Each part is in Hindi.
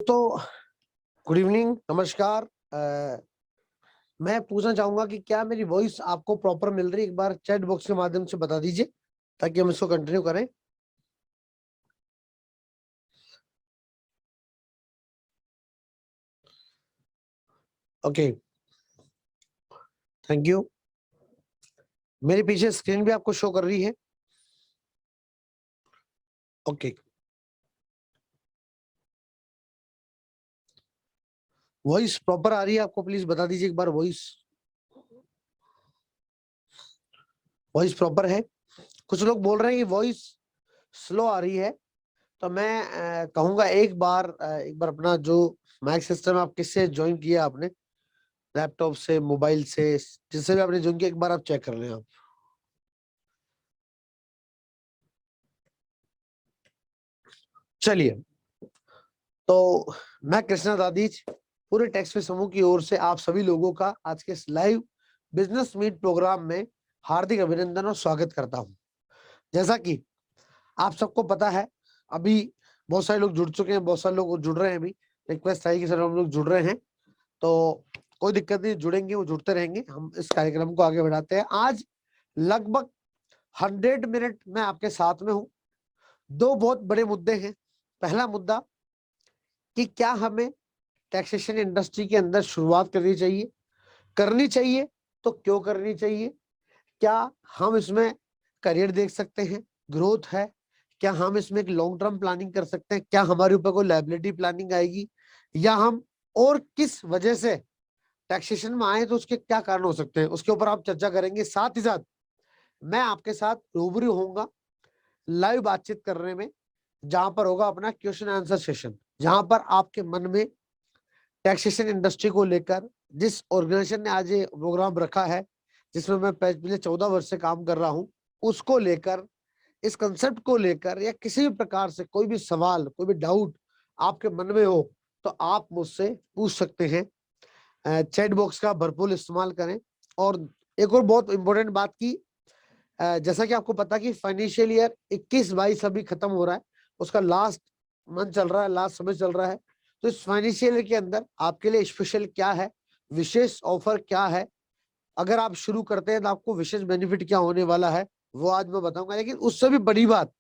दोस्तों गुड इवनिंग, नमस्कार। मैं पूछना चाहूंगा कि क्या मेरी वॉइस आपको प्रॉपर मिल रही है? एक बार चैट बॉक्स के माध्यम से बता दीजिए ताकि हम इसको कंटिन्यू करें। Okay, thank you. मेरे पीछे स्क्रीन भी आपको शो कर रही है? ओके, वॉइस प्रॉपर आ रही है आपको? प्लीज बता दीजिए एक बार, वॉइस वॉइस प्रॉपर है? कुछ लोग बोल रहे हैं कि वॉइस स्लो आ रही है, तो मैं कहूंगा एक बार अपना जो माइक सिस्टम आप किससे ज्वाइन किया आपने, लैपटॉप से, मोबाइल से, जिससे भी आपने ज्वाइन किया, एक बार आप चेक कर लें आप। चलिए, तो मैं कृष्णा दादीज पूरे टेक्स्ट पे समूह की ओर से आप सभी लोगों का आज के इस लाइव बिजनेस मीट प्रोग्राम में हार्दिक अभिनंदन और स्वागत करता हूं। जैसा कि आप सबको पता है, अभी बहुत सारे लोग जुड़ चुके हैं, बहुत सारे लोग जुड़ रहे हैं। अभी रिक्वेस्ट आई कि सर हम लोग जुड़ रहे हैं, तो कोई दिक्कत नहीं, जुड़ेंगे, वो जुड़ते रहेंगे। हम इस कार्यक्रम को आगे बढ़ाते हैं। आज लगभग 100 मिनट में आपके साथ में हूं। दो बहुत बड़े मुद्दे हैं। पहला मुद्दा कि क्या हमें टैक्सेशन इंडस्ट्री के अंदर शुरुआत करनी चाहिए तो क्यों करनी चाहिए? क्या हम इसमें करियर देख सकते हैं, ग्रोथ है? क्या हम इसमें एक लॉन्ग टर्म प्लानिंग कर सकते हैं? क्या हमारे ऊपर कोई लायबिलिटी प्लानिंग आएगी, या हम और किस वजह से टैक्सेशन में आए तो उसके क्या कारण हो सकते हैं, उसके ऊपर आप चर्चा करेंगे। साथ ही साथ मैं आपके साथ रूबरू होऊंगा लाइव बातचीत करने में, जहां पर होगा अपना क्वेश्चन आंसर सेशन, जहां पर आपके मन में टैक्सेशन इंडस्ट्री को लेकर, जिस ऑर्गेनाइजेशन ने आज ये प्रोग्राम रखा है, जिसमें मैं पिछले 14 वर्ष से काम कर रहा हूं, उसको लेकर, इस कंसेप्ट को लेकर, या किसी भी प्रकार से कोई भी सवाल, कोई भी डाउट आपके मन में हो, तो आप मुझसे पूछ सकते हैं। चैट बॉक्स का भरपूर इस्तेमाल करें। और एक और बहुत इंपॉर्टेंट बात की, जैसा कि आपको पता कि फाइनेंशियल ईयर 21-22 अभी खत्म हो रहा है, उसका लास्ट मंथ चल रहा है, लास्ट समय चल रहा है। तो इस फाइनेंशियल ईयर के अंदर आपके लिए स्पेशल क्या है, विशेष ऑफर क्या है, अगर आप शुरू करते हैं तो आपको विशेष बेनिफिट क्या होने वाला है, वो आज मैं बताऊंगा। लेकिन उससे भी बड़ी बात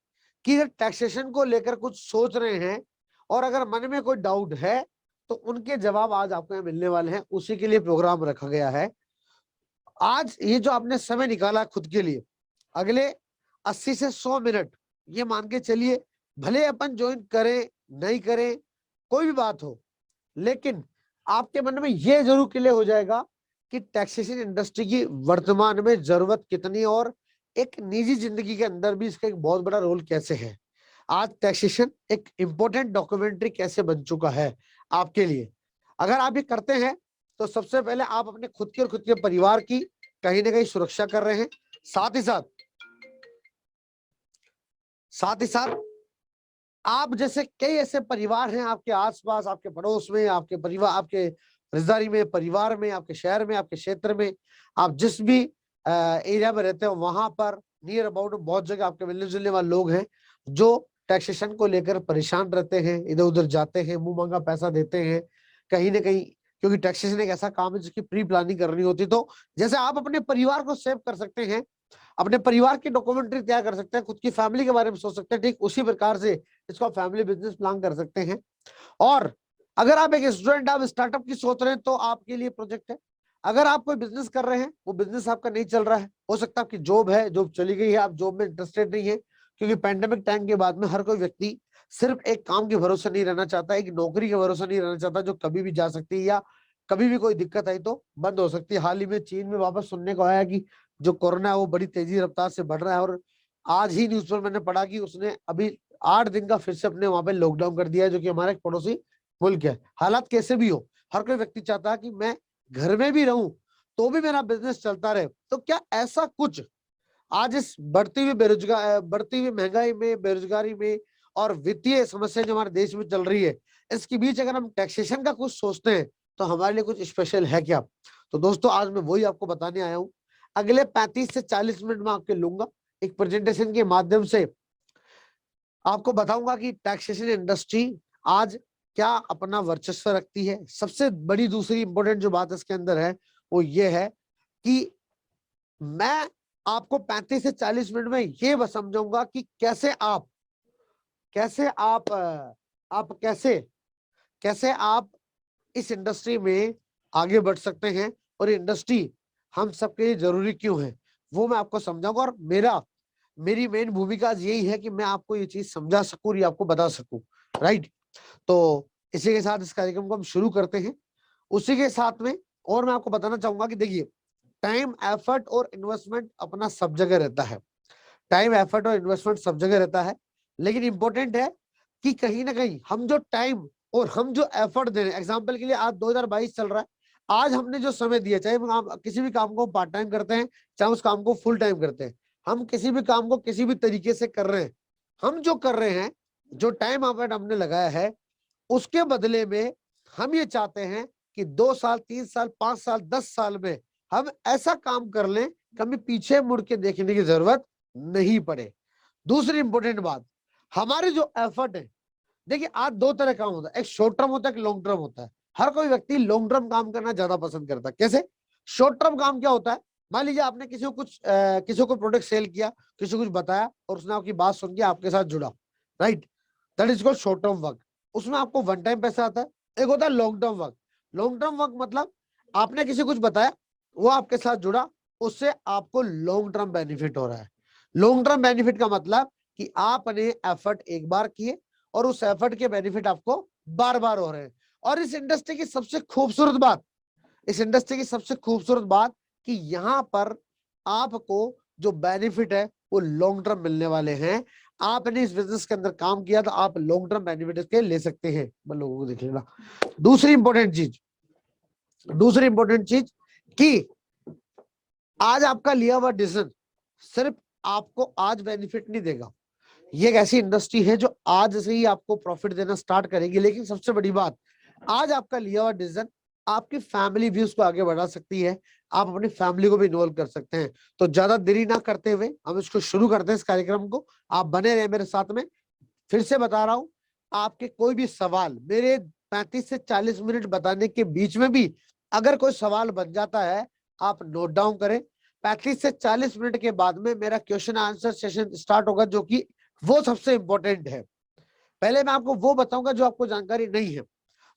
कि अगर टैक्सेशन को लेकर कुछ सोच रहे हैं और अगर मन में कोई डाउट है, तो उनके जवाब आज आपको यहाँ मिलने वाले हैं। उसी के लिए प्रोग्राम रखा गया है। आज ये जो आपने समय निकाला खुद के लिए, अगले 80 से 100 मिनट, ये मान के चलिए, भले अपन ज्वाइन करें नहीं करें, कोई भी बात हो, लेकिन आपके मन में ये जरूर क्लियर हो जाएगा कि टैक्सेशन इंडस्ट्री की वर्तमान में जरूरत कितनी, और एक निजी जिंदगी के अंदर भी इसका एक बहुत बड़ा रोल कैसे है। आज टैक्सेशन एक इंपॉर्टेंट डॉक्यूमेंट्री कैसे बन चुका है आपके लिए। अगर आप ये करते हैं तो सबसे पहले आप अपने खुद के और खुद के परिवार की कहीं ना कहीं सुरक्षा कर रहे हैं। साथ ही साथ आप जैसे कई ऐसे परिवार हैं आपके आसपास, आपके पड़ोस में, आपके परिवार, आपके रिश्तेदारी में, परिवार में, आपके शहर में, आपके क्षेत्र में, आप जिस भी एरिया में रहते हो, वहां पर नियर अबाउट बहुत जगह आपके मिलने जुलने वाले लोग हैं जो टैक्सेशन को लेकर परेशान रहते हैं, इधर उधर जाते हैं, मुंह मांगा पैसा देते हैं कहीं ना कहीं। क्योंकि टैक्सेशन एक ऐसा काम है जिसकी प्री प्लानिंग करनी होती है। तो जैसे आप अपने परिवार को सेव कर सकते हैं, अपने परिवार की डॉक्यूमेंट्री तैयार कर सकते हैं, खुद की फैमिली के बारे में सोच सकते हैं, ठीक उसी प्रकार से इसको फैमिली बिजनेस प्लान कर सकते हैं। और अगर आप एक स्टूडेंट, आप स्टार्टअप की सोच रहे हैं, तो आपके लिए प्रोजेक्ट है। अगर आप कोई बिजनेस कर रहे हैं, वो बिजनेस आपका नहीं चल रहा है, हो सकता है आपकी जॉब है, जॉब चली गई है, आप जॉब में इंटरेस्टेड नहीं है, क्योंकि पैंडेमिक टाइम के बाद में हर कोई व्यक्ति सिर्फ एक काम के भरोसे नहीं रहना चाहता, एक नौकरी के भरोसे नहीं रहना चाहता, जो कभी भी जा सकती है या कभी भी कोई दिक्कत आई तो बंद हो सकती है। हाल ही में चीन में वापस सुनने को आया कि जो कोरोना है वो बड़ी तेजी रफ्तार से बढ़ रहा है, और आज ही न्यूज पर मैंने पढ़ा कि उसने अभी 8 दिन का फिर से अपने वहां पे लॉकडाउन कर दिया है, जो कि हमारा एक पड़ोसी मुल्क है। हालात कैसे भी हो, हर कोई व्यक्ति चाहता है कि मैं घर में भी रहूं तो भी मेरा बिजनेस चलता रहे। तो क्या ऐसा कुछ आज इस बढ़ती हुई महंगाई में, बेरोजगारी में, और वित्तीय समस्या जो हमारे देश में चल रही है, इसके बीच अगर हम टैक्सेशन का कुछ सोचते हैं तो हमारे लिए कुछ स्पेशल है क्या? तो दोस्तों, आज मैं वही आपको बताने आया हूं। अगले 35 से 40 मिनट में आपके लूंगा, एक प्रेजेंटेशन के माध्यम से आपको बताऊंगा कि टैक्सेशन इंडस्ट्री आज क्या अपना वर्चस्व रखती है। सबसे बड़ी दूसरी इंपॉर्टेंट जो बात इसके अंदर है वो ये है कि मैं आपको 35 से 40 मिनट में ये बस समझाऊंगा कि कैसे आप इस इंडस्ट्री में आगे बढ़ सकते हैं और इंडस्ट्री हम सबके लिए जरूरी क्यों है वो मैं आपको समझाऊंगा। और मेरी मेन भूमिका यही है कि मैं आपको ये चीज समझा सकूं और ये आपको बता सकूं। राइट। तो इसी के साथ इस कार्यक्रम को हम शुरू करते हैं। उसी के साथ में और मैं आपको बताना चाहूंगा कि देखिए, टाइम एफर्ट और इन्वेस्टमेंट अपना सब जगह रहता है। टाइम एफर्ट और इन्वेस्टमेंट सब जगह रहता है, लेकिन इंपॉर्टेंट है कि कहीं ना कहीं हम जो टाइम और हम जो एफर्ट दे रहे हैं। एग्जाम्पल के लिए आज 2022 चल रहा है, आज हमने जो समय दिया, चाहे हम किसी भी काम को पार्ट टाइम करते हैं, चाहे उस काम को फुल टाइम करते हैं, हम किसी भी काम को किसी भी तरीके से कर रहे हैं, हम जो कर रहे हैं, जो टाइम एफर्ट हमने लगाया है, उसके बदले में हम ये चाहते हैं कि 2 साल, 3 साल, 5 साल, 10 साल में हम ऐसा काम कर लें कभी पीछे मुड़ के देखने की जरूरत नहीं पड़े। दूसरी इंपॉर्टेंट बात, हमारे जो एफर्ट है, देखिए आज दो तरह काम होता है, एक शॉर्ट टर्म होता है, एक लॉन्ग टर्म होता है। हर कोई व्यक्ति लॉन्ग टर्म काम करना ज्यादा पसंद करता है। कैसे? शॉर्ट टर्म काम क्या होता है, मान लीजिए आपने किसी को प्रोडक्ट सेल किया, किसी को कुछ बताया और उसने आपकी बात सुन के आपके साथ जुड़ा। Right, that is called short term work. उसमें आपको वन टाइम पैसा आता है। एक होता है long term work. Long term work मतलब आपने किसी कुछ बताया, वो आपके साथ जुड़ा, उससे आपको लॉन्ग टर्म बेनिफिट हो रहा है। लॉन्ग टर्म बेनिफिट का मतलब कि आपने एफर्ट एक बार किए और उस एफर्ट के बेनिफिट आपको बार बार हो रहे हैं। और इस इंडस्ट्री की सबसे खूबसूरत बात कि यहाँ पर आपको जो बेनिफिट है वो लॉन्ग टर्म मिलने वाले हैं। आपने इस बिजनेस के अंदर काम किया तो आप लॉन्ग टर्म बेनिफिट इसके ले सकते हैं। मैं लोगों को देख लेना। दूसरी इंपॉर्टेंट चीज कि आज आपका लिया हुआ डिसीजन सिर्फ आपको आज बेनिफिट नहीं देगा। ये एक ऐसी इंडस्ट्री है जो आज से ही आपको प्रॉफिट देना स्टार्ट करेगी, लेकिन सबसे बड़ी बात, आज आपका लिया हुआ डिसीजन आपकी फैमिली व्यूज को आगे बढ़ा सकती है। आप अपनी फैमिली को भी इन्वॉल्व कर सकते हैं। तो ज्यादा देरी ना करते हुए हम इसको शुरू करते हैं, इस कार्यक्रम को। आप बने रहे मेरे साथ में। फिर से बता रहा हूं, आपके कोई भी सवाल मेरे 35 से 40 मिनट बताने के बीच में भी अगर कोई सवाल बन जाता है, आप नोट डाउन करें। 35 से 40 मिनट के बाद में मेरा क्वेश्चन आंसर सेशन स्टार्ट होगा, जो कि वो सबसे इंपॉर्टेंट है। पहले मैं आपको वो बताऊंगा जो आपको जानकारी नहीं है,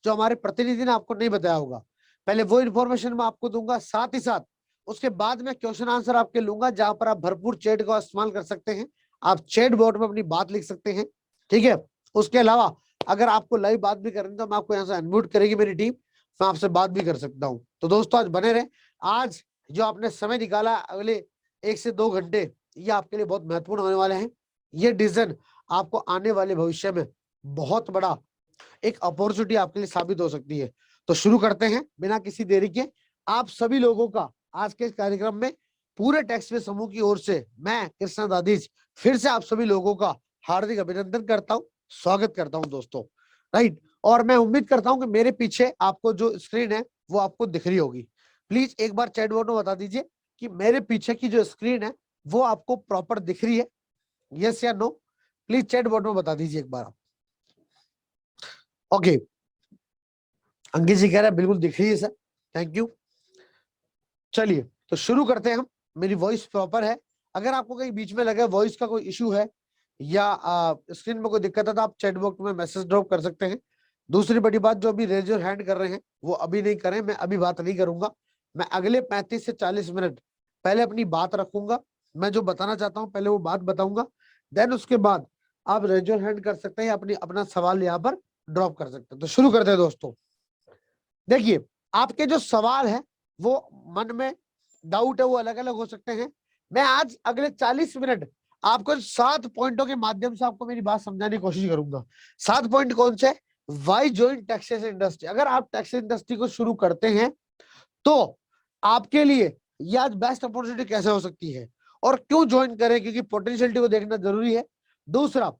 जो हमारे प्रतिनिधि ने आपको नहीं बताया होगा। पहले वो इन्फॉर्मेशन मैं आपको दूंगा, साथ ही साथ उसके बाद में क्वेश्चन आंसर आपके लूंगा, जहां पर आप भरपूर चैट का इस्तेमाल कर सकते हैं। आप चैट बोर्ड में अपनी बात लिख सकते हैं। ठीक है। उसके अलावा अगर आपको लाइव बात भी करनी तो मैं आपको यहाँ से अनम्यूट करेगी मेरी टीम, मैं आपसे बात भी कर सकता हूँ। तो दोस्तों आज बने रहे। आज जो आपने समय निकाला अगले 1 से 2 घंटे, ये आपके लिए बहुत महत्वपूर्ण होने वाले हैं। ये डिसीजन आपको आने वाले भविष्य में बहुत बड़ा एक अपॉर्चुनिटी आपके लिए साबित हो सकती है। तो शुरू करते हैं बिना किसी देरी के। आप सभी लोगों का आज के इस कार्यक्रम में पूरे टेक्स्ट वे समूह की ओर से मैं कृष्णा दादीज फिर से आप सभी लोगों का हार्दिक अभिनंदन करता हूं, स्वागत करता हूं दोस्तों। राइट। और मैं उम्मीद करता हूं कि मेरे पीछे आपको जो स्क्रीन है वो आपको दिख रही होगी। प्लीज एक बार चैट बॉक्स में बता दीजिए कि मेरे पीछे की जो स्क्रीन है वो आपको प्रॉपर दिख रही है, यस या नो। प्लीज चैट बॉक्स में बता दीजिए एक बार आप। ओके, अंकित जी कह रहे हैं बिल्कुल दिख रही है सर, थैंक यू। चलिए तो शुरू करते हैं हम। मेरी वॉइस प्रॉपर है। अगर आपको कहीं बीच में लगे वॉइस का कोई इशू है या स्क्रीन में कोई दिक्कत है तो आप चैट बॉक्स में मैसेज ड्रॉप कर सकते हैं। दूसरी बड़ी बात, जो अभी रेज योर हैंड कर रहे हैं वो अभी नहीं करें, मैं अभी बात नहीं करूंगा। मैं अगले 35 से 40 मिनट पहले अपनी बात रखूंगा। मैं जो बताना चाहता हूँ पहले वो बात बताऊंगा, देन उसके बाद आप रेज योर हैंड कर सकते हैं, अपना सवाल यहाँ पर ड्रॉप कर सकते हैं। तो शुरू करते हैं दोस्तों। देखिए, आपके जो सवाल है वो मन में डाउट है वो अलग अलग हो सकते हैं। मैं आज अगले 40 मिनट आपको 7 पॉइंटों के माध्यम से आपको मेरी बात समझाने की कोशिश करूंगा। 7 पॉइंट कौन से? Why join taxes industry. अगर आप टैक्स इंडस्ट्री को शुरू करते हैं तो आपके लिए ये आज बेस्ट अपॉर्चुनिटी कैसे हो सकती है और क्यों ज्वाइन करें, क्योंकि पोटेंशियलिटी को देखना जरूरी है। दूसरा,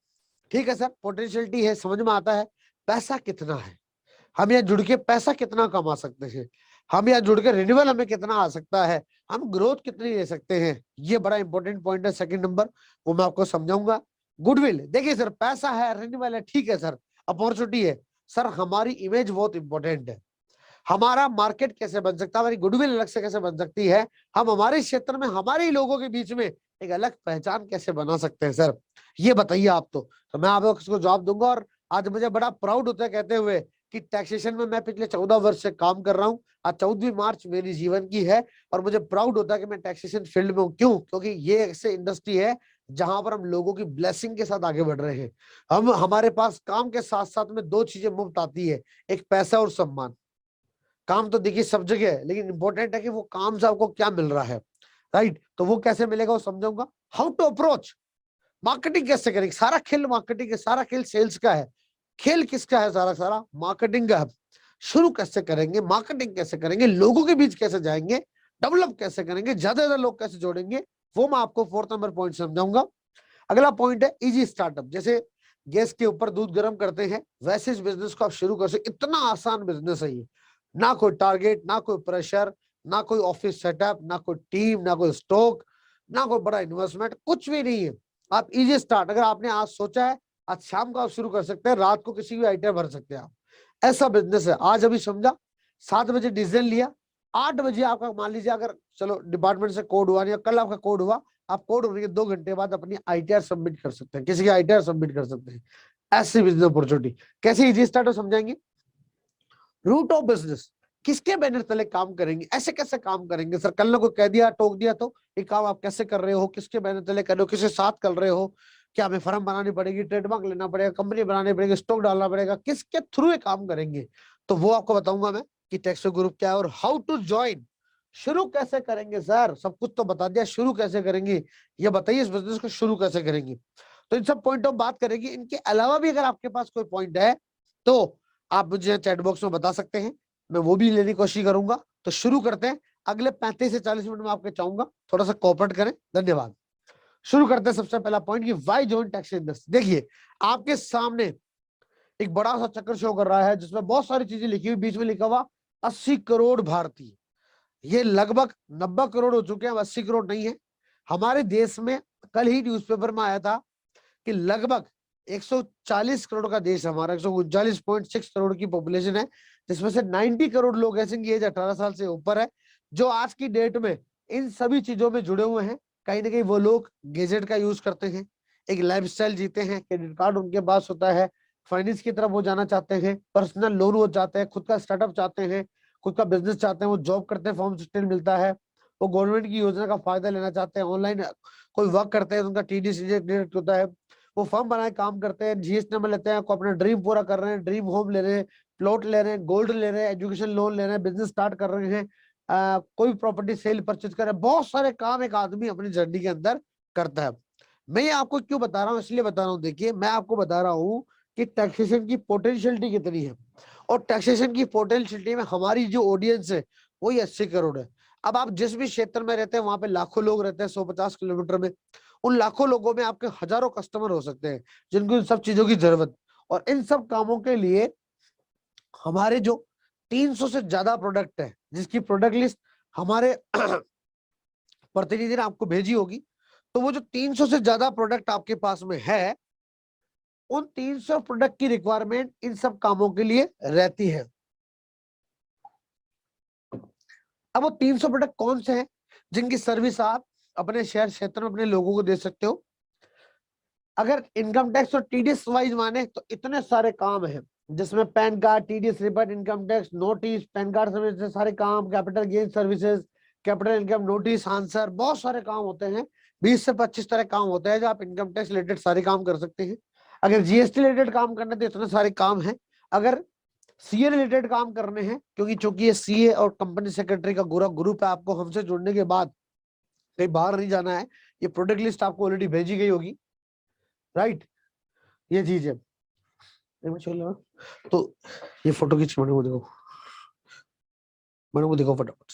ठीक है सर पोटेंशियलिटी है, समझ में आता है, पैसा कितना है, हम यहाँ जुड़ के पैसा कितना कमा सकते हैं, हम यहाँ जुड़ के रिन्यूअल हमें कितना आ सकता है, हम ग्रोथ कितनी ले सकते हैं, ये बड़ा इंपॉर्टेंट पॉइंट है। सेकंड नंबर वो मैं आपको समझाऊंगा। गुडविल, देखिए सर पैसा है, रिन्यूअल है, ठीक है सर, अपॉर्चुनिटी है, सर हमारी इमेज बहुत इंपॉर्टेंट है, हमारा मार्केट कैसे बन सकता है, हमारी गुडविल अलग से कैसे बन सकती है, हम हमारे क्षेत्र में हमारे ही लोगों के बीच में एक अलग पहचान कैसे बना सकते हैं सर, ये बताइए आप। तो मैं आपको इसको जवाब दूंगा। और आज मुझे बड़ा प्राउड होता है कहते हुए कि टैक्सेशन में मैं पिछले 14 वर्ष से काम कर रहा हूं। आज 14वीं मार्च मेरी जीवन की है और मुझे प्राउड होता है कि मैं टैक्सेशन फील्ड में हूं। क्यों? क्योंकि ये ऐसे इंडस्ट्री है जहां पर हम लोगों की ब्लेसिंग के साथ आगे बढ़ रहे हैं। हम हमारे पास काम के साथ साथ में दो चीजें मुफ्त आती है, एक पैसा और सम्मान। काम तो देखिए सब जगह है, लेकिन इंपॉर्टेंट है कि वो काम से आपको क्या मिल रहा है, राइट? तो वो कैसे मिलेगा वो समझाऊंगा। हाउ टू अप्रोच, मार्केटिंग कैसे करेंगे, सारा खेल मार्केटिंग है, सारा खेल सेल्स का है। खेल किसका है? सारा सारा मार्केटिंग का है। शुरू कैसे करेंगे, मार्केटिंग कैसे करेंगे, लोगों के बीच कैसे जाएंगे, डेवलप कैसे करेंगे, ज्यादा ज्यादा लोग कैसे जोड़ेंगे, वो मैं आपको 4 नंबर पॉइंट समझाऊंगा। अगला पॉइंट है इजी स्टार्टअप। जैसे गैस के ऊपर दूध गर्म करते हैं वैसे इस बिजनेस को आप शुरू कर सकते। इतना आसान बिजनेस है ये, ना कोई टारगेट, ना कोई प्रेशर, ना कोई ऑफिस सेटअप, ना कोई टीम, ना कोई स्टॉक, ना कोई बड़ा इन्वेस्टमेंट, कुछ भी नहीं है। आप इजी स्टार्ट, अगर आपने आज सोचा है आज शाम को आप शुरू कर सकते हैं, रात को किसी भी आइडिया भर सकते हैं आप। ऐसा बिजनेस है। आज अभी समझा 7 बजे डिसीजन लिया, 8 बजे आपका मान लीजिए अगर चलो डिपार्टमेंट से कोड हुआ नहीं, कल आपका कोड हुआ, आप कोड होने के 2 घंटे बाद अपनी आईटीआर सबमिट कर सकते हैं, किसी की आईटीआर सबमिट कर सकते हैं। ऐसी बिजनेस अपॉर्चुनिटी कैसे इजी स्टार्ट हो समझाएंगे। रूट ऑफ बिजनेस, किसके बैनर तले काम करेंगे, ऐसे कैसे काम करेंगे सर, कल ने कोई कह दिया टोक दिया तो ये काम आप कैसे कर रहे हो, किसके बैनर तले कर रहे हो, किसके साथ कर रहे हो, क्या हमें फर्म बनानी पड़ेगी, ट्रेडमार्क लेना पड़ेगा, कंपनी बनानी पड़ेगी, स्टॉक डालना पड़ेगा, किसके थ्रू ये काम करेंगे, तो वो आपको बताऊंगा मैं कि टेक्सो ग्रुप क्या है। और हाउ टू ज्वाइन, शुरू कैसे करेंगे सर, सब कुछ तो बता दिया, शुरू कैसे करेंगे ये बताइए, इस बिजनेस को शुरू कैसे करेंगे। तो इन सब पॉइंट हम बात करेंगे। इनके अलावा भी अगर आपके पास कोई पॉइंट है तो आप मुझे चैट बॉक्स में बता सकते हैं, मैं वो भी लेने की कोशिश करूंगा। तो शुरू करते हैं। अगले 35 से 40 मिनट में आपके चाहूंगा थोड़ा सा कोऑपरेट करें, धन्यवाद। शुरू करते हैं सबसे पहला पॉइंट कि व्हाई जॉइन टैक्स इंडस्ट्री। देखिए आपके सामने एक बड़ा सा चक्कर शो कर रहा है जिसमें बहुत सारी चीजें लिखी हुई, बीच में लिखा हुआ 80 करोड़ भारतीय। ये लगभग 90 करोड़ हो चुके हैं, 80 करोड़ नहीं है। हमारे देश में कल ही न्यूज़पेपर में आया था कि लगभग 140 करोड़ का देश हमारा, 139.6 करोड़ की पॉपुलेशन है, जिसमें से 90 करोड़ लोग ऐसे की एज 18 साल से ऊपर है, जो आज की डेट में इन सभी चीजों में जुड़े हुए हैं। कहीं ना कहीं वो लोग गैजेट का यूज करते हैं, एक लाइफस्टाइल जीते हैं, क्रेडिट कार्ड उनके पास होता है, फाइनेंस की तरफ वो जाना चाहते हैं, पर्सनल लोन वो चाहते हैं, खुद का स्टार्टअप चाहते हैं, खुद का बिजनेस चाहते हैं, वो जॉब करते हैं, फॉर्म स्टिल मिलता है, वो गवर्नमेंट की योजना का फायदा लेना चाहते हैं, ऑनलाइन कोई वर्क करते हैं, उनका टीडीएस डिडक्ट होता है, वो फर्म बनाए काम करते हैं, जीएसटी नंबर लेते हैं, को अपना ड्रीम पूरा कर रहे हैं, ड्रीम होम ले रहे हैं, प्लॉट ले रहे हैं, गोल्ड ले रहे हैं, एजुकेशन लोन ले रहे हैं, बिजनेस स्टार्ट कर रहे हैं, कोई प्रॉपर्टी सेल परचेज कर रहे हैं, बहुत सारे काम एक आदमी अपनी जर्नी के अंदर करता है। मैं ये आपको क्यों बता रहा हूँ, इसलिए बता रहा हूँ, देखिए मैं आपको बता रहा हूँ कि टैक्सेशन की पोटेंशियलिटी कितनी है, और टैक्सेशन की पोटेंशियलिटी में हमारी जो ऑडियंस है वही 80 करोड़ है। अब आप जिस भी क्षेत्र में रहते हैं वहां पे लाखों लोग रहते हैं 150 किलोमीटर में, उन लाखों लोगों में आपके हजारों कस्टमर हो सकते हैं जिनको इन सब चीजों की जरूरत, और इन सब कामों के लिए हमारे जो 300 से ज्यादा प्रोडक्ट है, जिसकी प्रोडक्ट लिस्ट हमारे प्रतिनिधि ने आपको भेजी होगी, तो वो जो 300 से ज्यादा प्रोडक्ट आपके पास में है, उन 300 प्रोडक्ट की रिक्वायरमेंट इन सब कामों के लिए रहती है। अब वो 300 प्रोडक्ट कौन से हैं जिनकी सर्विस आप अपने शहर क्षेत्र में अपने लोगों को दे सकते हो। अगर इनकम टैक्स और टीडीएस वाइज माने तो इतने सारे काम हैं, जिसमें pan card, TDS refund, income tax notice, pan card service से सारे काम, capital gain services, capital income notice answer, बहुत सारे काम होते हैं। 20 से 25 तरह काम होते हैं जो आप इनकम टैक्स रिलेटेड सारे काम कर सकते हैं। अगर जीएसटी रिलेटेड काम करना तो इतने सारे काम हैं। अगर सीए रिलेटेड काम करने हैं, क्योंकि चूंकि ये सीए और कंपनी सेक्रेटरी का पूरा ग्रुप है, आपको हमसे जुड़ने के बाद कहीं बाहर नहीं जाना है, ये प्रोडक्ट लिस्ट आपको ऑलरेडी भेजी गई होगी, राइट? ये चीज है। तो ये फोटो खींच, मैंने को देखो फटाफट।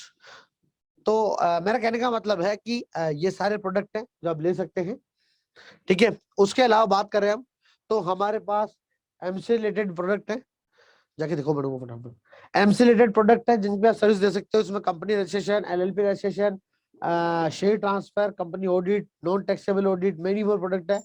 तो मेरा कहने का मतलब है कि ये सारे प्रोडक्ट हैं जो आप ले सकते हैं, ठीक है। उसके अलावा बात करें हम, तो हमारे पास एमसी रिलेटेड प्रोडक्ट है, जाके देखो मैडम को फटाफट। एमसी रिलेटेड प्रोडक्ट है जिनपे आप सर्विस दे सकते हो, इसमें company registration, LLP registration, share transfer, company audit, non taxable audit, many more product है।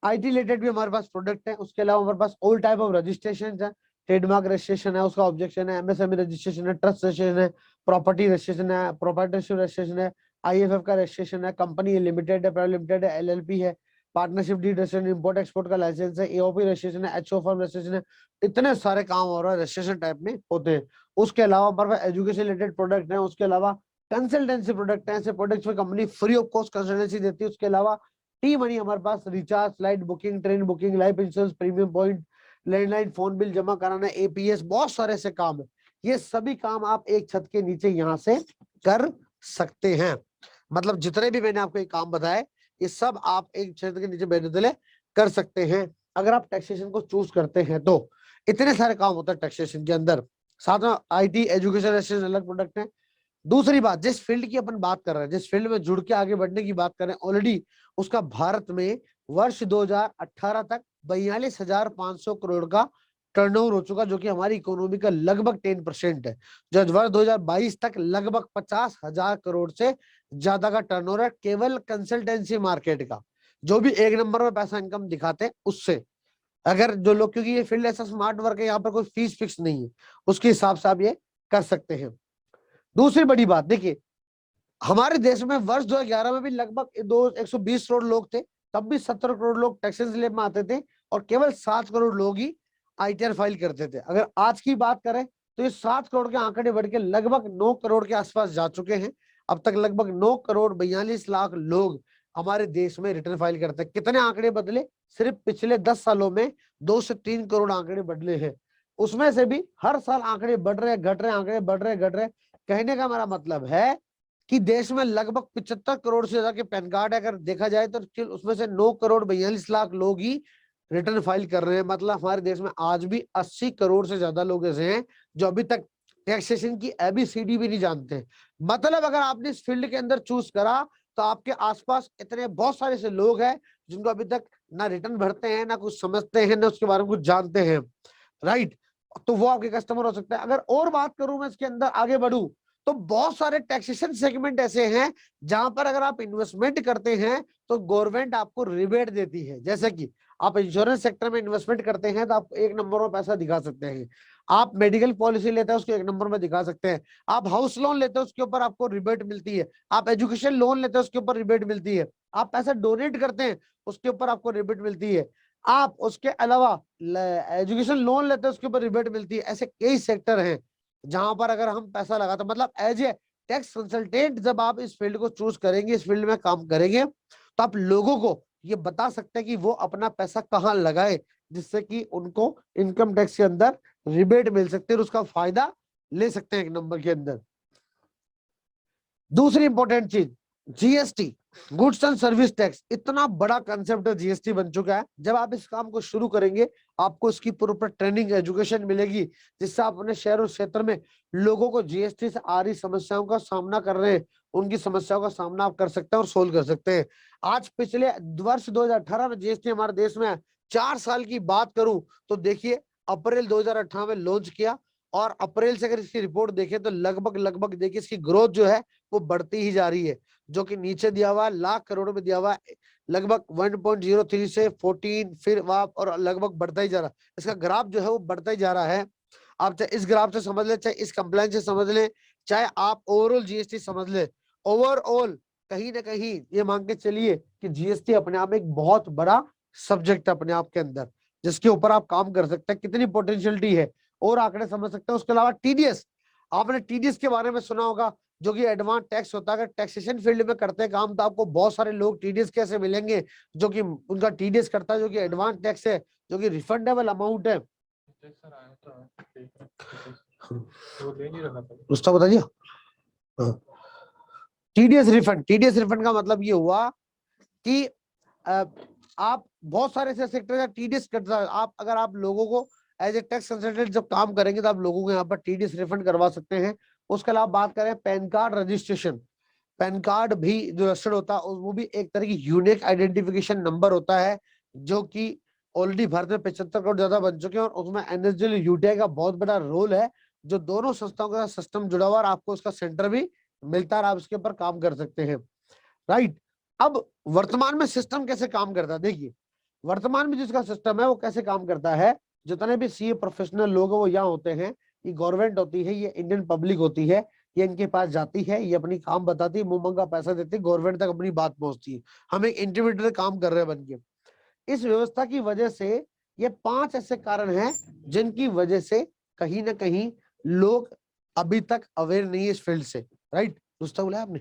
आईटी रिलेटेड भी हमारे पास प्रोडक्ट है। उसके अलावा हमारे पास ऑल टाइप ऑफ रजिस्ट्रेशन है, ट्रेडमार्क रजिस्ट्रेशन है, उसका ऑब्जेक्शन है, एमएसएमई रजिस्ट्रेशन है, ट्रस्ट रजिस्ट्रेशन है, प्रॉपर्टी रजिस्ट्रेशन है, प्रोप्राइटरशिप रजिस्ट्रेशन है, आईएफएफ का रजिस्ट्रेशन है, कंपनी लिमिटेड है, प्राइवेट लिमिटेड है, एलएलपी है, partnership deed registration, import export का लाइसेंस है, एओपी रजिस्ट्रेशन है, एचओ फॉर्म रजिस्ट्रेशन है। इतने सारे काम हो रहा है रजिस्ट्रेशन टाइप में होते हैं। उसके अलावा हमारे पास एजुकेशन रिलेटेड प्रोडक्ट है, उसके अलावा कंसल्टेंसी प्रोडक्ट है, ऐसे प्रोडक्ट्स में company free of cost consultancy देती है। उसके अलावा टी मनी हमारे पास recharge, flight booking, train booking, life insurance, premium point, landline phone bill जमा कराना, एपीएस, बहुत सारे ऐसे काम है। ये सभी काम आप एक छत के नीचे यहाँ से कर सकते हैं। मतलब जितने भी मैंने आपको ये काम बताए, ये सब आप एक छत के नीचे बैठे तले कर सकते हैं, अगर आप टैक्सेशन को चूज करते हैं तो। इतने सारे काम होता है टैक्सेशन के अंदर। साथ में आईटी, एजुकेशन अलग प्रोडक्ट है। दूसरी बात, जिस फील्ड की अपन बात कर रहे हैं, जिस फील्ड में जुड़ के आगे बढ़ने की बात कर रहे हैं, ऑलरेडी उसका भारत में वर्ष 2018 तक 42,500 करोड़ का टर्नओवर हो चुका, जो कि हमारी इकोनॉमी का लगभग 10% है। जो वर्ष 2022 तक लगभग 50,000 करोड़ से ज्यादा का टर्नओवर है, केवल कंसल्टेंसी मार्केट का, जो भी एक नंबर में पैसा इनकम दिखाते हैं उससे। अगर जो लोग, क्योंकि ये फील्ड ऐसा स्मार्ट वर्क है, यहाँ पर कोई फीस फिक्स नहीं है, उसके हिसाब से आप ये कर सकते हैं। दूसरी बड़ी बात देखिए, हमारे देश में वर्ष 2011 में भी लगभग 120 करोड़ लोग थे, तब भी 70 करोड़ लोग टैक्सेस स्लैब में आते थे, और केवल 7 करोड़ लोग ही आईटीआर फाइल करते थे। अगर आज की बात करें तो ये 7 करोड़ के आंकड़े बढ़ के लगभग 9 करोड़ के आसपास जा चुके हैं। अब तक लगभग 9 करोड़ 42 लाख लोग हमारे देश में रिटर्न फाइल करते हैं। कितने आंकड़े बदले? सिर्फ पिछले 10 सालों में 2 से 3 करोड़ आंकड़े बदले हैं। उसमें से भी हर साल आंकड़े बढ़ रहे, घट रहे, आंकड़े बढ़ रहे, घट रहे। कहने का मेरा मतलब है कि देश में लगभग 75 करोड़ से ज्यादा के पैन कार्ड है। अगर देखा जाए तो उसमें से 9 करोड़ 42 लाख लोग ही रिटर्न फाइल कर रहे हैं। मतलब हमारे देश में आज भी 80 करोड़ से ज्यादा लोग ऐसे हैं जो अभी तक टैक्सेशन की एबीसीडी भी नहीं जानते। मतलब अगर आपने इस फील्ड के अंदर चूज करा तो आपके आसपास इतने बहुत सारे ऐसे लोग हैं जिनको अभी तक ना रिटर्न भरते हैं, ना कुछ समझते हैं, ना उसके बारे में कुछ जानते हैं, राइट। तो वो आपके कस्टमर हो सकते हैं। अगर और बात करूं मैं इसके अंदर आगे बढ़ूं, तो बहुत सारे टैक्सेशन सेगमेंट ऐसे हैं जहां पर अगर आप इन्वेस्टमेंट करते हैं तो गवर्नमेंट आपको रिबेट देती है। जैसे कि आप इंश्योरेंस सेक्टर में इन्वेस्टमेंट करते हैं तो आप एक नंबर में पैसा दिखा सकते हैं। आप मेडिकल पॉलिसी लेते हैं उसको एक नंबर में दिखा सकते हैं। आप हाउस लोन लेते हैं उसके ऊपर आपको रिबेट मिलती है। आप एजुकेशन लोन लेते हैं उसके ऊपर रिबेट मिलती है। आप पैसा डोनेट करते हैं उसके ऊपर आपको रिबेट मिलती है। आप उसके अलावा एजुकेशन लोन लेते हैं उसके ऊपर रिबेट मिलती है। ऐसे कई सेक्टर हैं जहां पर अगर हम पैसा लगाते, मतलब एज ए टैक्स कंसल्टेंट जब आप इस फील्ड को चूज करेंगे, इस फील्ड में काम करेंगे, तो आप लोगों को ये बता सकते हैं कि वो अपना पैसा कहाँ लगाए, जिससे कि उनको इनकम टैक्स के अंदर रिबेट मिल सकते हैं और उसका फायदा ले सकते हैं एक नंबर के अंदर। दूसरी इंपॉर्टेंट चीज, GST, goods and service tax. इतना बड़ा कंसेप्ट जीएसटी बन चुका है। जब आप इस काम को शुरू करेंगे आपको इसकी प्रॉपर ट्रेनिंग, एजुकेशन मिलेगी, जिससे आप अपने शहर और क्षेत्र में लोगों को जीएसटी से आ रही समस्याओं का सामना कर रहे हैं, उनकी समस्याओं का सामना आप कर सकते हैं और सोल्व कर सकते हैं। आज पिछले वर्ष 2018 में जीएसटी हमारे देश में 4 साल की बात करूं तो देखिए, अप्रैल 2018 में लॉन्च किया, और अप्रैल से अगर इसकी रिपोर्ट देखें तो लगभग देखिए इसकी ग्रोथ जो है वो बढ़ती ही जा रही है। जो कि नीचे दिया हुआ लाख करोड़ में दिया हुआ लगभग 1.03 से 14, फिर वहां और लगभग बढ़ता ही जा रहा है। इसका ग्राफ जो है वो बढ़ता ही जा रहा है। आप चाहे इस ग्राफ से समझ ले, चाहे इस कंप्लायंस से समझ ले, चाहे आप ओवरऑल जीएसटी समझ ले, ओवरऑल कहीं ना कहीं ये मान के चलिए कि जीएसटी अपने आप में एक बहुत बड़ा सब्जेक्ट है अपने आप के अंदर, जिसके ऊपर आप काम कर सकते हैं। कितनी पोटेंशियलिटी है और आंकड़े समझ सकते हैं। उसके अलावा टीडीएस, आपने टीडीएस के बारे में सुना होगा, जो कि एडवांस टैक्स होता है। अगर टैक्सेशन फील्ड में करते हैं काम तो आपको बहुत सारे लोग टीडीएस कैसे मिलेंगे जो कि उनका टीडीएस करता है, जो कि एडवांस टैक्स है, जो कि रिफंडेबल अमाउंट है। उसका बता दिया। टीडीएस रिफंड का मतलब ये हुआ कि आप बहुत सारे ऐसे सेक्टर टीडीएस करता है। आप अगर आप लोगों को एज ए टैक्स कंसल्टेंट जब काम करेंगे तो आप लोगों को यहाँ पर टीडीएस रिफंड करवा सकते हैं। उसके अलावा बात करें pan card registration, pan card भी जो रजिस्टर्ड होता है वो भी एक तरह की यूनिक आइडेंटिफिकेशन नंबर होता है, जो कि ऑलरेडी भारत में 75 करोड़ ज्यादा बन चुके हैं, और उसमें एनएसडीएल यूटीआई का बहुत बड़ा रोल है, जो दोनों संस्थाओं का सिस्टम जुड़ा हुआ और आपको उसका सेंटर भी मिलता है और आप इसके ऊपर काम कर सकते हैं, राइट। अब वर्तमान में सिस्टम कैसे काम करता है, देखिए वर्तमान में जिसका सिस्टम है वो कैसे काम करता है। जितने भी सीए प्रोफेशनल लोग हैं वो यहाँ होते हैं। ये गवर्नमेंट होती है, ये इंडियन पब्लिक होती है, ये इनके पास जाती है, ये अपनी काम बताती है, मुंह मंगा पैसा देती है, गवर्नमेंट तक अपनी बात पहुंचती है। हम एक इंटरमीडिएट काम कर रहे हैं बन के। इस व्यवस्था की वजह से ये 5 ऐसे कारण हैं जिनकी वजह से कहीं ना कहीं लोग अभी तक अवेयर नहीं है इस फील्ड से। राइट दोस्तों, बोला आपने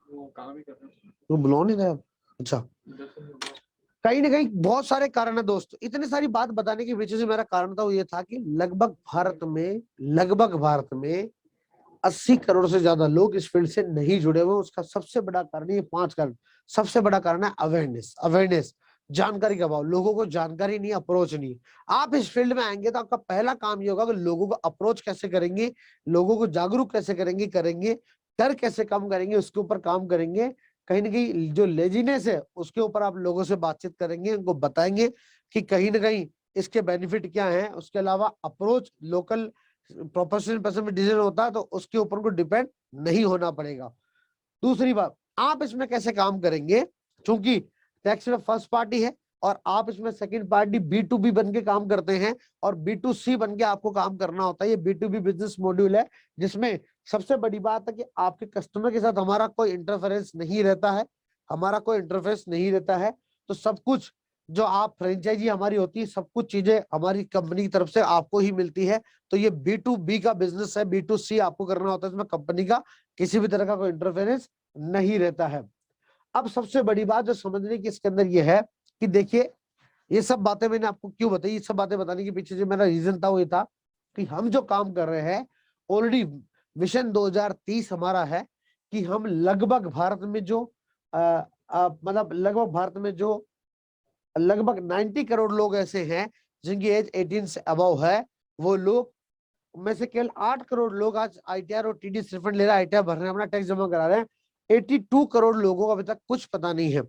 वो काम ही कर रहे हैं, वो बुला नहीं रहे। अच्छा, कहीं ना कहीं बहुत सारे कारण है दोस्तों। इतनी सारी बात बताने के पीछे से मेरा कारण था वो ये था कि लगभग भारत में 80 करोड़ से ज्यादा लोग इस फील्ड से नहीं जुड़े हुए। उसका सबसे बड़ा कारण, ये 5 कारण, सबसे बड़ा कारण है अवेयरनेस, जानकारी का अभाव। लोगों को जानकारी नहीं, अप्रोच नहीं। आप इस फील्ड में आएंगे तो आपका पहला काम ये होगा कि लोगों को अप्रोच कैसे करेंगे, लोगों को जागरूक कैसे करेंगे, डर कैसे कम करेंगे, उसके ऊपर काम करेंगे। कहीं ना कहीं जो लेजीनेस है उसके ऊपर आप लोगों से बातचीत करेंगे, उनको बताएंगे कि कहीं ना कहीं इसके बेनिफिट क्या है। उसके अलावा अप्रोच लोकल प्रोफेशनल पर्सन में डिसीजन होता है तो उसके ऊपर को डिपेंड नहीं होना पड़ेगा। दूसरी बात, आप इसमें कैसे काम करेंगे, क्योंकि टैक्स में फर्स्ट पार्टी है और आप इसमें सेकंड पार्टी B2B बन के काम करते हैं और B2C बन के आपको काम करना होता है। ये B2B बिजनेस मॉड्यूल है जिसमें सबसे बड़ी बात है कि आपके कस्टमर के साथ हमारा कोई इंटरफेरेंस नहीं रहता है, तो सब कुछ जो आप फ्रेंचाइजी हमारी होती है, सब कुछ चीजें हमारी कंपनी की तरफ से आपको ही मिलती है। तो ये B2B का बिजनेस है, B2C आपको करना होता है, इसमें कंपनी का किसी भी तरह का कोई इंटरफेरेंस नहीं रहता है। अब सबसे बड़ी बात जो समझने की इसके अंदर ये है कि देखिए, ये सब बातें मैंने आपको क्यों बताई, ये सब बातें बताने के पीछे जो मेरा रीजन था वो ये था कि हम जो काम कर रहे हैं ऑलरेडी विजन 2030 हमारा है कि हम लगभग भारत में जो मतलब लगभग 90 करोड़ लोग ऐसे हैं जिनकी एज 18 से अबव है। वो लोग में से केवल 8 करोड़ लोग आज आईटीआर और टीडीएस रिफंड ले रहे हैं, आईटीआर भर रहे हैं, अपना टैक्स जमा करा रहे हैं। 82 करोड़ लोगों को अभी तक कुछ पता नहीं है।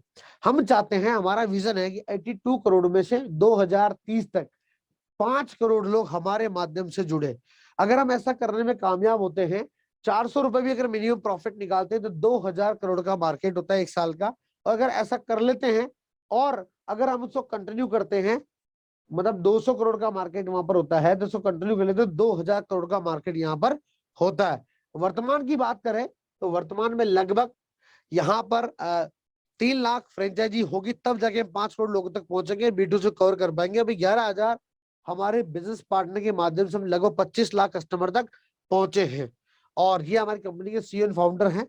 हम चाहते हैं, हमारा विजन है कि 82 करोड़ में से 2030 तक 5 करोड़ लोग हमारे माध्यम से जुड़े। अगर हम ऐसा करने में कामयाब होते हैं, 400 रुपए भी अगर मिनिमम प्रॉफिट निकालते हैं तो 2000 करोड़ का मार्केट होता है 1 साल का। और अगर ऐसा कर लेते हैं और अगर हम उसको कंटिन्यू करते हैं, मतलब 200 करोड़ का मार्केट वहां पर होता है, 200 कंटिन्यू कर लेते तो 2000 करोड़ का मार्केट यहाँ पर होता है। वर्तमान की बात करें तो वर्तमान में लगभग यहाँ पर 3 लाख फ्रेंचाइजी होगी, तब जाके 5 करोड़ लोगों तक पहुंचेंगे, B2C कवर कर पाएंगे। अभी 11,000 हमारे बिजनेस पार्टनर के माध्यम से हम लगभग 25 लाख कस्टमर तक पहुंचे हैं। और ये हमारी कंपनी के CEO एंड फाउंडर हैं।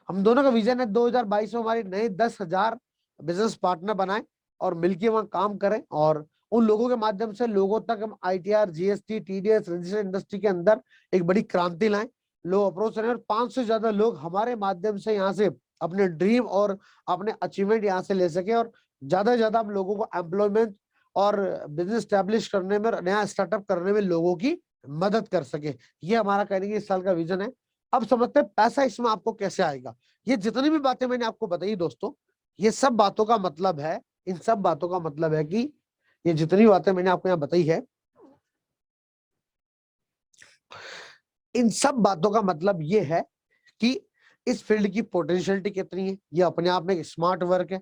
हम दोनों का विजन है 2022 में हमारे नए 10,000 बिजनेस पार्टनर बनाए और मिलकर वहां काम करें और उन लोगों के माध्यम से लोगों तक हम ITR, GST, TDS, registered industry के अंदर एक बड़ी क्रांति लाएं। लोग अप्रोच करें और 500 से ज्यादा लोग हमारे माध्यम से यहाँ से अपने ड्रीम और अपने अचीवमेंट यहाँ से ले सके और ज्यादा से ज्यादा हम लोगों को एम्प्लॉयमेंट और बिजनेस स्टैब्लिश करने में, नया स्टार्टअप करने में लोगों की मदद कर सके। ये हमारा कहने की इस साल का विजन है। अब समझते हैं पैसा इसमें आपको कैसे आएगा। ये जितनी भी बातें मैंने आपको बताई दोस्तों, ये सब बातों का मतलब है, इन सब बातों का मतलब है कि ये जितनी बातें मैंने आपको यहाँ बताई है, इन सब बातों का मतलब ये है कि इस फील्ड की पोटेंशियलिटी कितनी है। ये अपने आप में एक स्मार्ट वर्क है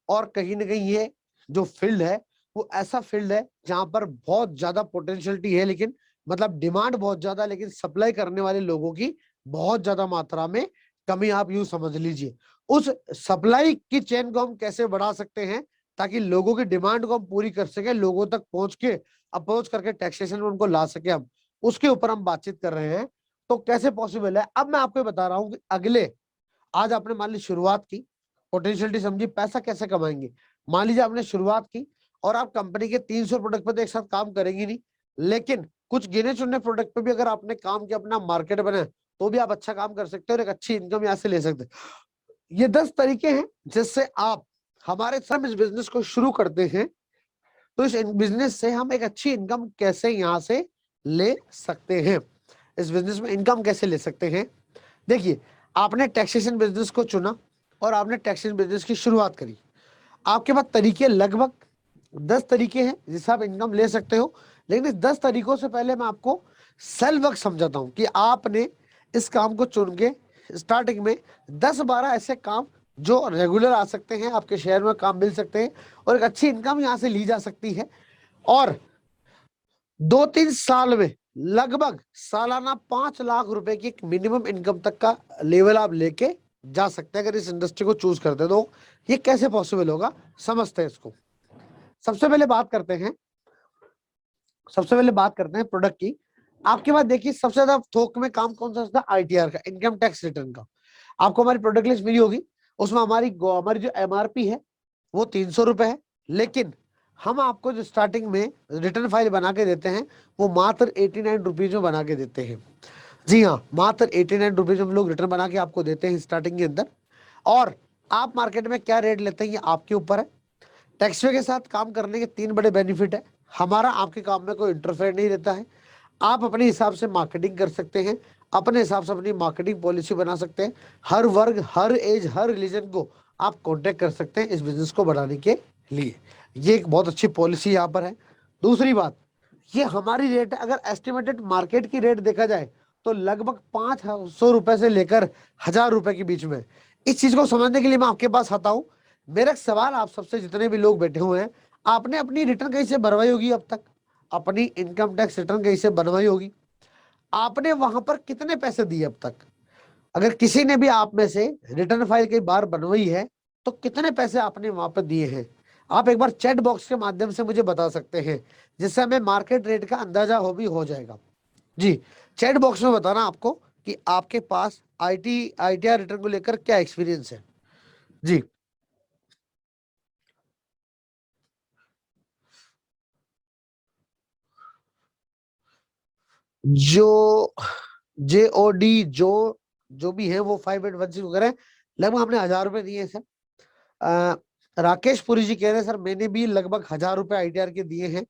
और कहीं ना कहीं ये जो फील्ड है वो ऐसा फील्ड है जहां पर बहुत ज्यादा पोटेंशियलिटी है, लेकिन मतलब डिमांड बहुत ज्यादा, लेकिन सप्लाई करने वाले लोगों की बहुत ज्यादा मात्रा में कमी। आप यूं समझ लीजिए, उस सप्लाई की चेन को हम कैसे बढ़ा सकते हैं ताकि लोगों की डिमांड को हम पूरी कर सके, लोगों तक पहुंच के अप्रोच करके टैक्सेशन में उनको ला सके, हम उसके ऊपर हम बातचीत कर रहे हैं। तो कैसे पॉसिबल है, अब मैं आपको बता रहा हूं कि अगले, आज आपने मान ली शुरुआत की, पोटेंशियलिटी समझी, पैसा कैसे कमाएंगे। मान लीजिए आपने शुरुआत की और आप कंपनी के 300 प्रोडक्ट पर तो एक साथ काम करेंगे नहीं, लेकिन कुछ गिने चुने प्रोडक्ट पे भी अगर आपने काम किया, अपना मार्केट बना, तो भी आप अच्छा काम कर सकते हो और एक अच्छी इनकम यहाँ से ले सकते हैं। ये 10 तरीके हैं जिससे आप हमारे साथ इस बिजनेस को शुरू करते हैं। तो इस बिजनेस से हम एक अच्छी इनकम कैसे यहाँ से ले सकते हैं, इस बिजनेस में इनकम कैसे ले सकते हैं। देखिए, आपने टैक्सेशन बिजनेस को चुना और आपने टैक्सेशन बिजनेस की शुरुआत करी। आपके पास तरीके लगभग 10 तरीके हैं जिससे आप इनकम ले सकते हो। लेकिन इस 10 तरीकों से पहले मैं आपको सेल्फ वर्क समझाता हूं कि आपने इस काम को चुन के स्टार्टिंग में 10-12 ऐसे काम जो रेगुलर आ सकते हैं, आपके शहर में काम मिल सकते हैं और एक अच्छी इनकम यहाँ से ली जा सकती है। और 2-3 साल में लगभग सालाना 5 लाख रुपए की एक मिनिमम इनकम तक का लेवल आप लेके जा सकते हैं अगर इस इंडस्ट्री को चूज करते हैं। तो ये कैसे पॉसिबल होगा, समझते हैं इसको। सबसे पहले बात करते हैं प्रोडक्ट की। आपके पास देखिए सबसे ज्यादा थोक में काम कौन सा होता है, आईटीआर का, इनकम टैक्स रिटर्न का। आपको हमारी प्रोडक्ट लिस्ट मिली होगी, उसमें हमारी जो एमआरपी है वो 300 रुपए है, लेकिन हम आपको जो स्टार्टिंग में रिटर्न फाइल बना के देते हैं वो मात्र 89 रुपीज में बना के देते हैं। जी हाँ, मात्र 89 रुपीज हम लोग रिटर्न बना के आपको देते हैं स्टार्टिंग के अंदर। और आप मार्केट में क्या रेट लेते हैं ये आपके ऊपर है। टैक्सवे के साथ काम करने के 3 बड़े बेनिफिट है। हमारा आपके काम में कोई इंटरफेयर नहीं रहता है। आप अपने हिसाब से मार्केटिंग कर सकते हैं, अपने हिसाब से अपनी मार्केटिंग पॉलिसी बना सकते हैं। हर वर्ग, हर एज, हर रिलीजन को आप कांटेक्ट कर सकते हैं इस बिजनेस को बढ़ाने के लिए। ये एक बहुत अच्छी पॉलिसी यहाँ पर है। दूसरी बात, ये हमारी रेट है, अगर एस्टिमेटेड मार्केट की रेट देखा जाए तो लगभग 500 रुपए से लेकर 1000 रुपए के बीच में। इस चीज को समझने के लिए मैं आपके पास आता हूँ। मेरा एक सवाल आप सबसे, जितने भी लोग बैठे हुए हैं, आपने अपनी रिटर्न कहीं से भरवाई होगी अब तक? अपनी इनकम टैक्स रिटर्न कहीं से बनवाई होगी? आपने वहां पर कितने पैसे दिए अब तक? अगर किसी ने भी आप में से रिटर्न फाइल कई बार बनवाई है तो कितने पैसे आपने वहां पर दिए हैं? आप एक बार चैट बॉक्स के माध्यम से मुझे बता सकते हैं, जिससे हमें मार्केट रेट का अंदाजा हो जाएगा। जी, चैट बॉक्स में बताना आपको कि आपके पास आईटीआर रिटर्न को लेकर क्या एक्सपीरियंस है। जी, जो JOD जो भी है वो 5816 वगैरह, लगभग हमने 1000 रुपए दिए हैं सर। अ, राकेश पुरी जी कह रहे हैं सर मैंने भी लगभग 1000 रुपए आईटीआर के दिए हैं।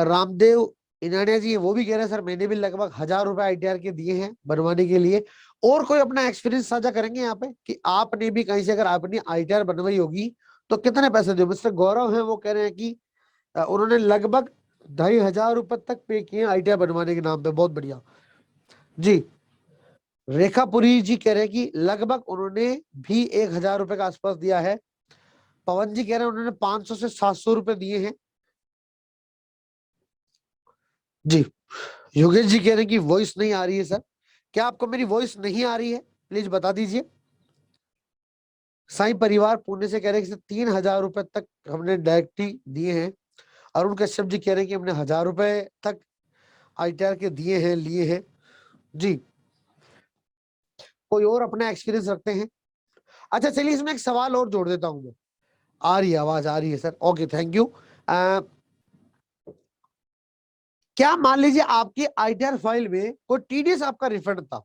रामदेव इनानिया जी वो भी कह रहे हैं सर मैंने भी लगभग 1000 रुपए आईटीआर के दिए हैं बनवाने के लिए। और कोई अपना एक्सपीरियंस साझा करेंगे यहाँ पे कि आपने भी कहीं से अगर आपने आईटीआर बनवाई होगी तो कितने पैसे दिए? मिस्टर गौरव है वो कह रहे हैं कि उन्होंने लगभग 2500 रुपए तक पे किए आईटीआर बनवाने के नाम पे। बहुत बढ़िया जी। रेखापुरी जी कह रहे हैं कि लगभग उन्होंने भी 1000 रुपए का आसपास दिया है। पवन जी कह रहे हैं उन्होंने 500 से 700 रुपए दिए हैं। जी, योगेश जी कह रहे हैं कि वॉइस नहीं आ रही है सर। क्या आपको मेरी वॉइस नहीं आ रही है? प्लीज बता दीजिए। साईं परिवार पुणे से कह रहे हैं कि 3000 रुपए तक हमने डायरेक्टली दिए हैं। अरुण कश्यप जी कह रहे हैं कि हमने 1000 रुपए तक आईटीआर के दिए हैं, लिए हैं। जी, कोई और अपना एक्सपीरियंस रखते हैं? अच्छा चलिए, इसमें एक सवाल और जोड़ देता हूं मैं। आ रही है आवाज, आ रही है सर, ओके थैंक यू। क्या मान लीजिए आपकी आईटीआर फाइल में कोई टीडीएस आपका रिफंड था?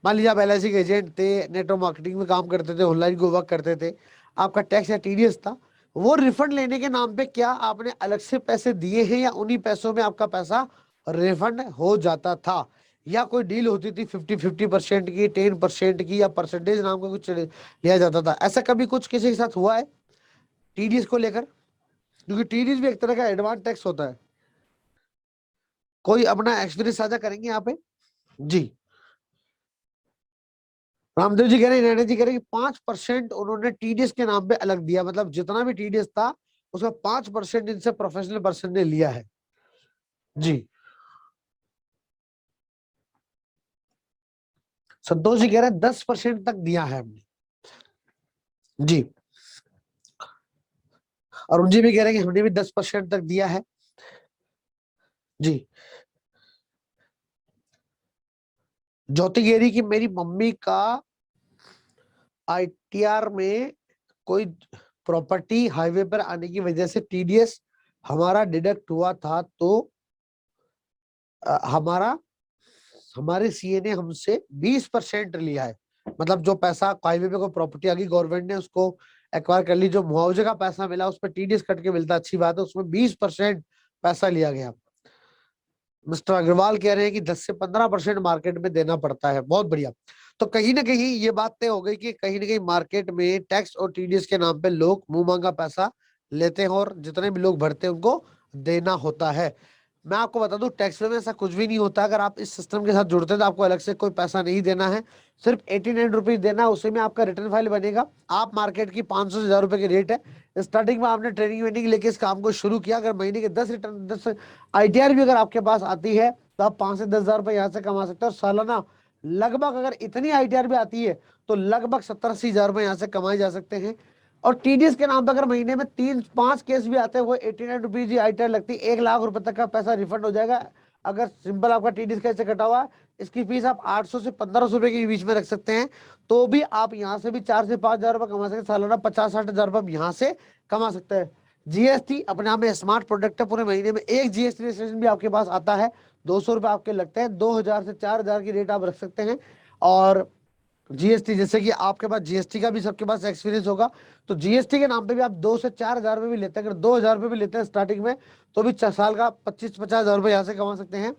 मान लीजिए आप एलआईसी के एजेंट थे, नेटवर्क मार्केटिंग में काम करते थे, ऑनलाइन को वर्क करते थे, आपका टैक्स या टीडीएस था, वो रिफंड लेने के नाम पे क्या आपने अलग से पैसे दिए हैं या उन्हीं पैसों में आपका पैसा रिफंड हो जाता था? या कोई डील होती थी 50-50% की, 10% की, या परसेंटेज नाम का कुछ लिया जाता था? ऐसा कभी कुछ किसी के साथ हुआ है टीडीएस को लेकर? क्योंकि टीडीएस भी एक तरह का एडवांस टैक्स होता है। कोई अपना एक्सपीरियंस साझा करेंगे यहाँ पे? जी, रामदेव जी कह रहे हैं, नैना जी कह रहे हैं कि 5% उन्होंने टीडीएस के नाम पे अलग दिया, मतलब जितना भी टीडीएस था उसका 5% इनसे प्रोफेशनल पर्सन ने लिया है। जी, संतोष जी कह रहे हैं 10% तक दिया है हमने। जी, अरुण जी भी कह रहे हैं कि हमने भी 10% तक दिया है। जी, ज्योति कह रही कि मेरी मम्मी का आईटीआर में कोई प्रॉपर्टी हाईवे पर आने की वजह से टीडीएस हमारा डिडक्ट हुआ था, तो हमारा हमारे सीए ने हमसे 20% लिया है। मतलब जो पैसा हाईवे पे कोई प्रॉपर्टी आ गई, गवर्नमेंट ने उसको एक्वायर कर ली, जो मुआवजे का पैसा मिला उस पर टीडीएस कट के मिलता, अच्छी बात है, उसमें 20% पैसा लिया गया। मिस्टर अग्रवाल कह रहे हैं कि 10 से 15% मार्केट में देना पड़ता है। बहुत बढ़िया। तो कहीं ना कहीं ये बात तय हो गई कि कहीं ना कहीं मार्केट में टैक्स और टीडीएस के नाम पे लोग मुंह मांगा पैसा लेते हैं और जितने भी लोग भरते हैं उनको देना होता है। मैं आपको बता दूं टैक्स में ऐसा कुछ भी नहीं होता। अगर आप इस सिस्टम के साथ जुड़ते हैं तो आपको अलग से कोई पैसा नहीं देना है, सिर्फ 89 रुपीज देना है, उसी में आपका रिटर्न फाइल बनेगा। आप मार्केट की 500 से 1000 रुपए की रेट है। स्टार्टिंग में आपने ट्रेनिंग वेनिंग लेके इस काम को शुरू किया, अगर महीने के 10 रिटर्न 10 ITR भी अगर आपके पास आती है तो आप 5 से 10 हजार रुपए यहाँ से कमा सकते हैं। और सालाना लगभग अगर इतनी ITR भी आती है तो लगभग 70-80 हजार रुपए यहाँ से कमाए जा सकते हैं। और TDS के नाम पर अगर महीने में 3-5 केस भी आते हैं, वो 89 रुपीज ही ITR लगती है, 1 लाख रुपए तक का पैसा रिफंड हो जाएगा। अगर सिंपल आपका TDS कैसे कटा हुआ है, इसकी फीस आप 800 से 1500 रुपए के बीच में रख सकते हैं, तो भी आप यहाँ से भी 4 से 5 हजार रुपए कमा सकते हैं। सालाना 50-60 हजार रुपए आप यहाँ से कमा सकते हैं। GST अपने आप में स्मार्ट प्रोडक्ट है। पूरे महीने में एक GST रजिस्ट्रेशन भी आपके पास आता है, 200 रुपए आपके लगते हैं। 2000 से 4000 की रेट आप रख सकते हैं। और GST जैसे कि आपके पास GST का भी सबके पास एक्सपीरियंस होगा, तो GST के नाम पे भी आप 2 से 4 हजार रुपए भी लेते हैं। अगर 2000 रुपए भी लेते हैं स्टार्टिंग में, तो भी साल का 25-50 हजार रुपए यहाँ से कमा सकते हैं।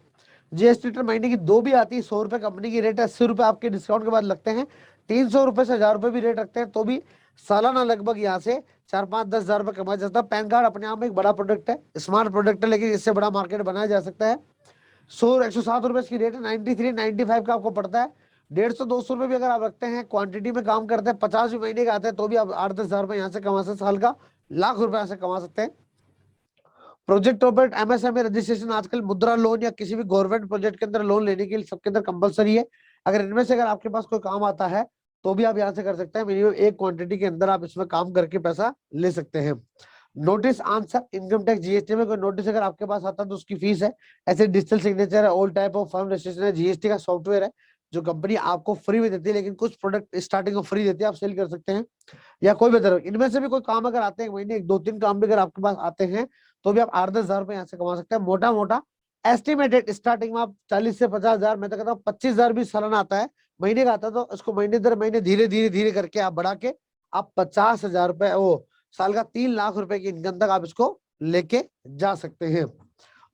GST रिटर्न महीने की 2 भी आती है। 100 रुपए कंपनी की रेट है, 80 रुपए आपके डिस्काउंट के बाद लगते हैं। 300 रुपए से 1000 रुपए भी रेट रखते हैं, तो भी सालाना लगभग यहाँ से 4-5-10 हजार रुपए कमाया जाता है। पैन कार्ड अपने आप में एक बड़ा प्रोडक्ट है, स्मार्ट प्रोडक्ट है, लेकिन इससे बड़ा मार्केट बनाया जा सकता है। 107 रुपए इसकी रेट है। 93-95 का आपको पड़ता है। 150-200 रुपए भी अगर आप रखते हैं, क्वांटिटी में काम करते हैं, 50 भी महीने का आते हैं, तो भी आप 8-10 हजार रुपए यहाँ से कमा सकते हैं। साल का लाख रुपए यहाँ से कमा सकते हैं। प्रोजेक्ट ऑपरेट MSME रजिस्ट्रेशन आजकल मुद्रा लोन या किसी भी गवर्नमेंट प्रोजेक्ट के अंदर लोन लेने के लिए सबके अंदर कंपलसरी है। अगर इनमें से अगर आपके पास कोई काम आता है तो भी आप यहाँ से कर सकते हैं। मिनिमम एक क्वांटिटी के अंदर आप इसमें काम करके पैसा ले सकते हैं। Notice answer income tax GST में कोई नोटिस अगर आपके पास आता है तो उसकी फीस है। ऐसे डिजिटल सिग्नेचर है, all type of firm registration है, GST का सॉफ्टवेयर है जो कंपनी आपको फ्री में देती है, लेकिन कुछ प्रोडक्ट स्टार्टिंग में फ्री देती है, आप सेल कर सकते हैं। या कोई भी तरह इनमें से भी कोई काम अगर आते हैं, महीने 1-2-3 काम भी अगर आपके पास आते हैं, तो भी आप 8-10 हजार रुपए यहाँ से कमा सकते हैं। मोटा मोटा एस्टिमेटेड स्टार्टिंग में आप 40 से 50 हजार, मैं तो कहता हूँ 25 हजार भी सालाना आता है, महीने का आता है, तो इसको महीने दर महीने धीरे धीरे धीरे करके आप बढ़ा के आप 50 हजार रुपए, वो साल का 3 लाख रुपए की इनकम तक आप इसको लेके जा सकते हैं।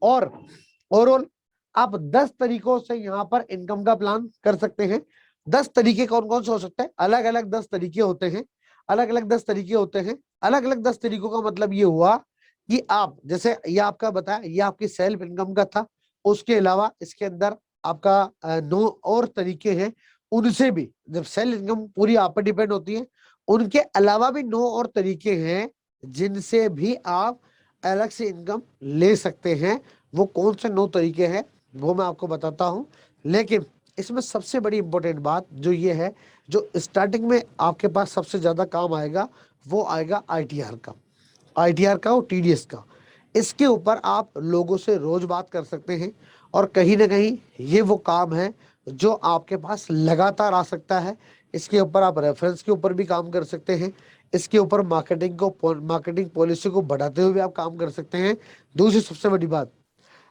और ओवरऑल आप 10 तरीकों से यहाँ पर इनकम का प्लान कर सकते हैं। 10 तरीके कौन कौन से हो सकते हैं? अलग अलग 10 तरीके होते हैं। अलग अलग 10 तरीके होते हैं। अलग अलग 10 तरीकों का मतलब ये हुआ कि आप जैसे ये आपका बताया, ये आपकी सेल्फ इनकम का था। उसके अलावा इसके अंदर आपका 9 और तरीके हैं, उनसे भी जब सेल्फ इनकम पूरी आप पर डिपेंड होती है, उनके अलावा भी 9 और तरीके हैं जिनसे भी आप अलग से इनकम ले सकते हैं। वो कौन से 9 तरीके हैं वो मैं आपको बताता हूं। लेकिन इसमें सबसे बड़ी इंपॉर्टेंट बात जो ये है, जो स्टार्टिंग में आपके पास सबसे ज्यादा काम आएगा, वो आएगा ITR का और TDS का। इसके ऊपर आप लोगों से रोज बात कर सकते हैं, और कहीं ना कहीं ये वो काम है जो आपके पास लगातार आ सकता है। इसके ऊपर आप रेफरेंस के ऊपर भी काम कर सकते हैं। इसके ऊपर मार्केटिंग पॉलिसी को बढ़ाते हुए भी आप काम कर सकते हैं। दूसरी सबसे बड़ी बात,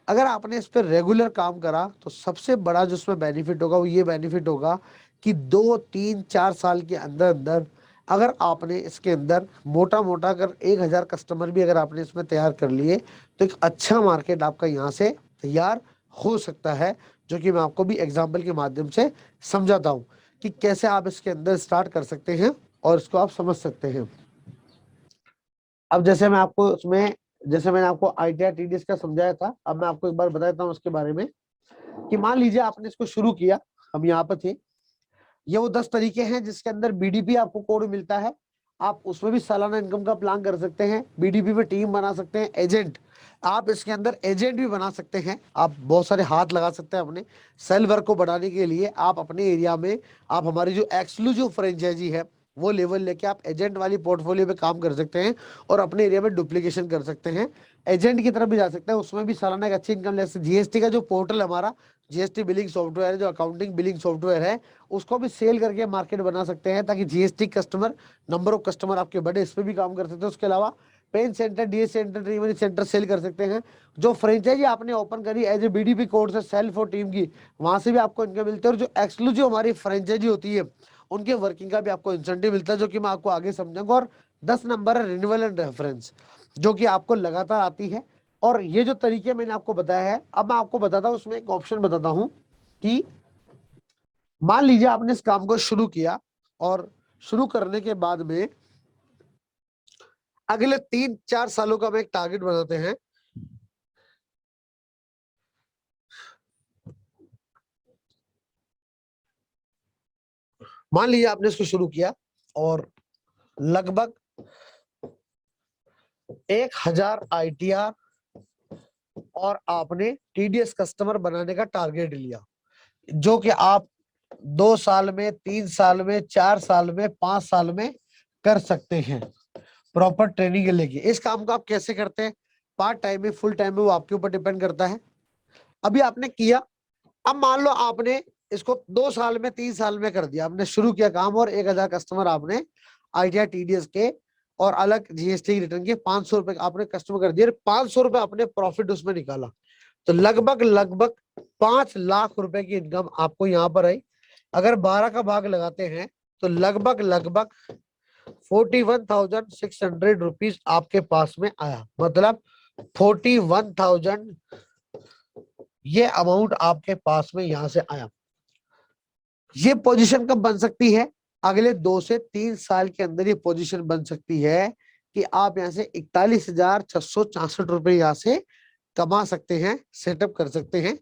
अगर आपने इस पर रेगुलर काम करा तो सबसे बड़ा जो उसमें बेनिफिट होगा वो ये बेनिफिट होगा कि 2-3-4 साल के अंदर अंदर अगर आपने इसके अंदर मोटा मोटा अगर 1000 कस्टमर भी अगर आपने इसमें तैयार कर लिए, तो एक अच्छा मार्केट आपका यहाँ से तैयार हो सकता है। जो कि मैं आपको भी एग्जाम्पल के माध्यम से समझाता हूँ कि कैसे आप इसके अंदर स्टार्ट कर सकते हैं और इसको आप समझ सकते हैं। अब जैसे मैं आपको उसमें, जैसे मैंने आपको ITR TDS का समझाया था, अब मैं आपको एक बार बता देता हूँ उसके बारे में कि मान लीजिए आपने इसको शुरू किया, हम यहाँ पर थे। ये वो 10 तरीके हैं जिसके अंदर BDP आपको कोड मिलता है। आप उसमें भी सालाना इनकम का प्लान कर सकते हैं। BDP में टीम बना सकते हैं, एजेंट, आप इसके अंदर एजेंट भी बना सकते हैं। आप बहुत सारे हाथ लगा सकते हैं अपने सेल वर्क को बढ़ाने के लिए। आप अपने एरिया में आप हमारी जो एक्सक्लूसिव फ्रेंचाइजी है वो लेवल लेके आप एजेंट वाली पोर्टफोलियो पे काम कर सकते हैं और अपने एरिया में डुप्लीकेशन कर सकते हैं। एजेंट की तरफ भी जा सकते हैं, उसमें भी सालाना एक अच्छी इनकम ले सकते हैं। GST का जो पोर्टल हमारा GST बिलिंग सॉफ्टवेयर है, जो अकाउंटिंग बिलिंग सॉफ्टवेयर है, उसको भी सेल करके मार्केट बना सकते हैं, ताकि GST customer, number of customer आपके बढ़े, इस पर भी काम कर सकते हैं। उसके अलावा PAN centre, DS centre, T money centre sell कर सकते हैं। जो फ्रेंचाइजी आपने ओपन करी एज ए BDP कोड से सेल्फ और टीम की, वहां से भी आपको इनकम मिलती है। और जो एक्सक्लूसिव हमारी फ्रेंचाइजी होती है उनके वर्किंग का भी आपको इंसेंटिव मिलता है, जो कि मैं आपको आगे समझाऊंगा। और 10 नंबर है रिन्यूअल एंड रेफरेंस, जो कि आपको लगातार आती है। और ये जो तरीके मैंने आपको बताया है, अब मैं आपको बताता हूँ, उसमें एक ऑप्शन बताता हूँ कि मान लीजिए आपने इस काम को शुरू किया, और शुरू करने के बाद में अगले 3-4 सालों का हम एक टारगेट बनाते हैं मान लीजिए आपने इसको शुरू किया और लगभग 1000 ITR और आपने TDS कस्टमर बनाने का टारगेट लिया, जो कि आप 2 साल में, 3 साल में, 4 साल में, 5 साल में कर सकते हैं प्रॉपर ट्रेनिंग के लेके। इस काम को आप कैसे करते हैं, पार्ट टाइम में, फुल टाइम में, वो आपके ऊपर डिपेंड करता है। अभी आपने किया, अब मान लो आपने इसको 2 साल में, 3 साल में कर दिया, आपने शुरू किया काम और 1000 कस्टमर आपने ITR TDS के और अलग GST रिटर्न के 500 रुपए आपने कस्टमर कर दिया, 500 रुपए आपने प्रॉफिट उसमें निकाला, तो लगभग लगभग 5 लाख रुपए की इनकम आपको यहाँ पर आई। अगर 12 का भाग लगाते हैं तो लगभग लगभग 41,600 रुपीज आपके पास में आया, मतलब 41,000 ये अमाउंट आपके पास में यहां से आया। ये पोजीशन कब बन सकती है, अगले 2 से 3 साल के अंदर ये पोजीशन बन सकती है कि आप यहां से 41,666 रुपए यहां से कमा सकते हैं, सेटअप कर सकते हैं।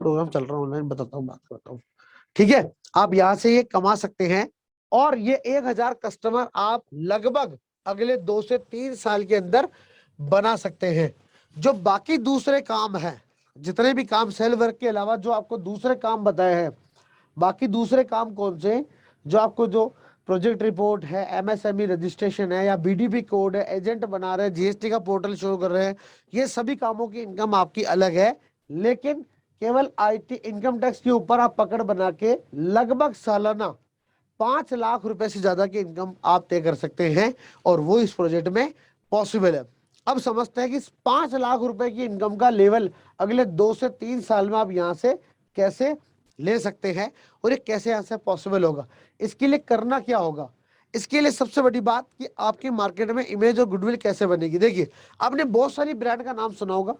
प्रोग्राम चल रहा है ऑनलाइन, बताता हूँ, बात करता हूँ, ठीक है। आप यहां से ये कमा सकते हैं और ये 1000 कस्टमर आप लगभग अगले 2 से 3 साल के अंदर बना सकते हैं। जो बाकी दूसरे काम है, जितने भी काम सेल वर्क के अलावा जो आपको दूसरे काम बताए हैं, बाकी दूसरे काम कौन से, जो आपको जो प्रोजेक्ट रिपोर्ट है, MSME रजिस्ट्रेशन है, या BDP कोड है, एजेंट बना रहे हैं, GST का पोर्टल शुरू कर रहे हैं, ये सभी कामों की इनकम आपकी अलग है। लेकिन केवल IT इनकम टैक्स के ऊपर आप पकड़ बना के लगभग सालाना 5 लाख रुपए से ज्यादा की इनकम आप तय कर सकते हैं, और वो इस प्रोजेक्ट में पॉसिबल है। अब समझते हैं कि 5 लाख रुपए की इनकम का लेवल अगले 2 से 3 साल में आप यहां से कैसे ले सकते हैं और ये कैसे यहां से पॉसिबल होगा। इसके लिए करना क्या होगा, इसके लिए सबसे बड़ी बात कि आपकी मार्केट में इमेज और गुडविल कैसे बनेगी। देखिए, आपने बहुत सारी ब्रांड का नाम सुना होगा,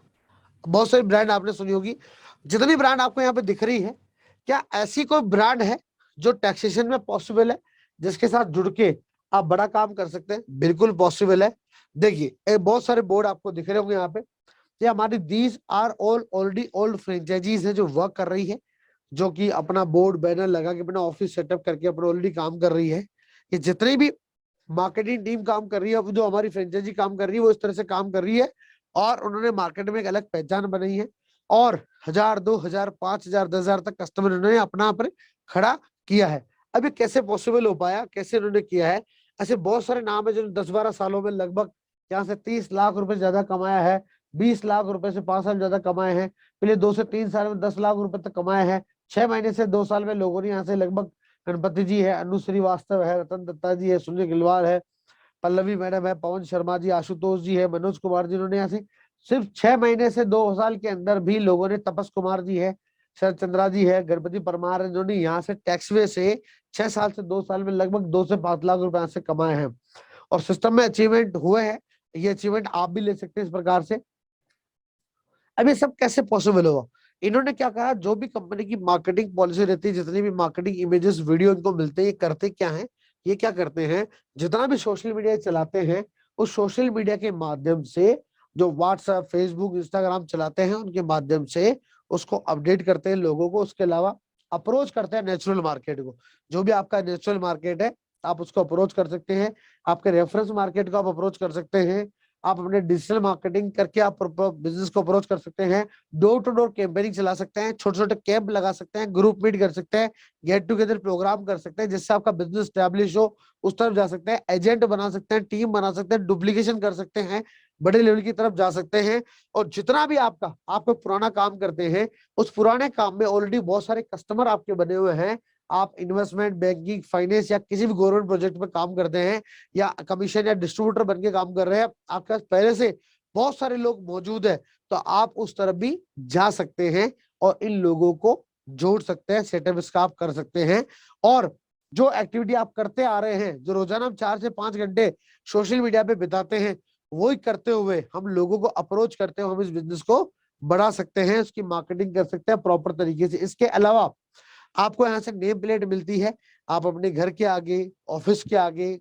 बहुत सारी ब्रांड आपने सुनी होगी, जितनी ब्रांड आपको यहाँ पे दिख रही है, क्या ऐसी कोई ब्रांड है जो टैक्सेशन में पॉसिबल है, जिसके साथ जुड़ के आप बड़ा काम कर सकते हैं? बिल्कुल पॉसिबल है। देखिए, बहुत सारे बोर्ड आपको दिख रहे होंगे यहाँ पे, ये हमारी these are all already old franchises है जो वर्क कर रही है, जो कि अपना बोर्ड बैनर लगा के अपना ऑफिस सेटअप करके अपना ऑलरेडी काम कर रही है। ये जितनी भी मार्केटिंग टीम काम कर रही है, जो हमारी फ्रेंचाइजी काम कर रही है, वो इस तरह से काम कर रही है और उन्होंने मार्केट में एक अलग पहचान बनाई है और 1000, 2000, 5000, 10,000 तक कस्टमर उन्होंने अपना पर खड़ा किया है। अब ये कैसे पॉसिबल हो पाया, कैसे उन्होंने किया है? ऐसे बहुत सारे नाम है जो 10-12 सालों में लगभग यहाँ से 30 लाख रुपए ज्यादा कमाया है, 20 लाख रुपए से 5 साल ज्यादा कमाए हैं, पहले 2 से 3 साल में 10 लाख रुपए तक कमाए हैं, 6 महीने से 2 साल में लोगों ने यहाँ से लगभग गणपति जी है, अनु श्रीवास्तव है, रतन दत्ता जी है, सुनील गिलवार है, पल्लवी मैडम है, पवन शर्मा जी, आशुतोष जी है, मनोज कुमार जी, इन्होंने यहाँ से सिर्फ 6 महीने से 2 साल के अंदर भी लोगों ने, तपस कुमार जी है, शरद चंद्रा जी है, गणपति परमार है, जिन्होंने यहाँ से टैक्स वे से 6 साल से 2 साल में लगभग 2 से 5 लाख रुपए यहाँ से कमाए हैं और सिस्टम में अचीवमेंट हुए हैं। ये अचीवमेंट आप भी ले सकते हैं इस प्रकार से। अब ये सब कैसे पॉसिबल होगा? इन्होंने क्या कहा, जो भी कंपनी की मार्केटिंग पॉलिसी रहती है, जितनी भी मार्केटिंग इमेजेस वीडियो इनको मिलते हैं, ये करते क्या है, ये क्या करते हैं, जितना भी सोशल मीडिया चलाते हैं, उस सोशल मीडिया के माध्यम से, जो व्हाट्सएप, फेसबुक, इंस्टाग्राम चलाते हैं, उनके माध्यम से उसको अपडेट करते हैं लोगों को। उसके अलावा अप्रोच करते हैं नेचुरल मार्केट को, जो भी आपका नेचुरल मार्केट है आप उसको अप्रोच कर सकते हैं, आपके रेफरेंस मार्केट को आप अप्रोच कर सकते हैं, आप अपने डिजिटल मार्केटिंग करके आप बिजनेस को अप्रोच कर सकते हैं, डोर टू डोर कैंपेनिंग चला सकते हैं, छोटे छोटे कैंप लगा सकते हैं, ग्रुप मीट कर सकते हैं, गेट टुगेदर प्रोग्राम कर सकते हैं, जिससे आपका बिजनेस स्टैब्लिश हो, उस तरफ जा सकते हैं, एजेंट बना सकते हैं, टीम बना सकते हैं, डुप्लीकेशन कर सकते हैं, बड़े लेवल की तरफ जा सकते हैं। और जितना भी आपको पुराना काम करते हैं, उस पुराने काम में ऑलरेडी बहुत सारे कस्टमर आपके बने हुए हैं, आप इन्वेस्टमेंट, बैंकिंग, फाइनेंस या किसी भी गवर्नमेंट प्रोजेक्ट में काम करते हैं या कमीशन या डिस्ट्रीब्यूटर बन के काम कर रहे हैं, आपके पास पहले से बहुत सारे लोग मौजूद है, तो आप उस तरफ भी जा सकते हैं और इन लोगों को जोड़ सकते हैं, सेटअप इसका आप कर सकते हैं। और जो एक्टिविटी आप करते आ रहे हैं, जो रोजाना हम 4 से 5 घंटे सोशल मीडिया पे बिताते हैं, वही करते हुए हम लोगों को अप्रोच करते हुए हम इस बिजनेस को बढ़ा सकते हैं, उसकी मार्केटिंग कर सकते हैं प्रॉपर तरीके से। इसके अलावा आपको यहाँ से नेम प्लेट मिलती है, आप अपने घर के आगे, ऑफिस के आगे,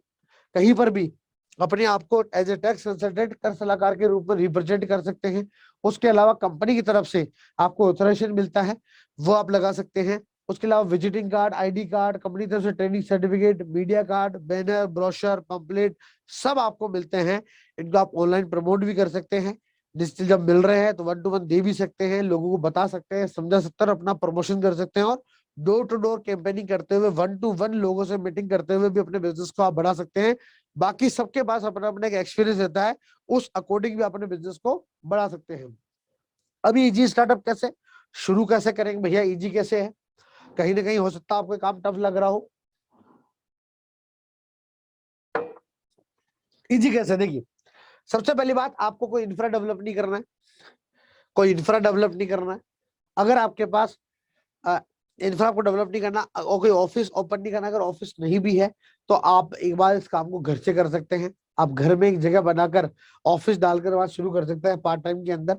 कहीं पर भी अपने आप को एज ए टैक्स कंसल्टेंट, कर सलाहकार के रूप में रिप्रेजेंट कर सकते हैं। उसके अलावा कंपनी की तरफ से आपको ऑथराइजेशन मिलता है, वो आप लगा सकते हैं। उसके अलावा visiting card, ID card, company तरफ से training certificate, media card, banner, brochure, pamphlet सब आपको मिलते हैं। इनको आप ऑनलाइन प्रमोट भी कर सकते हैं। डिजिटल जब मिल रहे हैं तो 1-to-1 दे भी सकते हैं, लोगों को बता सकते हैं, समझा सकते अपना प्रमोशन कर सकते हैं, और डोर टू डोर कैंपेनिंग करते हुए 1-to-1 लोगों से मीटिंग करते हुए भी अपने बिजनेस को आप बढ़ा सकते हैं। बाकी सबके पास अपना अपना एक एक्सपीरियंस रहता है, उस अकॉर्डिंग भी अपने बिजनेस को बढ़ा सकते हैं। अभी इजी स्टार्टअप कैसे शुरू कैसे करेंगे भैया, इजी कैसे है? कहीं ना कहीं हो सकता है आपको काम टफ लग रहा हो। इजी कैसे, देखिए सबसे पहली बात, आपको कोई इंफ्रा डेवलप नहीं करना है, कोई इंफ्रा डेवलप नहीं करना है। अगर आपके पास इंफ्रा को डेवलप नहीं करना और कोई ऑफिस ओपन नहीं करना, अगर ऑफिस नहीं भी है तो आप एक बार इस काम को घर से कर सकते हैं। आप घर में एक जगह बनाकर ऑफिस डालकर वहां शुरू कर सकते हैं पार्ट टाइम के अंदर,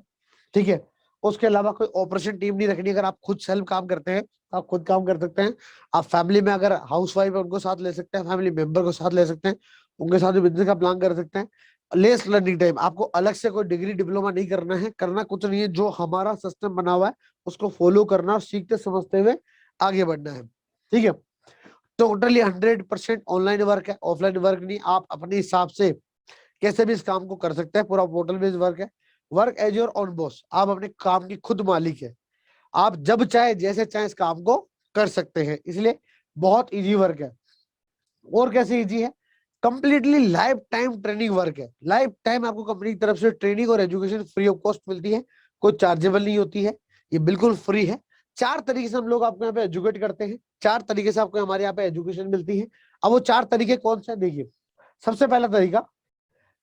ठीक है। उसके अलावा कोई ऑपरेशन टीम नहीं रखनी, अगर आप खुद सेल्फ काम करते हैं तो आप खुद काम कर सकते हैं। आप फैमिली में अगर हाउस वाइफ है उनको साथ ले सकते हैं, फैमिली मेंबर को साथ ले सकते हैं, उनके साथ बिजनेस का प्लान कर सकते हैं। लेस लर्निंग टाइम, आपको अलग से कोई डिग्री डिप्लोमा नहीं करना है, करना कुछ नहीं है, जो हमारा सिस्टम बना हुआ है उसको फॉलो करना और सीखते समझते हुए आगे बढ़ना है, ठीक है। टोटली 100% ऑनलाइन वर्क है, ऑफलाइन वर्क नहीं। आप अपने हिसाब से कैसे भी इस काम को कर सकते हैं, पूरा पोर्टल बेस्ड वर्क है। Work as your own boss, आप अपने काम की खुद मालिक है, आप जब चाहे जैसे चाहे इस काम को कर सकते हैं, इसलिए बहुत इजी वर्क है। और कैसे इजी है? Completely life time training work है। लाइफ टाइम आपको कंपनी की तरफ से ट्रेनिंग और एजुकेशन फ्री ऑफ कॉस्ट मिलती है, कोई चार्जेबल नहीं होती है, ये बिल्कुल फ्री है। 4 तरीके से हम लोग आपको यहाँ पे एजुकेट करते हैं, 4 तरीके से आपको हमारे यहाँ पे एजुकेशन मिलती है। अब वो 4 तरीके कौन से हैं, देखिए। सबसे पहला तरीका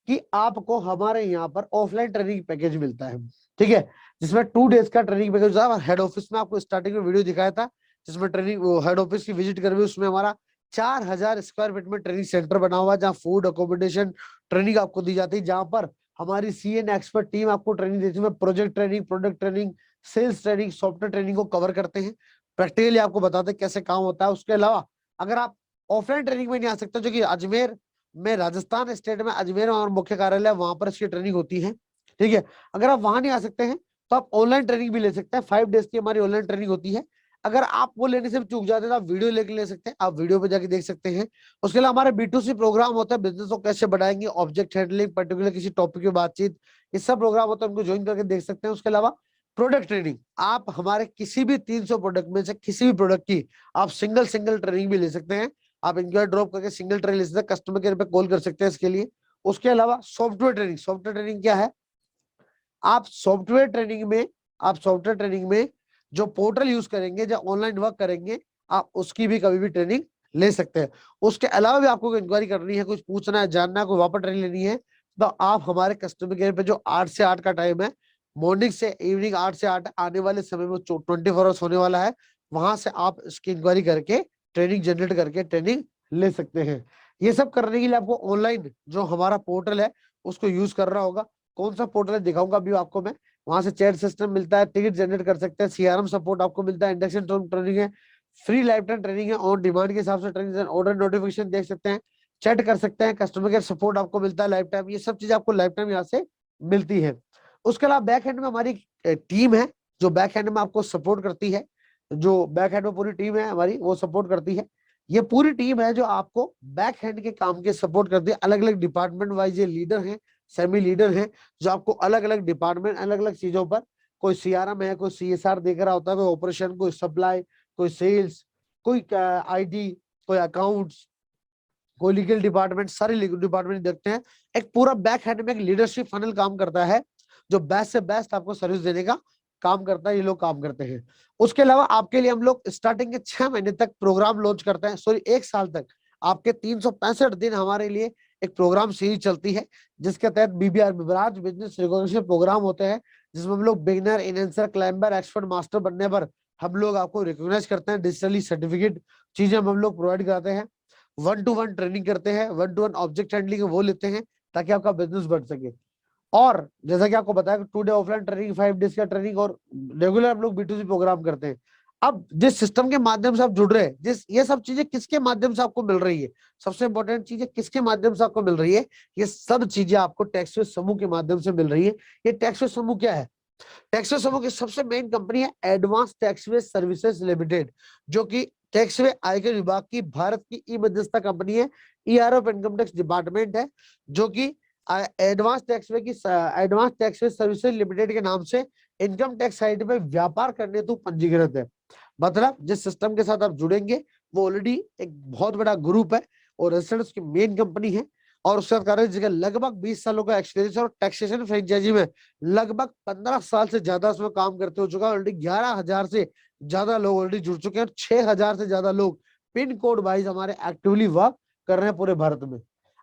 कि आपको हमारे यहाँ पर ऑफलाइन ट्रेनिंग पैकेज मिलता है, ठीक है, जिसमें 2 डेज का ट्रेनिंग पैकेज था। हेड ऑफिस में आपको स्टार्टिंग में वीडियो दिखाया था, जिसमें ट्रेनिंग हेड ऑफिस की विजिट करके उसमें हमारा 4000 स्क्वायर फीट में ट्रेनिंग सेंटर बना हुआ है, जहाँ फूड अकोमोडेशन ट्रेनिंग आपको दी जाती है, जहां पर हमारी सीएन एक्सपर्ट टीम आपको ट्रेनिंग देती है। Project training, product training, sales training, software training को कवर करते हैं, प्रैक्टिकली आपको बताते हैं कैसे काम होता है। उसके अलावा अगर आप ऑफलाइन ट्रेनिंग में नहीं आ सकते, जो कि अजमेर में, राजस्थान स्टेट में अजमेर में और मुख्य कार्यालय, वहां पर इसकी ट्रेनिंग होती है, ठीक है। अगर आप वहां नहीं आ सकते हैं तो आप ऑनलाइन ट्रेनिंग भी ले सकते हैं, 5 डेज की हमारी ऑनलाइन ट्रेनिंग होती है। अगर आप वो लेने से चूक जाते हैं तो आप वीडियो लेके ले सकते हैं, आप वीडियो पे जाके देख सकते हैं। उसके अलावा हमारे B2C प्रोग्राम होता है, बिजनेस को कैसे बढ़ाएंगे, ऑब्जेक्ट हैंडलिंग, पर्टिकुलर किसी टॉपिक की बातचीत, ये सब प्रोग्राम होता है, उनको ज्वाइन करके देख सकते हैं। उसके अलावा प्रोडक्ट ट्रेनिंग, आप हमारे किसी भी 300 प्रोडक्ट में से किसी भी प्रोडक्ट की आप सिंगल सिंगल ट्रेनिंग भी ले सकते हैं। आप इंक्वायर ड्रॉप करके सिंगल ट्रेनिंग ले सकते हैं, कस्टमर केयर पे कॉल कर सकते हैं इसके लिए। उसके अलावा सॉफ्टवेयर ट्रेनिंग, सॉफ्टवेयर ट्रेनिंग क्या है? आप सॉफ्टवेयर ट्रेनिंग में जो पोर्टल यूज करेंगे, जो ऑनलाइन वर्क करेंगे, आप उसकी भी कभी भी ट्रेनिंग ले सकते हैं। उसके अलावा भी आपको इंक्वायरी करनी है, कुछ पूछना है, जानना है, कोई वापस ट्रेनिंग लेनी है, तो आप हमारे कस्टमर केयर पे, जो 8 से 8 का टाइम है, मॉर्निंग से इवनिंग 8 से 8 आने वाले समय में 24 आवर्स होने वाला है, वहां से आप इसकी इंक्वायरी करके ट्रेनिंग जनरेट करके ट्रेनिंग ले सकते हैं। ये सब करने के लिए आपको ऑनलाइन जो हमारा पोर्टल है उसको यूज करना होगा। कौन सा पोर्टल है दिखाऊंगा अभी आपको मैं। वहां से चैट सिस्टम मिलता है, टिकट जनरेट कर सकते हैं, सीआरएम सपोर्ट आपको मिलता है, इंडक्शन ट्रेनिंग है, फ्री लाइफ टाइम ट्रेनिंग है, ऑन डिमांड के हिसाब से ट्रेनिंग, ऑर्डर नोटिफिकेशन देख सकते हैं, चैट कर सकते हैं, कस्टमर केयर सपोर्ट आपको मिलता है लाइफ टाइम। ये सब चीजें आपको लाइफ टाइम यहाँ से मिलती है। उसके अलावा बैक हैंड में हमारी टीम है, जो बैक हैंड में आपको सपोर्ट करती है, जो बैक हैंड में पूरी टीम है हमारी, वो सपोर्ट करती है। ये पूरी टीम है जो आपको बैक हैंड के काम के सपोर्ट करती है। अलग अलग डिपार्टमेंट वाइज ये लीडर हैं, सेमी लीडर हैं, जो आपको अलग अलग डिपार्टमेंट, अलग अलग चीजों पर, कोई सीआरएम है, कोई सीएसआर देख रहा होता है, कोई ऑपरेशन, कोई सप्लाई, कोई सेल्स, कोई आईटी, कोई अकाउंट्स, कोई लीगल डिपार्टमेंट, सारे लीगल डिपार्टमेंट देखते हैं। एक पूरा बैक हैंड में एक लीडरशिप फनल काम करता है, जो बेस्ट से बेस्ट आपको सर्विस देने का काम करता है, ये लोग काम करते हैं। उसके अलावा आपके लिए हम लोग स्टार्टिंग के 6 महीने तक प्रोग्राम लॉन्च करते हैं, सॉरी 1 साल तक आपके 365 दिन हमारे लिए एक प्रोग्राम सीरीज चलती है, जिसके तहत बीबीआर, बिबराज बिजनेस रिकॉग्निशन प्रोग्राम होते हैं, जिसमें हम लोग beginner, enhancer, climber, expert, master बनने पर हम लोग आपको रिकॉग्नाइज करते हैं, डिजिटली सर्टिफिकेट चीजें हम लोग प्रोवाइड कराते हैं, 1-to-1 ट्रेनिंग करते हैं, 1-to-1 ऑब्जेक्ट हैंडलिंग वो लेते हैं, ताकि आपका बिजनेस बढ़ सके। और जैसा कि आपको बताया, 2 डे ऑफलाइन ट्रेनिंग, 5 डेज का ट्रेनिंग, और रेगुलर हम लोग B2C प्रोग्राम करते हैं। अब जिस सिस्टम के माध्यम से आप जुड़ रहे हैं, जिस ये सब चीजें किसके माध्यम से आपको मिल रही है, सबसे इंपॉर्टेंट चीज है किसके माध्यम से आपको मिल रही है। ये सब चीजें आपको टैक्सवेज समूह के माध्यम से मिल रही है। ये टैक्सवेज समूह क्या है? टैक्सवे समूह की सबसे मेन कंपनी है एडवांस टैक्सवे सर्विसेज लिमिटेड, जो कि टैक्सवे आयकर विभाग की भारत की ई मध्यस्थता कंपनी है। ERO of income tax department है, जो कि एडवांस टैक्सवे सर्विसेज लिमिटेड के नाम से इनकम टैक्स साइट पे व्यापार करने हेतु पंजीकृत है। मतलब जिस सिस्टम के साथ आप जुड़ेंगे वो ऑलरेडी एक बहुत बड़ा ग्रुप है और रजिस्टर्ड उसकी मेन कंपनी है, और उसके कारण जिसका लगभग 20 सालों का एक्सपीरियंस और टैक्सेशन फ्रेंचाइजी में लगभग 15 साल से ज्यादा उसमें काम करते हो चुका है। ऑलरेडी 11,000 से ज्यादा लोग ऑलरेडी जुड़ चुके हैं और 6,000 से ज्यादा लोग पिन कोड वाइज हमारे एक्टिवली वर्क कर रहे हैं पूरे भारत में।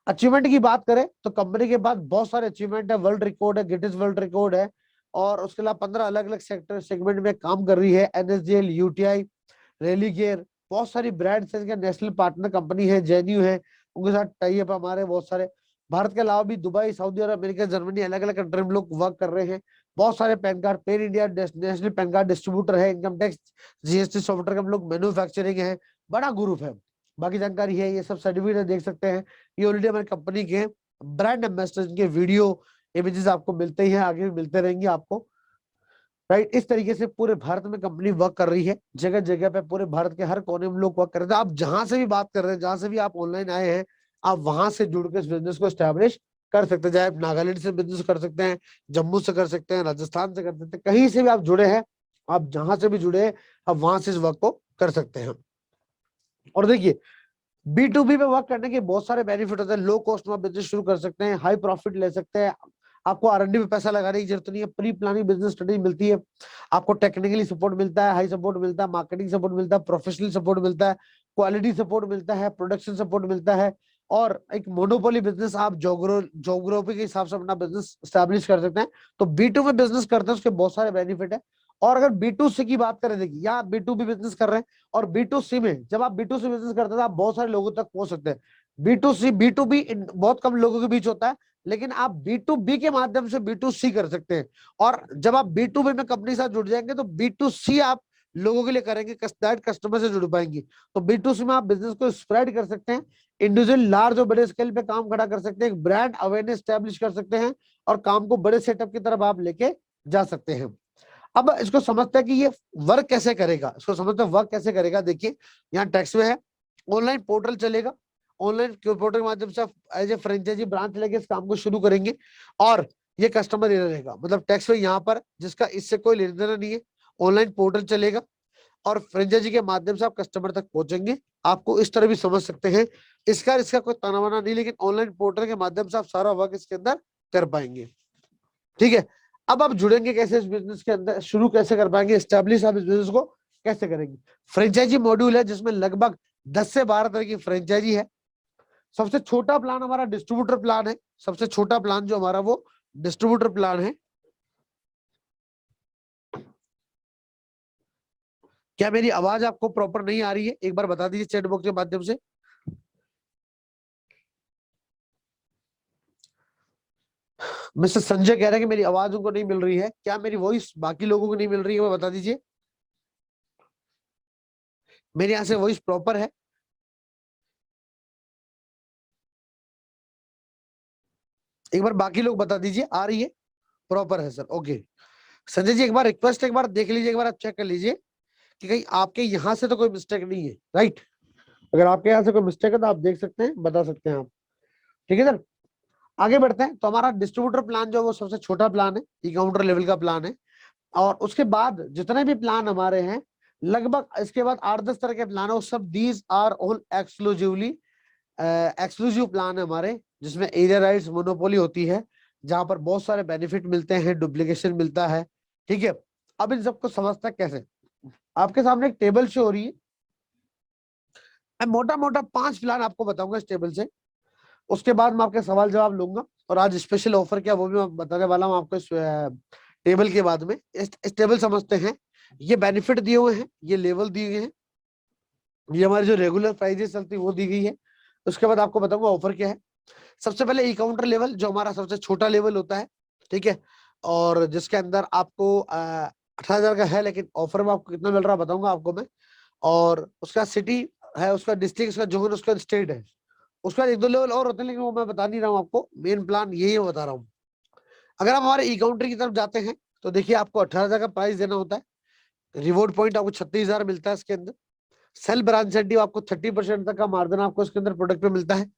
अचीवमेंट की बात करें तो कंपनी के पास बहुत सारे अचीवमेंट है, वर्ल्ड रिकॉर्ड है, गिनीज वर्ल्ड रिकॉर्ड है, और उसके अलावा 15 अलग अलग सेक्टर सेगमेंट में काम कर रही है। एनएसडीएल, यूटीआई, रेलीगेयर, बहुत सारी ब्रांड्स है, नेशनल पार्टनर कंपनी है, जेन्यू है, उनके साथ टाई अप हमारे बहुत सारे। भारत के अलावा भी दुबई, सऊदी अरब, अमेरिका, जर्मनी, अलग अलग कंट्री में लोग वर्क कर रहे हैं। बहुत सारे pan card, pen India national pan card distributor है, इनकम टैक्स जीएसटी सॉफ्टवेयर का हम लोग मैन्युफैक्चरिंग है, बड़ा ग्रुप है। बाकी जानकारी है, ये सब सर्टिफिकेट देख सकते हैं, ये ऑलरेडी हमारी कंपनी के ब्रांड एम्बेसडर के वीडियो इमेजेस आपको मिलते ही हैं, आगे भी मिलते रहेंगे आपको। राइट, इस तरीके से पूरे भारत में कंपनी वर्क कर रही है, जगह जगह पे पूरे भारत के हर कोने में लोग वर्क कर रहे हैं। आप जहां से भी बात कर रहे हैं, जहां से भी आप ऑनलाइन आए हैं, आप वहां से जुड़ के इस बिजनेस को स्टैब्लिश कर सकते हैं। चाहे आप नागालैंड से बिजनेस कर सकते हैं, जम्मू से कर सकते हैं, राजस्थान से कर सकते हैं, कहीं से भी आप जुड़े हैं, आप जहां से भी जुड़े हैं, आप वहां से इस वर्क को कर सकते हैं। और देखिए, B2B में वर्क करने के बहुत सारे बेनिफिट होते हैं। लो कॉस्ट में बिजनेस शुरू कर सकते हैं, हाई प्रॉफिट ले सकते हैं, आपको R&D में पैसा लगाने की जरूरत नहीं है, प्री प्लानिंग बिजनेस स्टडी मिलती है, आपको टेक्निकली सपोर्ट मिलता है, हाई सपोर्ट मिलता है, मार्केटिंग सपोर्ट मिलता है, प्रोफेशनल सपोर्ट मिलता है, क्वालिटी सपोर्ट मिलता है, प्रोडक्शन सपोर्ट मिलता है, और एक मोनोपोली बिजनेस आप जोग्राफी के हिसाब से अपना बिजनेस स्टैब्लिश कर सकते हैं। तो B2 में बिजनेस करते हैं उसके बहुत सारे बेनिफिट है। और अगर B2C की बात करें, देखिए यहाँ B2B बिजनेस कर रहे हैं, और B2C में जब आप B2C बिजनेस करते हैं तो आप बहुत सारे लोगों तक पहुंच सकते हैं। B2C B2B बहुत कम लोगों के बीच होता है, लेकिन आप B2B के माध्यम से B2C कर सकते हैं। और जब आप B2B में कंपनी साथ जुड़ जाएंगे तो B2C आप लोगों के लिए करेंगे, डायरेक्ट कस्टमर से जुड़ पाएंगे। तो B2C में आप बिजनेस को स्प्रेड कर सकते हैं, इंडिविजुअल लार्ज और बड़े स्केल पे काम खड़ा कर सकते हैं, एक ब्रांड अवेयरनेस स्टैब्लिश कर सकते हैं, और काम को बड़े सेटअप की तरफ आप लेके जा सकते हैं। अब इसको समझते हैं कि ये वर्क कैसे करेगा, इसको समझते हैं वर्क कैसे करेगा। देखिए, यहाँ टैक्स में है, ऑनलाइन पोर्टल चलेगा, ऑनलाइन पोर्टल के माध्यम से आप एज ए फ्रेंचाइजी ब्रांच लेके इस काम को शुरू करेंगे, और ये कस्टमर एरिया रहेगा। मतलब टैक्स में यहाँ पर जिसका इससे कोई लेना देना नहीं है, ऑनलाइन पोर्टल चलेगा और फ्रेंचाइजी के माध्यम से आप कस्टमर तक पहुंचेंगे। आपको इस तरह भी समझ सकते हैं, इसका कोई तनावना नहीं, लेकिन ऑनलाइन पोर्टल के माध्यम से आप सारा वर्क इसके अंदर कर पाएंगे। ठीक है, अब आप जुड़ेंगे कैसे इस बिजनेस के अंदर, शुरू कैसे कर पाएंगे, स्टैब्लिश आप इस बिजनेस को कैसे करेंगे। फ्रेंचाइजी मॉड्यूल है जिसमें लगभग 10 से 12 तरह की फ्रेंचाइजी है। सबसे छोटा प्लान हमारा डिस्ट्रीब्यूटर प्लान है, सबसे छोटा प्लान जो हमारा वो डिस्ट्रीब्यूटर प्लान है। क्या मेरी आवाज आपको प्रॉपर नहीं आ रही है, एक बार बता दीजिए चैट बॉक्स के माध्यम से। मिस्टर संजय कह रहे हैं कि मेरी आवाज उनको नहीं मिल रही है, क्या मेरी वॉइस बाकी लोगों को नहीं मिल रही है, वो बता दीजिए। मेरे यहाँ से वॉइस प्रॉपर है? एक बार बाकी लोग बता दीजिए, आ रही है, प्रॉपर है सर, ओके। संजय जी एक बार रिक्वेस्ट, एक बार देख लीजिए, एक बार आप चेक कर लीजिए कि कहीं आपके यहाँ से तो कोई मिस्टेक नहीं है, राइट। अगर आपके यहाँ से कोई मिस्टेक है तो आप देख सकते हैं, बता सकते हैं आप। ठीक है सर, आगे बढ़ते हैं। तो हमारा डिस्ट्रीब्यूटर प्लान जो है वो सबसे छोटा प्लान है, ई काउंटर लेवल का प्लान है। और उसके बाद जितने भी प्लान हमारे हैं, लगभग इसके बाद 8-10 तरह के प्लान है, वो सब these are all exclusively exclusive plan है हमारे, जिसमें एरिया राइट्स मोनोपोली होती है, जहां पर बहुत सारे बेनिफिट मिलते हैं, डुप्लीकेशन मिलता है। ठीक है, अब इन सबको समझता है कैसे। आपके सामने एक टेबल शो हो रही है, मैं मोटा मोटा 5 प्लान आपको बताऊंगा इस टेबल से, उसके बाद मैं आपके सवाल जवाब लूंगा, और आज स्पेशल ऑफर क्या वो भी मैं बताने वाला हूँ आपको इस टेबल के बाद में। इस टेबल समझते हैं, ये बेनिफिट दिए हुए हैं, ये लेवल दिए गए हैं, ये हमारी जो रेगुलर प्राइजेस चलती है वो दी गई है। उसके बाद आपको बताऊंगा ऑफर क्या है। सबसे पहले ई काउंटर लेवल, जो हमारा सबसे छोटा लेवल होता है, ठीक है, और जिसके अंदर आपको 18,000 का है, लेकिन ऑफर में आपको कितना मिल रहा है बताऊंगा आपको मैं। और उसका सिटी है, उसका डिस्ट्रिक्ट, उसका जोन, उसका स्टेट है। उसके बाद 1-2 लेवल और होते हैं, लेकिन वो मैं बता नहीं रहा हूँ आपको, मेन प्लान यही बता रहा हूँ। अगर आप हमारे ई काउंटर की तरफ जाते हैं तो देखिए आपको 18,000 का प्राइस देना होता है। रिवॉर्ड पॉइंट आपको 36,000 मिलता है इसके अंदर। सेल ब्रांच इंसेंटिव आपको 30% तक का मार्जिन आपको इसके अंदर प्रोडक्ट पे मिलता है।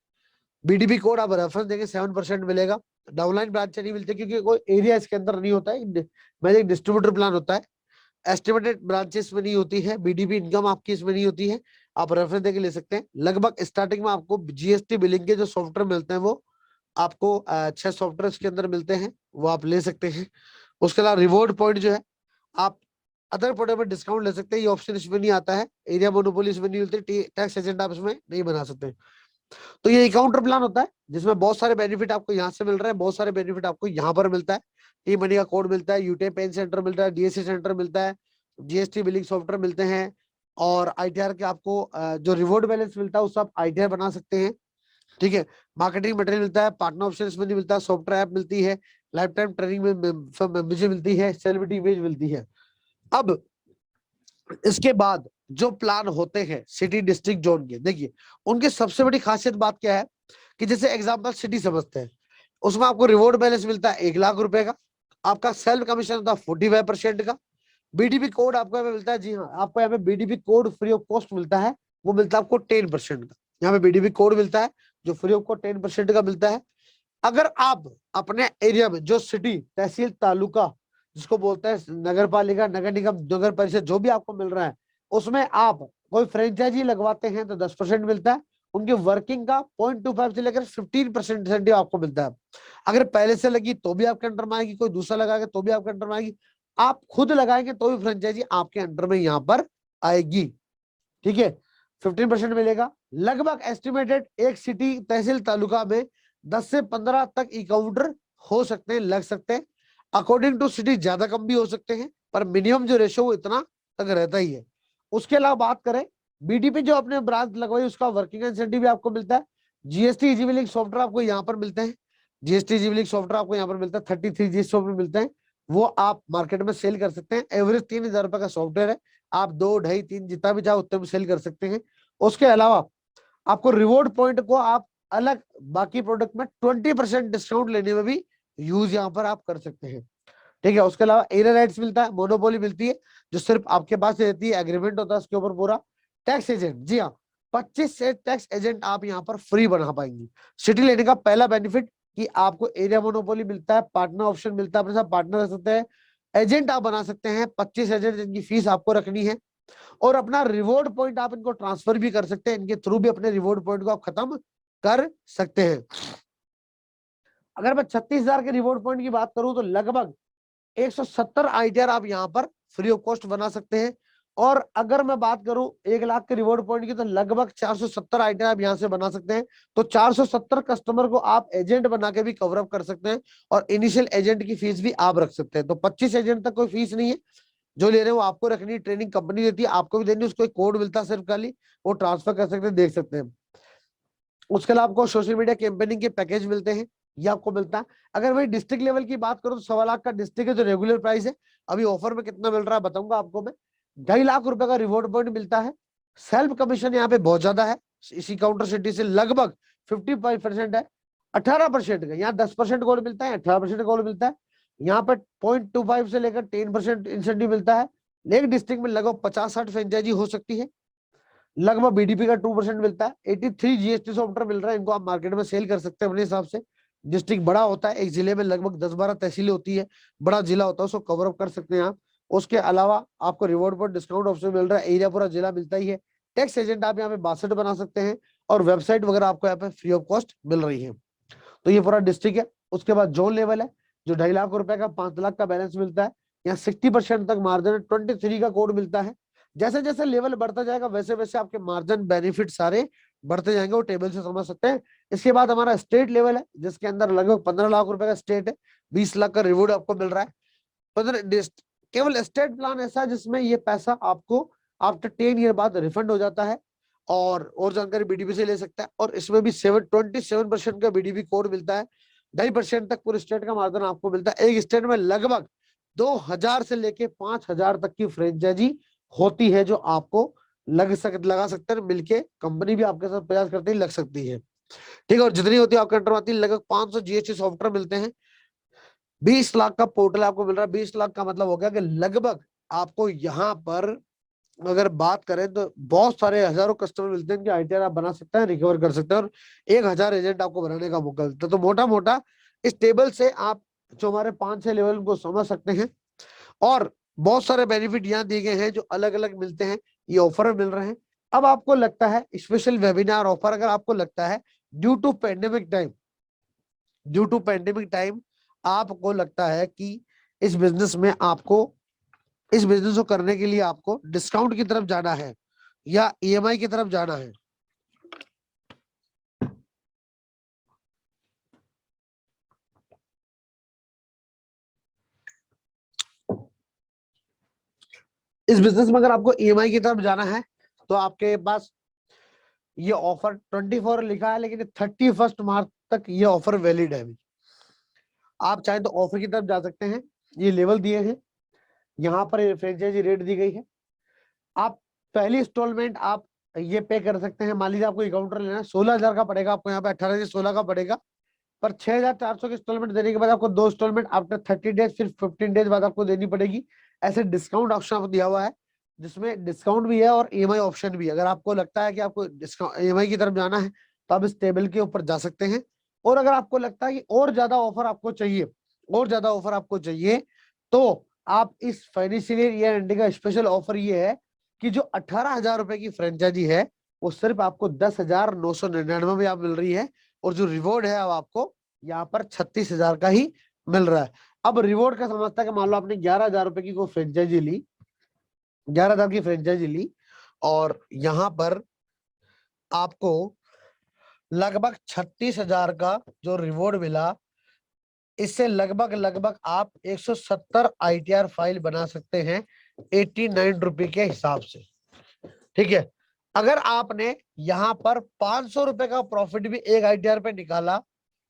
बीडीपी कोड आप रेफरेंस देंगे 7% मिलेगा। डाउनलाइन ब्रांच नहीं मिलते क्योंकि कोई एरिया इसके अंदर नहीं होता है, मैजिक डिस्ट्रीब्यूटर प्लान होता है। एस्टिमेटेड ब्रांचेस में नहीं होती है, बीडीपी इनकम आपकी इसमें नहीं होती है, आप रेफरेंस देके ले सकते हैं। लगभग स्टार्टिंग में आपको जीएसटी बिलिंग के जो सॉफ्टवेयर मिलते हैं वो आपको 6 सॉफ्टवेयर इसके अंदर मिलते हैं, वो आप ले सकते हैं। उसके अलावा रिवॉर्ड पॉइंट जो है आप अदर प्रोडक्ट में डिस्काउंट ले सकते हैं, ये ऑप्शन इसमें नहीं आता है। एरिया मोनोपोली इसमें नहीं मिलती, टैक्स एजेंट आप इसमें नहीं बना सकते। तो ये काउंटर प्लान होता है जिसमें बहुत सारे बेनिफिट आपको यहाँ से मिल रहे हैं, बहुत सारे बेनिफिट आपको यहाँ पर मिलता है। ई मनी का कोड मिलता है, यूटीआई पेन सेंटर मिलता है, डीएससी सेंटर मिलता है, जीएसटी बिलिंग सॉफ्टवेयर मिलते हैं, और आईटीआर के आपको जो रिवॉर्ड बैलेंस मिलता है उससे आप आईटीआर बना सकते हैं। ठीक है, मार्केटिंग मटेरियल मिलता है, पार्टनर ऑप्शन इसमें नहीं मिलता, सॉफ्टवेयर ऐप मिलती है, लाइफ टाइम ट्रेनिंग में मेंबरशिप मिलती है, सेलिब्रिटी इमेज मिलती है। अब इसके बाद जो प्लान होते हैं सिटी डिस्ट्रिक्ट जोन के, देखिए उनकी सबसे बड़ी खासियत बात क्या है कि जैसे एग्जांपल सिटी समझते हैं, उसमें आपको रिवॉर्ड बैलेंस मिलता है 1 लाख रुपए का, आपका सेल्फ कमीशन होता है 45% का, बीडीपी कोड आपको यहाँ पे मिलता है, जी हाँ आपको यहाँ पे BDP code free of cost मिलता है, वो मिलता है आपको 10% का। यहाँ पे बीडीपी कोड मिलता है जो फ्री ऑफ कॉस्ट 10% का मिलता है। अगर आप अपने एरिया में जो सिटी तहसील तालुका जिसको बोलते हैं नगर पालिका नगर निगम नगर परिषद जो भी आपको मिल रहा है, उसमें आप कोई फ्रेंचाइजी लगवाते हैं तो 10% मिलता है, उनकी वर्किंग का 0.25 से लेकर 15% इंसेंटिव आपको मिलता है। अगर पहले से लगी तो भी आपके अंडर में आएगी, कोई दूसरा लगाएगा तो भी आपके अंडर में आएगी, आप खुद लगाएंगे तो भी फ्रेंचाइजी आपके अंडर में यहाँ पर आएगी। ठीक है, 15% मिलेगा। लगभग एस्टिमेटेड एक सिटी तहसील तालुका में 10 से 15 तक ई काउंटर हो सकते हैं, लग सकते हैं। अकॉर्डिंग टू सिटी ज्यादा कम भी हो सकते हैं, पर मिनिमम जो रेशो वो इतना तक रहता ही है। उसके अलावा बात करें बीडीपी जो अपने ब्रांच लगवाई उसका वर्किंग इंसेंटिव भी आपको मिलता है। जीएसटी इजीबिलिंग सॉफ्टवेयर आपको यहाँ पर मिलते हैं, जीएसटी इजीबिलिंग सॉफ्टवेयर आपको यहाँ पर मिलता है, 33 जीएसटी सॉफ्टवेयर मिलते हैं, वो आप मार्केट में सेल कर सकते हैं। एवरेज 3,000 रुपए का सॉफ्टवेयर है, आप 2 ढाई 3 जितना भी चाहे उतने में सेल कर सकते हैं। उसके अलावा आपको रिवॉर्ड पॉइंट को आप अलग बाकी प्रोडक्ट में 20% डिस्काउंट लेने में भी यूज यहाँ पर आप कर सकते हैं। ठीक है, उसके अलावा एरिया राइट्स मिलता है, मोनोपोली मिलती है जो सिर्फ आपके पास रहती है, एग्रीमेंट होता है उसके ऊपर पूरा। टैक्स एजेंट, जी हाँ 25 से टैक्स एजेंट आप यहाँ पर फ्री बना पाएंगे। सिटी लेने का पहला बेनिफिट कि आपको एरिया मोनोपोली मिलता है, पार्टनर ऑप्शन मिलता है, अपने साथ पार्टनर रख सकते हैं, एजेंट आप बना सकते हैं 25 एजेंट जिनकी फीस आपको रखनी है, और अपना रिवॉर्ड पॉइंट आप इनको ट्रांसफर भी कर सकते हैं, इनके थ्रू भी अपने रिवॉर्ड पॉइंट को आप खत्म कर सकते हैं। अगर मैं 36,000 के रिवॉर्ड पॉइंट की बात करूं तो लगभग 170 आईटीआर आप यहाँ पर फ्री ऑफ कॉस्ट बना सकते हैं। और अगर मैं बात करूं 1 लाख के रिवॉर्ड पॉइंट की तो लगभग 470 आईटीआर आप यहाँ से बना सकते हैं। तो 470 कस्टमर को आप एजेंट बना के भी कवर अप कर सकते हैं, और इनिशियल एजेंट की फीस भी आप रख सकते हैं। तो 25 एजेंट तक कोई फीस नहीं है, जो ले रहे हैं वो आपको रखनी, ट्रेनिंग कंपनी देती है, आपको भी देनी, उसको एक कोड मिलता है सिर्फ खाली, वो ट्रांसफर कर सकते हैं, देख सकते हैं। उसके अलावा आपको सोशल मीडिया कैंपेनिंग के पैकेज मिलते हैं, ये आपको मिलता है। अगर वही डिस्ट्रिक्ट लेवल की बात करूं तो 1.25 लाख का डिस्ट्रिक्ट है जो रेगुलर प्राइस है, अभी ऑफर में कितना मिल रहा है बताऊंगा आपको मैं। 2.5 लाख रुपए का रिवॉर्ड पॉइंट मिलता है। सेल्फ कमीशन यहाँ पे बहुत ज्यादा है, इसी काउंटर सिटी से लगभग 55% है। 18% का यहाँ 10% कोड मिलता है, 18% कोड मिलता है। यहाँ पर 0.25 से लेकर 10% इंसेंटिव मिलता है। एक डिस्ट्रिक्ट में लगभग 50-60 फ्रेंचाइजी हो सकती है। लगभग बीडीपी का 2% मिलता है। 83 जीएसटी सॉफ्टवेयर मिल रहा है, इनको आप मार्केट में सेल कर सकते हैं अपने हिसाब से। डिस्ट्रिक्ट बड़ा होता है, एक जिले में लगभग 10-12 तहसीलें होती है, बड़ा जिला होता है, उसको कवर अप कर सकते हैं आप। उसके अलावा आपको रिवॉर्ड पर डिस्काउंट ऑप्शन मिल रहा है, एरिया पूरा जिला मिलता ही है। टैक्स एजेंट आप यहाँ पे 62 बना सकते हैं, और वेबसाइट वगैरह आपको यहाँ पे फ्री ऑफ कॉस्ट मिल रही है। तो ये पूरा डिस्ट्रिक्ट है। उसके बाद जोन लेवल है, जो 2.5 लाख रुपए का 5 लाख का बैलेंस मिलता है, यहाँ 60% तक मार्जिन, 23 का कोड मिलता है। जैसे जैसे लेवल बढ़ता जाएगा वैसे वैसे आपके मार्जिन बेनिफिट सारे बढ़ते जाएंगे, वो टेबल से समझ सकते हैं। इसके बाद हमारा स्टेट लेवल है, जिसके अंदर लगभग 15 लाख रुपए का स्टेट है, 20 लाख का रिवॉर्ड आपको मिल रहा है। 15 केवल स्टेट प्लान ऐसा है जिसमें ये पैसा आपको आफ्टर 10 ईयर बाद रिफंड हो जाता है, और जानकारी बीडीपी से ले सकता है। और इसमें भी 27% का बीडीपी कोड मिलता है, 2.5% तक पूरे स्टेट का मार्जिन आपको मिलता है। एक स्टेट में लगभग 2,000 से लेके 5,000 तक की फ्रेंचाइजी होती है, जो आपको लगा सकते हैं मिलके, कंपनी भी आपके साथ प्रयास करती है, लग सकती है। ठीक है, और जितनी होती है आपके अंडर आती है, लगभग 500 जीएसटी सॉफ्टवेयर मिलते हैं। 20 लाख का पोर्टल आपको मिल रहा है। 20 लाख का मतलब हो गया कि लगभग आपको यहाँ पर अगर बात करें तो बहुत सारे हजारों कस्टमर मिलते हैं कि आईटीआर आप बना सकते हैं, रिकवर कर सकते हैं, और 1000 एजेंट आपको बनाने का मौका मिलता है। तो मोटा मोटा इस टेबल से आप जो हमारे 5-6 लेवल को समझ सकते हैं। और बहुत सारे बेनिफिट यहाँ दिए गए हैं जो अलग अलग मिलते हैं, ये ऑफर मिल रहे हैं। अब आपको लगता है स्पेशल वेबिनार ऑफर, अगर आपको लगता है ड्यू टू पेंडेमिक टाइम, आपको लगता है कि इस बिजनेस में आपको, इस बिजनेस को करने के लिए आपको डिस्काउंट की तरफ जाना है या ईएमआई की तरफ जाना है, इस बिजनेस में अगर आपको ईएमआई की तरफ जाना है तो आपके पास ये ऑफर 24 लिखा है, लेकिन 31 मार्च तक ये ऑफर वैलिड है। आप चाहे तो ऑफर की तरफ जा सकते हैं, ये लेवल दिए हैं, यहाँ पर फ्रेंचाइजी रेट दी गई है। आप पहली इंस्टॉलमेंट आप ये पे कर सकते हैं। मान लीजिए आपको काउंटर लेना है, 16,000 का पड़ेगा आपको, यहाँ पे 18 से 16 का पड़ेगा, पर 6,400 की इंस्टॉलमेंट देने के बाद आपको 2 इंस्टॉलमेंट आफ्टर 30 डेज, फिर 15 डेज बाद आपको देनी पड़ेगी। ऐसे डिस्काउंट ऑप्शन दिया हुआ है जिसमें डिस्काउंट भी है और ईएमआई ऑप्शन भी है। अगर आपको लगता है कि आपको डिस्काउंट ईएमआई की तरफ जाना है तो आप इस टेबल के ऊपर जा सकते हैं। और अगर आपको लगता है कि और ज्यादा ऑफर आपको चाहिए, और ज्यादा ऑफर आपको चाहिए, तो आप इस फाइनेंशियल ईयर एंडिंग का स्पेशल ऑफर ये है कि जो 18,000 रुपए की फ्रेंचाइजी है वो सिर्फ आपको 10,999 में आप मिल रही है, और जो रिवॉर्ड है अब आपको यहाँ पर 36,000 का ही मिल रहा है। अब रिवॉर्ड का समझता है कि मान लो आपने 11,000 रुपए की कोई फ्रेंचाइजी ली, 11,000 की फ्रेंचाइजी ली, और यहाँ पर आपको लगभग 36,000 का जो रिवॉर्ड मिला, इससे लगभग लगभग आप 170 आईटीआर फाइल बना सकते हैं 89 रुपए के हिसाब से। ठीक है, अगर आपने यहाँ पर 500 रुपए का प्रॉफिट भी एक आईटीआर पे निकाला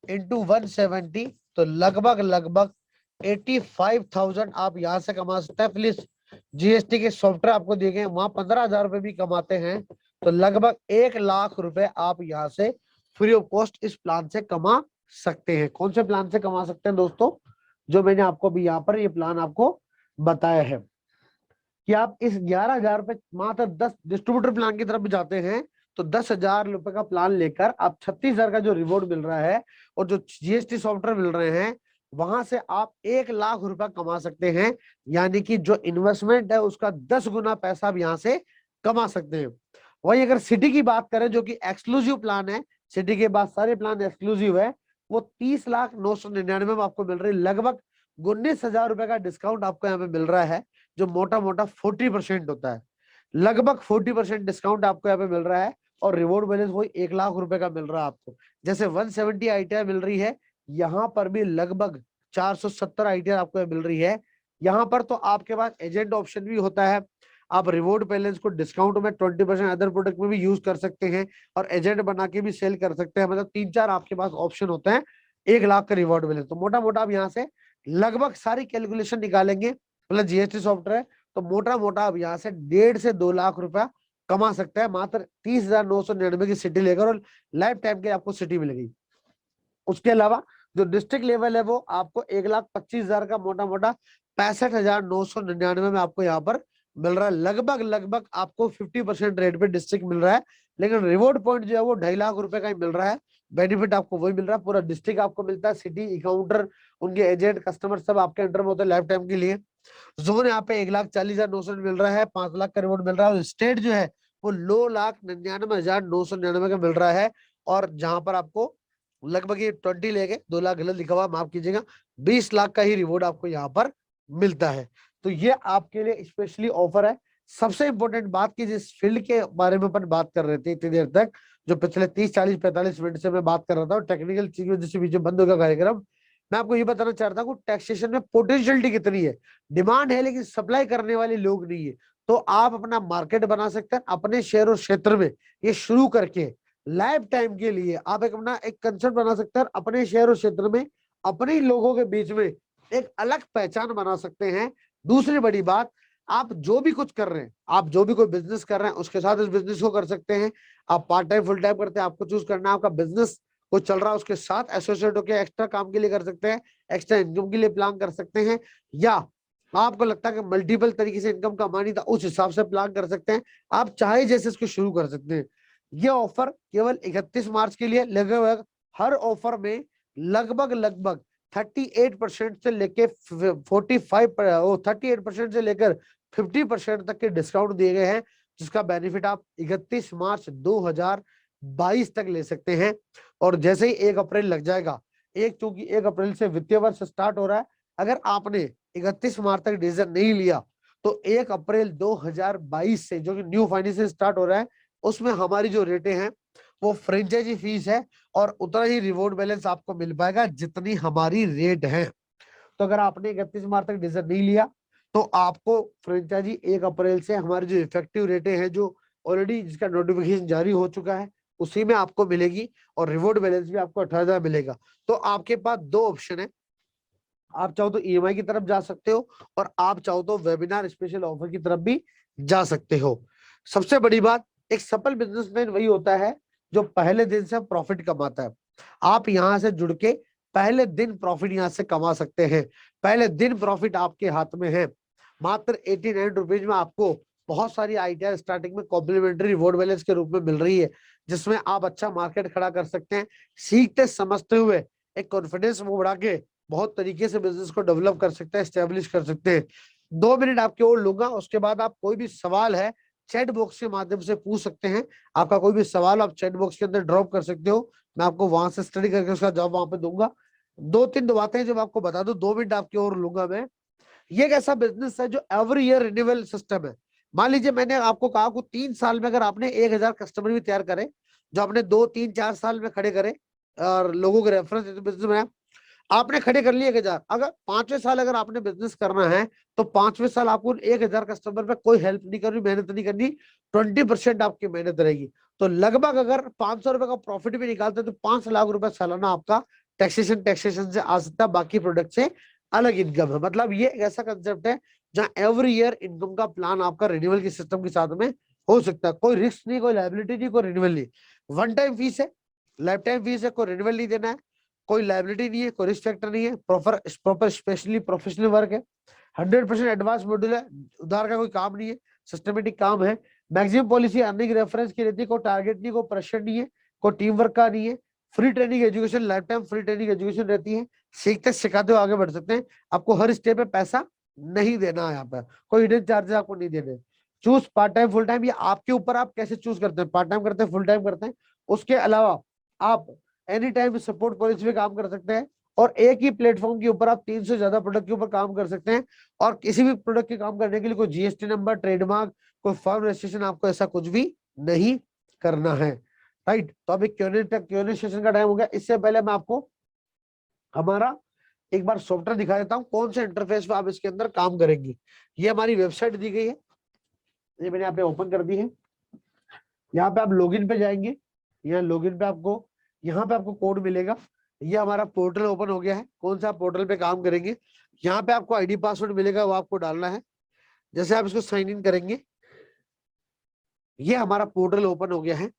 इंटू 170, तो लगभग लगभग 85,000 आप यहाँ से कमा सकते हैं। प्लीज जीएसटी के सॉफ्टवेयर आपको दिए गए, वहां 15,000 रुपए भी कमाते हैं, तो लगभग 1 लाख रुपए आप यहाँ से फ्री ऑफ कॉस्ट इस प्लान से कमा सकते हैं। कौन से प्लान से कमा सकते हैं दोस्तों? जो मैंने आपको भी यहाँ पर ये प्लान आपको बताया है कि आप इस 11,000 रुपए मात्र 10 डिस्ट्रीब्यूटर प्लान की तरफ भी जाते हैं तो 10,000 रुपए का प्लान लेकर आप 36,000 का जो रिवॉर्ड मिल रहा है और जो जीएसटी सॉफ्टवेयर मिल रहे हैं, वहां से आप 1 लाख रुपए कमा सकते हैं। यानी कि जो इन्वेस्टमेंट है उसका 10 गुना पैसा आप यहाँ से कमा सकते हैं। वही अगर सिटी की बात करें जो कि एक्सक्लूसिव प्लान है, सिटी के बाद सारे प्लान एक्सक्लूसिव है, वो 30,999 में आपको मिल रही है। लगभग 19,000 रुपए का डिस्काउंट आपको यहाँ पे मिल रहा है, जो मोटा मोटा 40% होता है। लगभग 40% डिस्काउंट आपको यहाँ पे मिल रहा है, और रिवॉर्ड बैलेंस वही 1 लाख रुपए का मिल रहा है आपको। जैसे 170 आईटीआई मिल रही है, यहाँ पर भी लगभग 470 आईटीआई आपको मिल रही है। यहाँ पर तो आपके पास एजेंट ऑप्शन भी होता है, आप रिवॉर्ड बैलेंस को डिस्काउंट में 20% अदर प्रोडक्ट में भी यूज कर सकते हैं, और एजेंट बना के भी सेल कर सकते हैं। मतलब 3-4 आपके पास ऑप्शन होते हैं 1 लाख का रिवॉर्ड बैलेंस। तो मोटा मोटा आप यहाँ से लगभग सारी कैलकुलेशन निकालेंगे, मतलब जीएसटी सॉफ्टवेयर, तो मोटा मोटा आप यहाँ से 1.5 से 2 लाख रुपया कमा सकते हैं मात्र 30,999 की सिटी लेकर, और लाइफ टाइम के आपको सिटी मिलेगी। उसके अलावा जो डिस्ट्रिक्ट लेवल है वो आपको 1,25,000 का मोटा मोटा 65,999 में आपको यहाँ पर मिल रहा है। लगभग लगभग आपको 50% रेट पे डिस्ट्रिक्ट मिल रहा है, लेकिन रिवॉर्ड पॉइंट जो है वो 2.5 लाख रुपए का ही मिल रहा है। बेनिफिट आपको वही मिल रहा है, पूरा डिस्ट्रिक्ट आपको मिलता है, सिटी काउंटर उनके एजेंट कस्टमर सब आपके अंडर में होते हैं लाइफ टाइम के लिए। जोन यहाँ पे 1,40,900 मिल रहा है, 5 लाख का रिवॉर्ड मिल रहा है, और स्टेट जो है वो 2,99,999 का मिल रहा है। और जहां पर आपको लगभग ये 20 लेके 2 लाख गलत लिखा हुआ, माफ कीजिएगा, 20 लाख का ही रिवॉर्ड आपको यहाँ पर मिलता है। तो ये आपके लिए स्पेशली ऑफर है। सबसे इंपॉर्टेंट बात की जिस फील्ड के बारे में अपन बात कर रहे थे इतनी देर तक, जो पिछले 30, 40, 45 मिनट से मैं बात कर रहा था, और टेक्निकल चीज में जिससे बीच में बंद हो गया कार्यक्रम, मैं आपको ये बताना चाह रहा था कि टैक्सेशन में पोटेंशियलिटी कितनी है। डिमांड है लेकिन सप्लाई करने वाले लोग नहीं है। तो आप अपना मार्केट बना सकते हैं अपने शहर और क्षेत्र में, ये शुरू करके लाइफ टाइम के लिए आप एक अपना एक कंसर्ट बना सकते हैं अपने शहर और क्षेत्र में, अपने ही लोगों के बीच में एक अलग पहचान बना सकते हैं। दूसरी बड़ी बात, आप जो भी कुछ कर रहे हैं, आप जो भी कोई बिजनेस कर रहे हैं उसके साथ इस बिजनेस को कर सकते हैं। आप पार्ट टाइम फुल टाइम करते हैं, आपको चूज करना है आपका बिजनेस कोई चल रहा है उसके साथ एसोसिएट होकर एक्स्ट्रा काम के लिए कर सकते हैं, एक्स्ट्रा इनकम के लिए प्लान कर सकते हैं, या आपको लगता है कि मल्टीपल तरीके से इनकम कमानी था उस हिसाब से प्लान कर सकते हैं। आप चाहे जैसे इसको शुरू कर सकते हैं। ये ऑफर केवल 31 मार्च के लिए। लगभग हर ऑफर में लगभग लगभग 38% से लेके 38% से लेकर 50% तक के डिस्काउंट दिए गए हैं, जिसका बेनिफिट आप 31 मार्च 2022 तक ले सकते हैं। और जैसे ही 1 अप्रैल लग जाएगा, चूंकि 1 अप्रैल से वित्तीय वर्ष स्टार्ट हो रहा है, अगर आपने 31 मार्च तक डिसीजन नहीं लिया तो 1 अप्रैल 2022 से जो कि न्यू फाइनेंशियल स्टार्ट हो रहा है, उसमें हमारी जो रेटें हैं वो फ्रेंचाइजी फीस है और उतना ही रिवॉर्ड बैलेंस आपको मिल पाएगा जितनी हमारी रेट है। तो अगर आपने 31 मार्च तक डिसीजन नहीं लिया तो आपको फ्रेंचाइजी 1 अप्रैल से हमारी जो इफेक्टिव रेटें हैं, जो ऑलरेडी जिसका नोटिफिकेशन जारी हो चुका है, उसी में आपको मिलेगी और रिवॉर्ड बैलेंस भी आपको 18,000 मिलेगा। तो आपके पास 2 ऑप्शन है, आप चाहो तो ईएमआई की तरफ जा सकते हो और आप चाहो तो वेबिनार स्पेशल ऑफर की तरफ भी जा सकते हो। सबसे बड़ी बात, एक सफल बिजनेसमैन वही होता है जो पहले दिन से प्रॉफिट कमाता है। आप यहां से जुड़ के पहले दिन प्रॉफिट यहां से कमा सकते हैं। पहले दिन प्रॉफिट आपके हाथ में है। मात्र 89 रुपीज में आपको बहुत सारी आईटीआर स्टार्टिंग में कॉम्प्लीमेंट्री रिवॉर्ड बैलेंस के रूप में मिल रही है, जिसमें आप अच्छा मार्केट खड़ा कर सकते हैं। सीखते समझते हुए एक कॉन्फिडेंस में बढ़ा के बहुत तरीके से बिजनेस को डेवलप कर सकते हैं, स्टेब्लिश कर सकते हैं। 2 मिनट आपके और लूंगा, उसके बाद आप कोई भी सवाल है चैट बॉक्स के माध्यम से पूछ सकते हैं। आपका कोई भी सवाल आप चैट बॉक्स के अंदर ड्रॉप कर सकते हो, मैं आपको वहां से स्टडी करके उसका जवाब वहां पे दूंगा। 2-3 बातें जब आपको बता दूं, 2 मिनट आपके और लूंगा मैं। ये एक ऐसा बिजनेस है जो एवरी ईयर रिन्यूअल सिस्टम है। मान लीजिए मैंने आपको कहा कि 3 साल में अगर आपने 1,000 कस्टमर भी तैयार करे, जो आपने 2-3-4 साल में खड़े करे और लोगों के रेफरेंस बिजनेस में आपने खड़े कर लिए 1,000, अगर 5वें साल अगर आपने बिजनेस करना है तो 5वें साल आपको 1,000 कस्टमर पे कोई हेल्प नहीं करनी, मेहनत नहीं करनी, 20% आपकी मेहनत रहेगी। तो लगभग अगर 500 रुपए का प्रॉफिट भी निकालते हैं तो 5 लाख रुपए सालाना आपका टैक्सेशन से आ सकता है, बाकी प्रोडक्ट से अलग इनकम है। मतलब ये एक ऐसा कंसेप्ट है जहाँ एवरी ईयर इनकम का प्लान आपका रिन्यूअल के सिस्टम के साथ में हो सकता है। कोई रिस्क नहीं, कोई लाइबिलिटी नहीं, कोई रिन्यूअल नहीं। वन टाइम फीस है, लाइफ टाइम फीस है, कोई रिन्यूअल नहीं देना है, कोई लाइबिलिटी नहीं है, कोई रिस्क फैक्टर नहीं है, प्रॉपर स्पेशली प्रोफेशनल वर्क है, 100% एडवांस मॉड्यूल है, उधार का कोई काम नहीं है, सिस्टमेटिक काम है। मैक्सिमम पॉलिसी अर्निंग रेफरेंस की रहती है, कोई टारगेट नहीं, कोई प्रेशर नहीं है, कोई टीम वर्क का नहीं है। Free training education, life time free training education रहती है, सीखते सिखाते हुए आगे बढ़ सकते हैं। आपको हर स्टेप पे पैसा नहीं देना है, यहाँ पर कोई हिडन चार्जेस आपको नहीं देने। Choose part time full time, ये आपके ऊपर, आप कैसे चूज करते हैं, पार्ट टाइम करते हैं फुल टाइम करते हैं। उसके अलावा आप एनी टाइम सपोर्ट पॉलिसी पे काम कर सकते हैं और एक ही प्लेटफॉर्म के ऊपर आप 300 से ज्यादा प्रोडक्ट के ऊपर काम कर सकते हैं। और किसी भी प्रोडक्ट के काम करने के लिए कोई जीएसटी नंबर, ट्रेडमार्क, कोई फर्म रजिस्ट्रेशन, आपको ऐसा कुछ भी नहीं करना है। राइट, तो अभी क्यूएनए सेशन का टाइम हो गया। इससे पहले मैं आपको हमारा एक बार सॉफ्टवेयर दिखा देता हूं, कौन से इंटरफेस पे आप इसके अंदर काम करेंगे। ये हमारी वेबसाइट दी गई है, ये मैंने यहाँ पे ओपन कर दी है। यहाँ पे आप लॉगिन पे जाएंगे, यहाँ लॉगिन पे आपको, यहाँ पे आपको कोड मिलेगा। ये हमारा पोर्टल ओपन हो गया है। कौन सा पोर्टल पे काम करेंगे, यहाँ पे आपको आईडी पासवर्ड मिलेगा, वो आपको डालना है। जैसे आप इसको साइन इन करेंगे, ये हमारा पोर्टल ओपन हो गया है।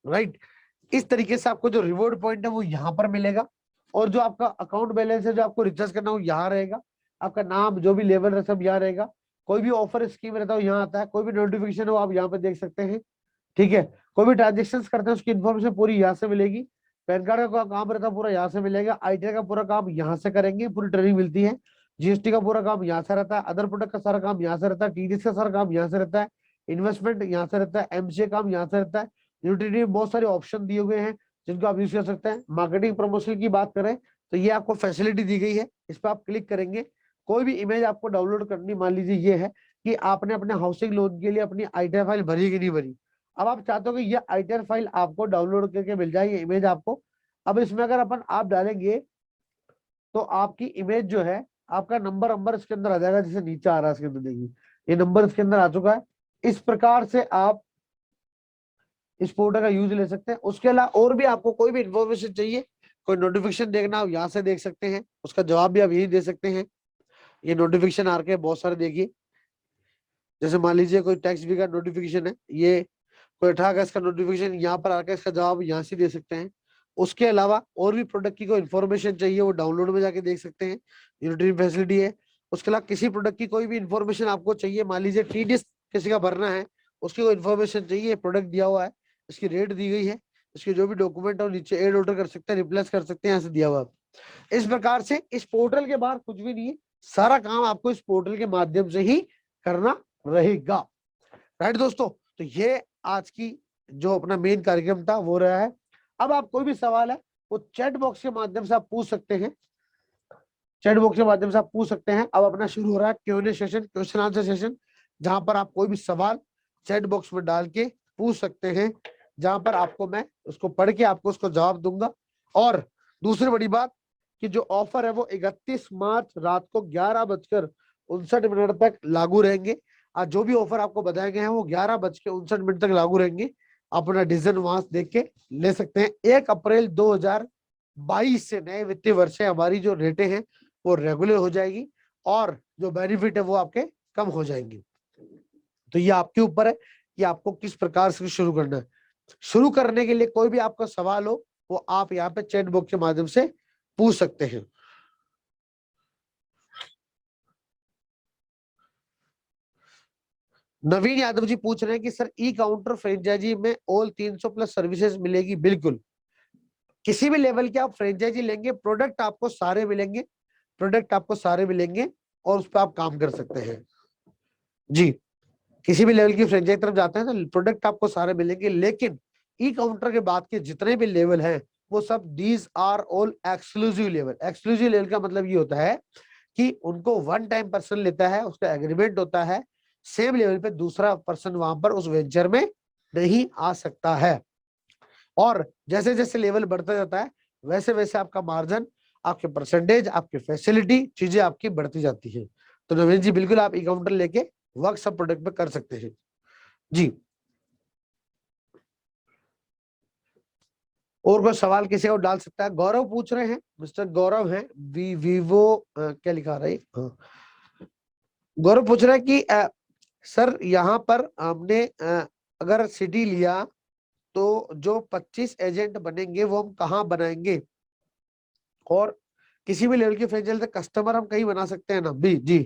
राइट, इस तरीके से आपको जो रिवॉर्ड पॉइंट है वो यहाँ पर मिलेगा और जो आपका अकाउंट बैलेंस है, जो आपको रिचार्ज करना है वो यहाँ रहेगा। आपका नाम, जो भी लेवल है, सब यहाँ रहेगा। कोई भी ऑफर स्कीम रहता है यहाँ आता है, कोई भी नोटिफिकेशन हो आप यहाँ पे देख सकते हैं। ठीक है, कोई भी ट्रांजेक्शन करते हैं उसकी इन्फॉर्मेशन पूरी यहाँ से मिलेगी। पैन कार्ड का काम रहता है पूरा यहाँ से मिलेगा। आईटीआर का पूरा काम यहाँ से करेंगे, पूरी ट्रेनिंग मिलती है। जीएसटी का पूरा काम यहाँ से रहता है, अदर प्रोडक्ट का सारा काम यहाँ से रहता है, टीडीएस का सारा काम यहाँ से रहता है, इन्वेस्टमेंट यहाँ से रहता है, एमसीए काम यहाँ से रहता है। यूटिलिटी में बहुत सारे ऑप्शन दिए हुए हैं जिनको आप यूज कर सकते हैं। मार्केटिंग प्रमोशन की बात करें तो ये आपको फैसिलिटी दी गई है, इस पर आप क्लिक करेंगे। कोई भी इमेज आपको डाउनलोड करनी, मान लीजिए ये है कि आपने अपने हाउसिंग लोन के लिए अपनी आईटीआर फाइल भरी कि नहीं भरी। अब आप चाहते हो कि ये आईटीआर फाइल आपको डाउनलोड करके मिल जाए, ये इमेज आपको। अब इसमें अगर अपन आप डालेंगे तो आपकी इमेज जो है, आपका नंबर इसके अंदर आ जाएगा, जैसे नीचे आ रहा है इसके अंदर, देखिए ये नंबर इसके अंदर आ चुका है। इस प्रकार से आप इस पोर्टल का यूज ले सकते हैं। उसके अलावा और भी आपको कोई भी इंफॉर्मेशन चाहिए, कोई नोटिफिकेशन देखना आप यहाँ से देख सकते हैं, उसका जवाब भी आप यही दे सकते हैं। ये नोटिफिकेशन आ रखे हैं बहुत सारे, देखिए जैसे मान लीजिए कोई टैक्स भी का नोटिफिकेशन है, ये कोई 18 अगस्त का नोटिफिकेशन यहाँ पर आकर इसका जवाब यहाँ से दे सकते हैं। उसके अलावा और भी प्रोडक्ट की कोई इन्फॉर्मेशन चाहिए वो डाउनलोड में जाके देख सकते हैं, यूनिटरी फैसिलिटी है। उसके अलावा किसी प्रोडक्ट की कोई भी इन्फॉर्मेशन आपको चाहिए, मान लीजिए टीडीएस किसी का भरना है, उसकी कोई इन्फॉर्मेशन चाहिए, प्रोडक्ट दिया हुआ है, इसकी रेट दी गई है, इसके जो भी डॉक्यूमेंट है नीचे ऐड ऑर्डर कर सकते हैं, रिप्लेस कर सकते हैं, यहाँ से दिया हुआ। इस प्रकार से इस पोर्टल के बाहर कुछ भी नहीं है, सारा काम आपको इस पोर्टल के माध्यम से ही करना रहेगा। राइट दोस्तों, तो ये आज की जो अपना मेन कार्यक्रम था वो रहा है। अब आप कोई भी सवाल है वो चैट बॉक्स के माध्यम से आप पूछ सकते हैं, चैट बॉक्स के माध्यम से आप पूछ सकते हैं। अब अपना शुरू हो रहा है Q&A session, question answer session, जहां पर आप कोई भी सवाल चैट बॉक्स में डाल के पूछ सकते हैं, जहां पर आपको मैं उसको पढ़ के आपको उसको जवाब दूंगा। और दूसरी बड़ी बात कि जो ऑफर है वो 31 मार्च रात को 11:59 तक लागू रहेंगे। आज जो भी ऑफर आपको बताए गए हैं वो 11:59 तक लागू रहेंगे। अपना डिसीजन वहां से देख के ले सकते हैं। 1 अप्रैल 2022 से नए वित्तीय वर्ष से हमारी जो रेटें हैं वो रेगुलर हो जाएगी और जो बेनिफिट है वो आपके कम हो जाएंगे। तो ये आपके ऊपर है कि आपको किस प्रकार से शुरू करना है। शुरू करने के लिए कोई भी आपका सवाल हो वो आप यहाँ पे चैट बॉक्स के माध्यम से पूछ सकते हैं। नवीन यादव जी पूछ रहे हैं कि सर ई काउंटर फ्रेंचाइजी में ऑल 300 प्लस सर्विसेज मिलेगी? बिल्कुल, किसी भी लेवल के आप फ्रेंचाइजी लेंगे, प्रोडक्ट आपको सारे मिलेंगे, प्रोडक्ट आपको सारे मिलेंगे और उस पर आप काम कर सकते हैं। जी, किसी भी लेवल की फ्रेंचाइजी तरफ जाते हैं तो प्रोडक्ट आपको सारे मिलेंगे, लेकिन ई काउंटर के बाद के जितने भी लेवल हैं वो सब these are all exclusive level. Exclusive level का मतलब ये होता है कि उनको वन टाइम पर्सन लेता है, उसका एग्रीमेंट होता है, सेम लेवल पे दूसरा पर्सन वहां पर उस वेंचर में नहीं आ सकता है। और जैसे जैसे लेवल बढ़ता जाता है वैसे वैसे आपका मार्जिन, आपके परसेंटेज, आपकी फैसिलिटी, चीजें आपकी बढ़ती जाती है। तो नवीन जी बिल्कुल आप ई काउंटर लेके वर्क सब प्रोडक्ट पे कर सकते हैं। जी, और कोई सवाल किसी को डाल सकता है? गौरव पूछ रहे हैं, मिस्टर गौरव है, वीवो क्या लिखा रहा है, हाँ। गौरव पूछ रहा है कि सर यहाँ पर हमने अगर सिटी लिया तो जो 25 एजेंट बनेंगे वो हम कहाँ बनाएंगे, और किसी भी लेवल की फ्रेंचाइजी कस्टमर हम कहीं बना सकते हैं ना? भी जी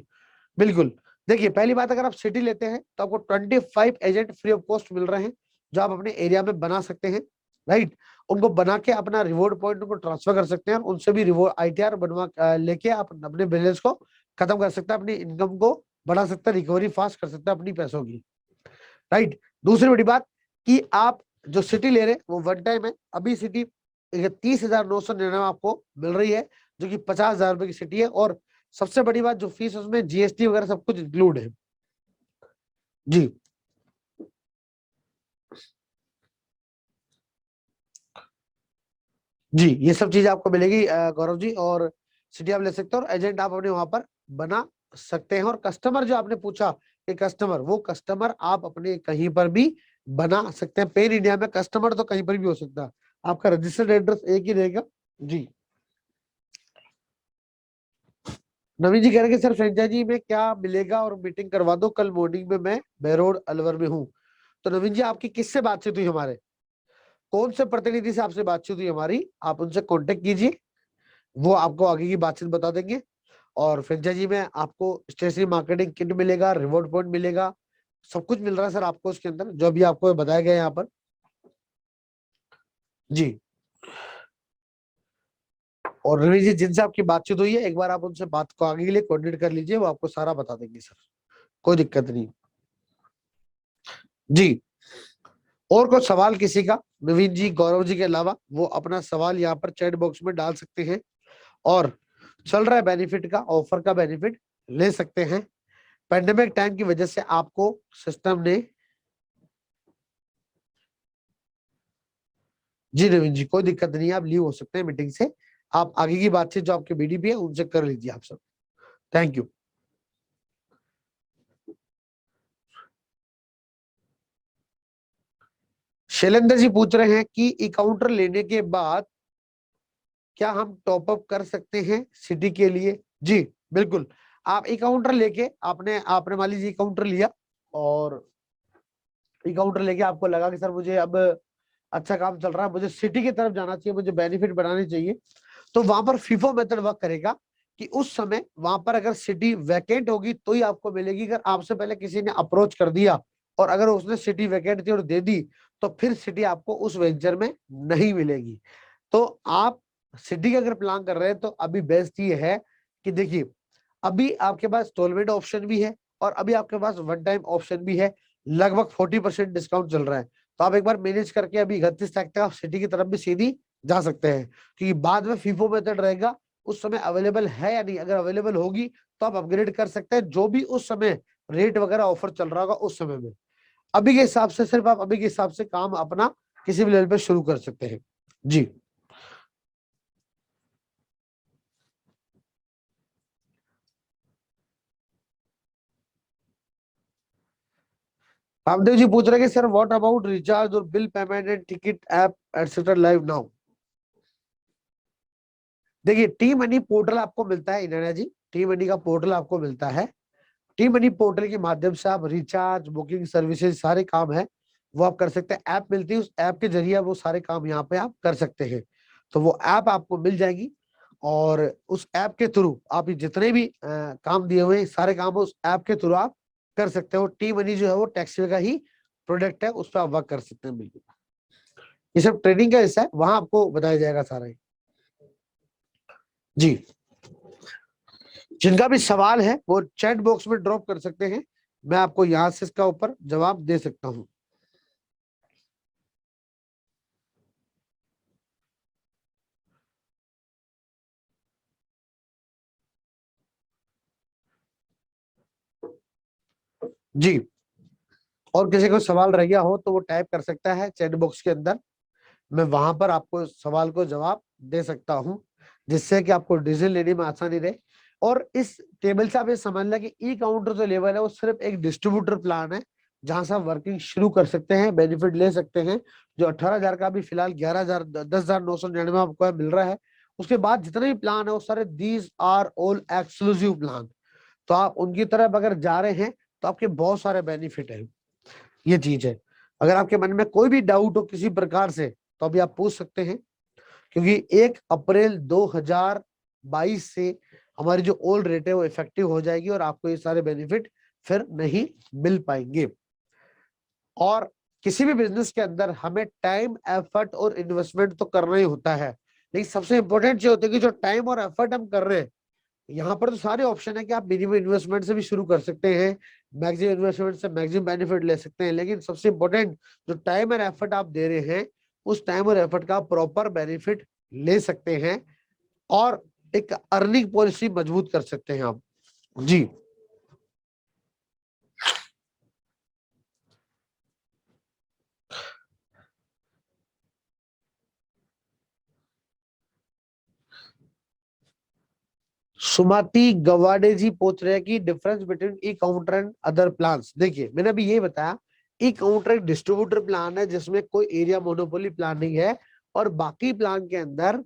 बिल्कुल। देखिए पहली बात, अगर आप सिटी लेते हैं तो आपको 25 एजेंट फ्री ऑफ कॉस्ट मिल रहे हैं जो आप अपने एरिया में बना सकते हैं। राइट, उनको बना के अपना रिवॉर्ड पॉइंट उनको ट्रांसफर कर सकते हैं, उनसे भी रिवॉर्ड ITR बनवा लेके आप अपने बिजनेस को खत्म कर सकते हैं, अपनी इनकम को बढ़ा सकते हैं, रिकवरी फास्ट कर सकते हैं अपनी पैसों की। राइट, दूसरी बड़ी बात कि आप जो सिटी ले रहे हैं वो वन टाइम है। अभी सिटी 31,999 आपको मिल रही है, जो कि 50,000 रुपए की सिटी है। और सबसे बड़ी बात जो फीस उसमें GST वगैरह सब कुछ इंक्लूड है। जी, जी ये सब चीजें आपको मिलेगी गौरव जी। और सिटी आप ले सकते हो और एजेंट आप अपने वहां पर बना सकते हैं। और कस्टमर जो आपने पूछा कि कस्टमर, वो कस्टमर आप अपने कहीं पर भी बना सकते हैं। पेन इंडिया में कस्टमर तो कहीं पर भी हो सकता है, आपका रजिस्टर्ड एड्रेस एक ही रहेगा। जी, नवीन जी कह रहे हैं कि सर फ्रेंचाइजी में क्या मिलेगा और मीटिंग करवा दो, कल मॉर्निंग में मैं बेरोड अलवर में हूँ। तो नवीन जी आपकी किससे बातचीत हुई हमारे, कौन से प्रतिनिधि से आपसे बातचीत हुई हमारी, आप उनसे कांटेक्ट कीजिए, वो आपको आगे की बातचीत बता देंगे। और फ्रेंचाइजी में आपको स्टेशनरी मार्केटिंग किट मिलेगा, रिवॉर्ड पॉइंट मिलेगा, सब कुछ मिल रहा है सर आपको उसके अंदर जो अभी आपको बताया गया है यहाँ पर। जी, और रवि जी जिनसे आपकी बातचीत हुई है एक बार आप उनसे बात को आगे के लिए कोऑर्डिनेट कर लीजिए, वो आपको सारा बता देंगे सर, कोई दिक्कत नहीं। जी, और कोई सवाल किसी का नवीन जी गौरव जी के अलावा, वो अपना सवाल यहाँ पर चैट बॉक्स में डाल सकते हैं। और चल रहा है बेनिफिट का, ऑफर का बेनिफिट ले सकते हैं। पेंडेमिक टाइम की वजह से आपको सिस्टम ने, जी नवीन जी कोई दिक्कत नहीं है, आप लीव हो सकते हैं मीटिंग से, आप आगे की बातचीत जो आपके BDP है उनसे कर लीजिए आप सब। Thank you. शैलेंद्र जी पूछ रहे हैं कि अकाउंटर लेने के बाद क्या हम टॉप अप कर सकते हैं सिटी के लिए? जी बिल्कुल, आप अकाउंटर लेके आपने आपने मान लीजिए अकाउंटर लिया और अकाउंटर लेके आपको लगा कि सर मुझे अब अच्छा काम चल रहा है, मुझे सिटी की तरफ जाना चाहिए, मुझे बेनिफिट बढ़ानी चाहिए, तो वहां पर फीफो मेथड वर्क करेगा कि उस समय वहां पर अगर सिटी वैकेंट होगी तो ही आपको मिलेगी। अगर आपसे पहले किसी ने अप्रोच कर दिया और अगर उसने सिटी वैकेंट थी और दे दी, तो फिर सिटी आपको उस वेंचर में नहीं मिलेगी। तो आप सिटी का अगर प्लान कर रहे हैं तो अभी बेस्ट ये है कि देखिए, अभी आपके पास इंस्टॉलमेंट ऑप्शन भी है और अभी आपके पास वन टाइम ऑप्शन भी है। लगभग 40% डिस्काउंट चल रहा है, तो आप एक बार मैनेज करके अभी 31 तारीख तक आप सिटी की तरफ भी सीधी जा सकते हैं, क्योंकि बाद में फीफो मेथड रहेगा, उस समय अवेलेबल है या नहीं। अगर अवेलेबल होगी तो आप अपग्रेड कर सकते हैं, जो भी उस समय रेट वगैरह ऑफर चल रहा होगा उस समय में। अभी के हिसाब से सिर्फ आप अभी के हिसाब से काम अपना किसी भी लेवल पे शुरू कर सकते हैं। जी रामदेव जी पूछ रहे हैं कि सर व्हाट अबाउट रिचार्ज और bill payment and ticket app etcetera live now. देखिए, टी मनी पोर्टल आपको मिलता है इनाया जी, टी मनी का पोर्टल आपको मिलता है। टी मनी पोर्टल के माध्यम से आप रिचार्ज, बुकिंग सर्विसेज सारे काम है वो आप कर सकते हैं। ऐप मिलती है, उस ऐप के जरिए वो सारे काम यहाँ पे आप कर सकते हैं। तो वो ऐप आपको मिल जाएगी और उस ऐप के थ्रू आप ये जितने भी काम दिए हुए हैं सारे काम उस ऐप के थ्रू आप कर सकते हो। टी मनी जो है वो टैक्सी का ही प्रोडक्ट है, उस पर आप वर्क कर सकते हैं। बिल्कुल, ये सब ट्रेनिंग का हिस्सा है, वहां आपको बताया जाएगा सारा ही। जी, जिनका भी सवाल है वो चैट बॉक्स में ड्रॉप कर सकते हैं, मैं आपको यहाँ से इसका ऊपर जवाब दे सकता हूँ। जी, और किसी को सवाल रह गया हो तो वो टाइप कर सकता है चैट बॉक्स के अंदर, मैं वहां पर आपको सवाल को जवाब दे सकता हूं, जिससे कि आपको डिसीजन लेने में आसानी रहे। और इस टेबल से आप ये समझ लें कि ई काउंटर जो लेवल है वो सिर्फ एक डिस्ट्रीब्यूटर प्लान है, जहां से आप वर्किंग शुरू कर सकते हैं, बेनिफिट ले सकते हैं। जो 18,000 का भी फिलहाल 11,000 10,999 आपको मिल रहा है, उसके बाद जितने भी प्लान है वो सारे these are all exclusive plan. तो आप उनकी तरफ अगर जा रहे हैं तो आपके बहुत सारे बेनिफिट है। ये चीज है, अगर आपके मन में कोई भी डाउट हो किसी प्रकार से तो अभी आप पूछ सकते हैं, क्योंकि 1 अप्रैल 2022 से हमारी जो ओल्ड रेट है वो इफेक्टिव हो जाएगी और आपको ये सारे बेनिफिट फिर नहीं मिल पाएंगे। और किसी भी बिजनेस के अंदर हमें टाइम, एफर्ट और इन्वेस्टमेंट तो करना ही होता है, लेकिन सबसे इंपॉर्टेंट चीज होती है कि जो टाइम और एफर्ट हम कर रहे हैं, यहाँ पर तो सारे ऑप्शन है कि आप मिनिमम इन्वेस्टमेंट से भी शुरू कर सकते हैं, मैक्सिमम इन्वेस्टमेंट से मैक्सिमम बेनिफिट ले सकते हैं, लेकिन सबसे इंपॉर्टेंट जो टाइम और एफर्ट आप दे रहे हैं, उस टाइम और एफर्ट का प्रॉपर बेनिफिट ले सकते हैं और एक अर्निंग पॉलिसी मजबूत कर सकते हैं आप। जी, सुमति गवाडे जी पूछ रहे हैं कि difference between E counter and other plans. देखिए, मैंने अभी ये बताया, ई काउंटर एक डिस्ट्रीब्यूटर प्लान है जिसमें कोई एरिया मोनोपोली प्लान नहीं है, और बाकी प्लान के अंदर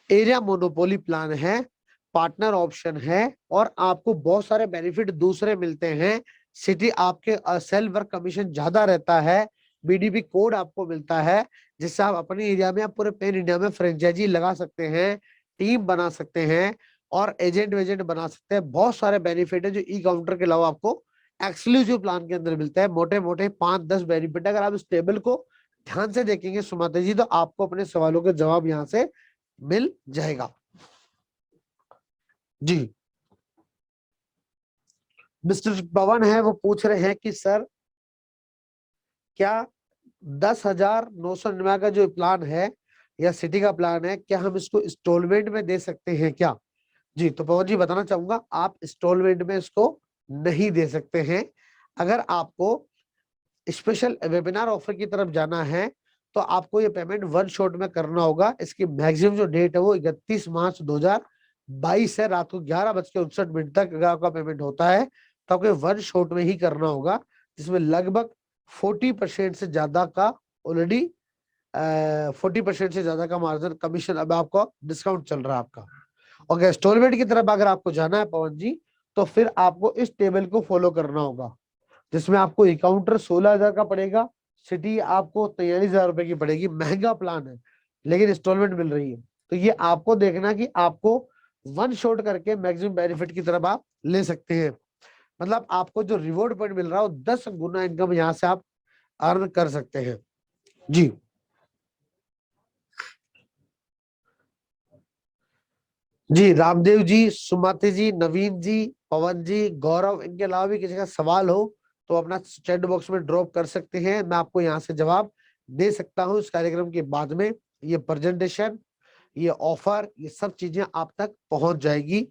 एरिया मोनोपोली प्लान है, पार्टनर ऑप्शन है, और आपको बहुत सारे बेनिफिट दूसरे मिलते हैं। सिटी आपके सेल वर्क कमीशन ज्यादा रहता है, बीडीपी कोड आपको मिलता है, जिससे आप अपने एरिया में, आप पूरे पैन इंडिया में फ्रेंचाइजी लगा सकते हैं, टीम बना सकते हैं और एजेंट वेजेंट बना सकते हैं। बहुत सारे बेनिफिट है जो ई काउंटर के अलावा आपको एक्सक्लूसिव प्लान के अंदर मिलता है। मोटे मोटे 5-10 बेनिफिट, अगर आप इस टेबल को ध्यान से देखेंगे सुमाता जी, तो आपको अपने सवालों के जवाब यहाँ से मिल जाएगा। जी, मिस्टर पवन है वो पूछ रहे हैं कि सर क्या 10,999 का जो प्लान है या सिटी का प्लान है, क्या हम इसको इंस्टॉलमेंट में दे सकते हैं क्या? जी, तो पवन जी बताना चाहूंगा, आप इंस्टॉलमेंट में इसको नहीं दे सकते हैं। अगर आपको स्पेशल वेबिनार ऑफर की तरफ जाना है तो आपको ये पेमेंट वन शॉट में करना होगा। इसकी मैक्सिमम जो डेट है वो 31 मार्च 2022 है, रात को 11:59 तक अगर आपका पेमेंट होता है तो आपको वन शॉट में ही करना होगा, जिसमें लगभग 40% से ज्यादा का ऑलरेडी 40% से ज्यादा का मार्जिन कमीशन अब आपको डिस्काउंट चल रहा है आपका। और इंस्टॉलमेंट की तरफ अगर आपको जाना है पवन जी, तो फिर आपको इस टेबल को फॉलो करना होगा, जिसमें आपको काउंटर 16,000 का पड़ेगा, सिटी आपको 43,000 रुपए की पड़ेगी, महंगा प्लान है लेकिन इंस्टॉलमेंट मिल रही है। तो ये आपको देखना कि आपको वन शॉट करके मैक्सिमम बेनिफिट की तरफ आप ले सकते हैं। मतलब आपको जो रिवॉर्ड पॉइंट मिल रहा है वो 10 गुना इनकम यहाँ से आप अर्न कर सकते हैं। जी जी, रामदेव जी, सुमति जी, नवीन जी, पवन जी, गौरव, इनके अलावा भी किसी का सवाल हो तो अपना चैट बॉक्स में ड्रॉप कर सकते हैं, मैं आपको यहाँ से जवाब दे सकता हूँ इस कार्यक्रम के बाद में। ये प्रेजेंटेशन, ये ऑफर, ये सब चीजें आप तक पहुंच जाएगी।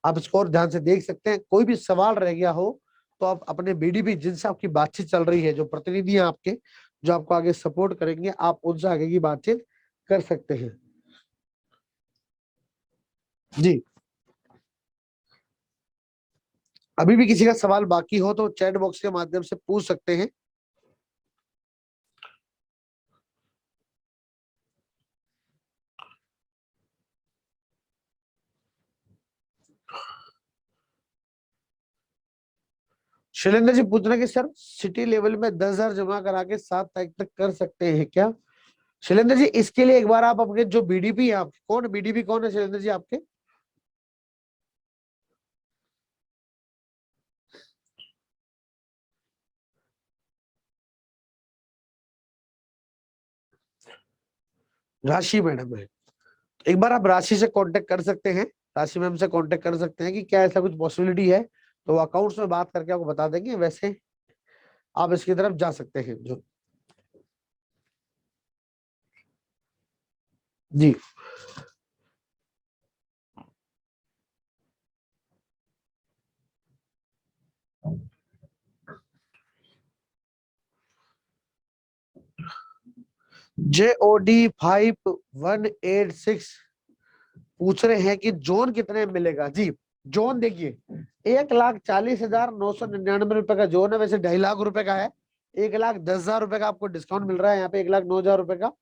आप इसको और ध्यान से देख सकते हैं। कोई भी सवाल रह गया हो तो आप अपने बीडीपी जिनसे आपकी बातचीत चल रही है, जो प्रतिनिधि हैं आपके, जो आपको आगे सपोर्ट करेंगे, आप उनसे आगे की बातचीत कर सकते हैं। जी, अभी भी किसी का सवाल बाकी हो तो चैट बॉक्स के माध्यम से पूछ सकते हैं। शैलेंद्र जी पूछ रहे हैं कि सर सिटी लेवल में 10,000 जमा करा के 7 तारीख तक कर सकते हैं क्या? शैलेंद्र जी इसके लिए एक बार आप अपने जो बीडीपी है आपके, कौन बीडीपी कौन है शैलेंद्र जी आपके? राशि मैडम है। एक बार आप राशि से कांटेक्ट कर सकते हैं, राशि मैम से कांटेक्ट कर सकते हैं कि क्या ऐसा कुछ पॉसिबिलिटी है, तो अकाउंट्स में बात करके आपको बता देंगे। वैसे आप इसकी तरफ जा सकते हैं। जो जी, JOD5186 पूछ रहे हैं कि जोन कितने में मिलेगा। जी, जोन देखिए 1,40,999 रुपए का जोन है, वैसे 2.5 लाख रुपए का है। 1,10,000 रुपए का आपको डिस्काउंट मिल रहा है यहाँ पे, 1,09,000 रुपए का।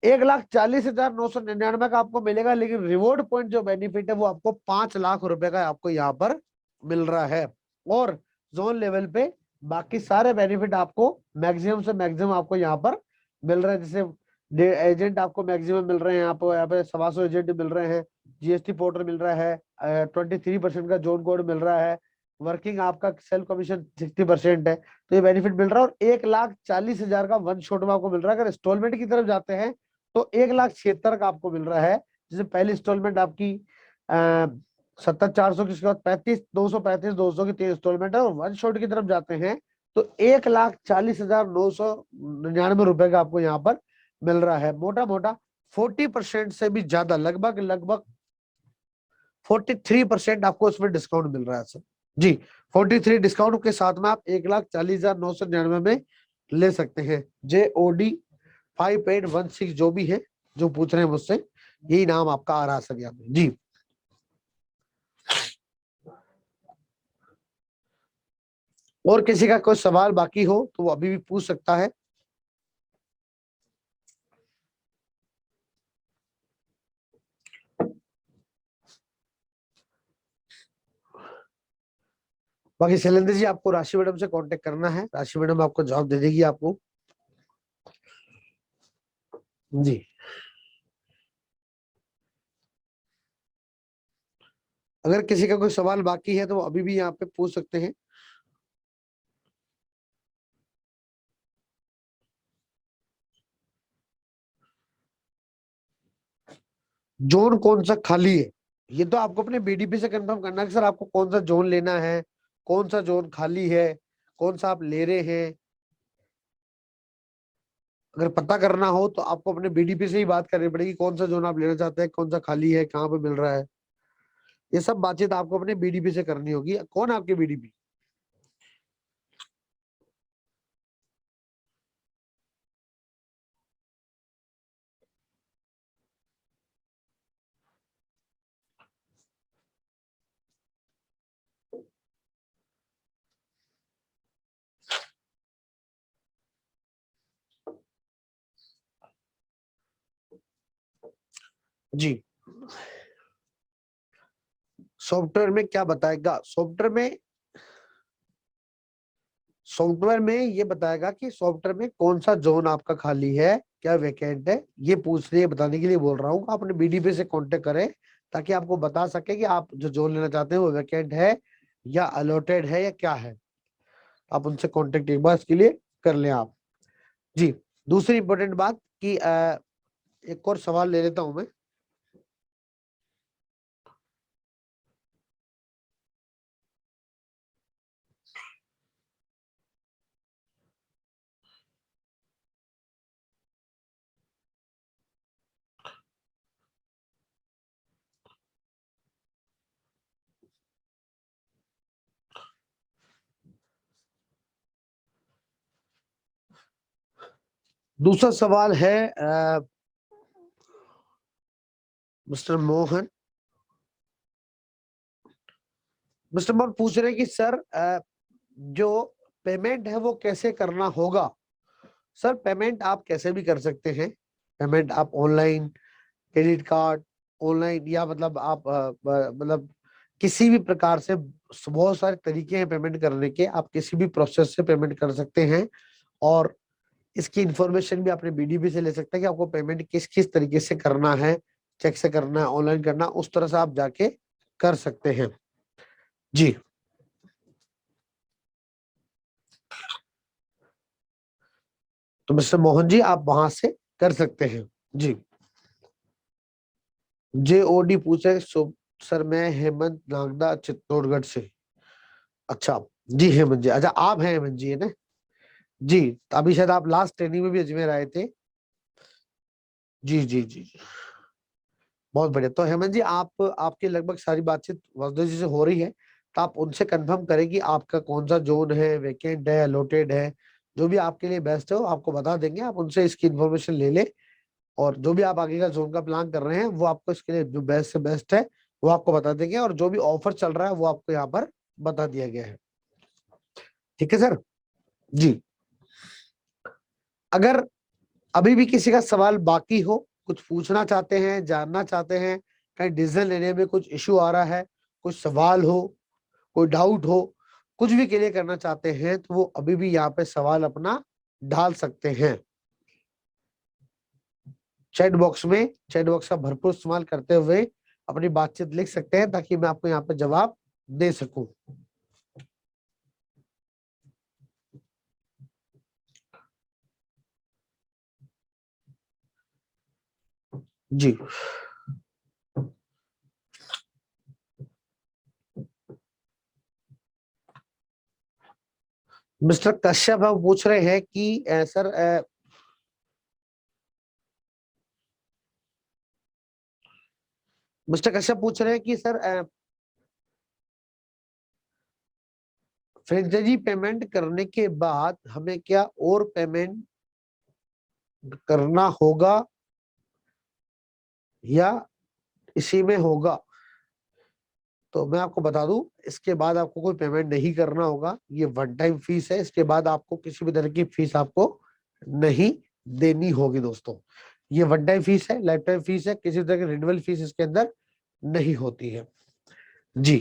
1,40,999 का आपको मिलेगा, लेकिन रिवॉर्ड पॉइंट जो बेनिफिट है वो आपको 5 लाख रुपए का आपको यहाँ पर मिल रहा है। और जोन लेवल पे बाकी सारे बेनिफिट आपको मैक्सिमम से मैक्सिमम आपको यहाँ पर मिल रहे हैं। जैसे एजेंट आपको मैक्सिमम मिल रहे हैं, यहाँ पे 125 एजेंट मिल रहे हैं, जीएसटी पोर्टल मिल रहा है, 23% का जोन कोड मिल रहा है, वर्किंग आपका सेल्फ कमीशन 60% है। तो ये बेनिफिट मिल रहा है, और 1,40,000 का वन शॉट में आपको मिल रहा है। अगर इंस्टॉलमेंट की तरफ जाते हैं तो 1,76,000 का आपको मिल रहा है। जैसे पहली इंस्टॉलमेंट आपकी 70,400 की, उसके बाद 35,235,200 की 3 इंस्टॉलमेंट है, और वन शॉट की तरफ जाते हैं तो 1,40,999 रुपए का आपको यहाँ पर मिल रहा है। मोटा मोटा 40% से भी ज्यादा, लगभग लगभग 43% आपको इसमें डिस्काउंट मिल रहा है सर। जी, 43 डिस्काउंट के साथ में आप 1,40,999 में ले सकते हैं। JOD5816 जो भी है, जो पूछ रहे हैं मुझसे, यही नाम आपका आ रहा है सर यहाँ पे। जी, और किसी का कोई सवाल बाकी हो तो वो अभी भी पूछ सकता है। बाकी शैलेंद्र जी आपको राशि मैडम से कांटेक्ट करना है, राशि मैडम आपको जवाब दे देगी आपको। जी, अगर किसी का कोई सवाल बाकी है तो वो अभी भी यहाँ पे पूछ सकते हैं। जोन कौन सा खाली है, ये तो आपको अपने बीडीपी से कंफर्म करना है कि सर आपको कौन सा जोन लेना है, कौन सा जोन खाली है, कौन सा आप ले रहे हैं। अगर पता करना हो तो आपको अपने बीडीपी से ही बात करनी पड़ेगी, कौन सा जोन आप लेना चाहते हैं, कौन सा खाली है, कहाँ पे मिल रहा है। ये सब बातचीत आपको अपने बीडीपी से करनी होगी। कौन है आपके बीडीपी? जी, सॉफ्टवेयर में क्या बताएगा, सॉफ्टवेयर में सॉफ्टवेयर में ये बताएगा कि सॉफ्टवेयर में कौन सा जोन आपका खाली है, क्या वैकेंट है, ये पूछ रही है, बताने के लिए बोल रहा हूँ। आप अपने बीडीपी से कांटेक्ट करें ताकि आपको बता सके कि आप जो जोन लेना चाहते हैं वो वैकेंट है या अलॉटेड है या क्या है। आप उनसे कांटेक्ट एक बार इसके लिए कर लें आप। जी, दूसरी इंपॉर्टेंट बात कि एक और सवाल ले लेता हूं मैं। दूसरा सवाल है मिस्टर मोहन। मिस्टर मोहन पूछ रहे हैं कि सर जो पेमेंट है वो कैसे करना होगा। सर पेमेंट आप कैसे भी कर सकते हैं। पेमेंट आप ऑनलाइन, क्रेडिट कार्ड, ऑनलाइन, या मतलब आप मतलब किसी भी प्रकार से बहुत सारे तरीके हैं पेमेंट करने के। आप किसी भी प्रोसेस से पेमेंट कर सकते हैं और इसकी इंफॉर्मेशन भी अपने बीडीपी से ले सकते हैं कि आपको पेमेंट किस किस तरीके से करना है, चेक से करना है, ऑनलाइन करना, उस तरह से आप जाके कर सकते हैं। जी, तो मिस्टर मोहन जी आप वहां से कर सकते हैं। जी, जेओडी पूछे सर मैं हेमंत नागदा चित्तौड़गढ़ से। अच्छा, जी हेमंत जी, अच्छा आप हैं हेमंत जी, है ना। जी, तो अभी शायद आप लास्ट ट्रेनिंग में भी अजमेर आए थे। जी जी जी जी, बहुत बढ़िया। तो हेमंत जी आप, आपकी लगभग सारी बातचीत वासुदेव जी से हो रही है, तो आप उनसे कंफर्म करें कि आपका कौन सा जोन है, वेकेंट है, अलॉटेड है। जो भी आपके लिए बेस्ट है वो आपको बता देंगे। आप उनसे इसकी इन्फॉर्मेशन ले ले और जो भी आप आगे का जोन का प्लान कर रहे हैं वो आपको इसके लिए जो बेस्ट से बेस्ट है वो आपको बता देंगे, और जो भी ऑफर चल रहा है वो आपको यहाँ पर बता दिया गया है। ठीक है सर। जी, अगर अभी भी किसी का सवाल बाकी हो, कुछ पूछना चाहते हैं, जानना चाहते हैं, कहीं डिसीजन लेने में कुछ इश्यू आ रहा है, कुछ सवाल हो, कोई डाउट हो, कुछ भी क्लियर करना चाहते हैं, तो वो अभी भी यहाँ पे सवाल अपना डाल सकते हैं। चैट बॉक्स का भरपूर इस्तेमाल करते हुए अपनी बातचीत लिख सकते हैं ताकि मैं आपको यहाँ पे जवाब दे सकूं। जी, मिस्टर कश्यप अब पूछ रहे हैं कि सर मिस्टर कश्यप पूछ रहे हैं कि सर फ्रेंचाइजी पेमेंट करने के बाद हमें क्या और पेमेंट करना होगा या इसी में होगा। तो मैं आपको बता दूं, इसके बाद आपको कोई पेमेंट नहीं करना होगा। ये वन टाइम फीस है, इसके बाद आपको किसी भी तरह की फीस आपको नहीं देनी होगी दोस्तों। ये वन टाइम फीस है, लाइफ टाइम फीस है, किसी तरह की रिन्यूअल फीस इसके अंदर नहीं होती है। जी,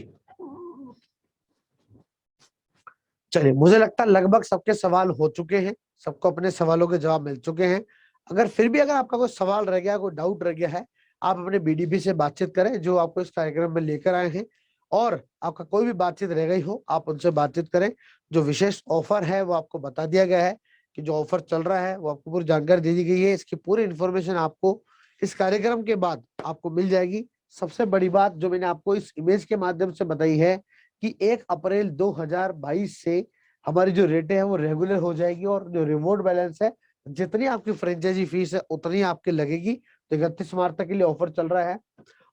चलिए, मुझे लगता है लगभग सबके सवाल हो चुके हैं, सबको अपने सवालों के जवाब मिल चुके हैं। अगर फिर भी अगर आपका कोई सवाल रह गया, कोई डाउट रह गया है, आप अपने बीडीपी से बातचीत करें जो आपको इस कार्यक्रम में लेकर आए हैं। और आपका कोई भी बातचीत रह गई हो, आप उनसे बातचीत करें। जो विशेष ऑफर है वो आपको बता दिया गया है कि जो ऑफर चल रहा है वो आपको पूरी जानकारी दे दी गई है। इसकी पूरी इन्फॉर्मेशन आपको इस कार्यक्रम के बाद आपको मिल जाएगी। सबसे बड़ी बात जो मैंने आपको इस इमेज के माध्यम से बताई है कि 1 अप्रैल 2022 से हमारी जो रेटें हैं वो रेगुलर हो जाएगी, और जो रिवॉर्ड बैलेंस है, जितनी आपकी फ्रेंचाइजी फीस है उतनी आपकी लगेगी। तो 31 मार्च तक के लिए ऑफर चल रहा है।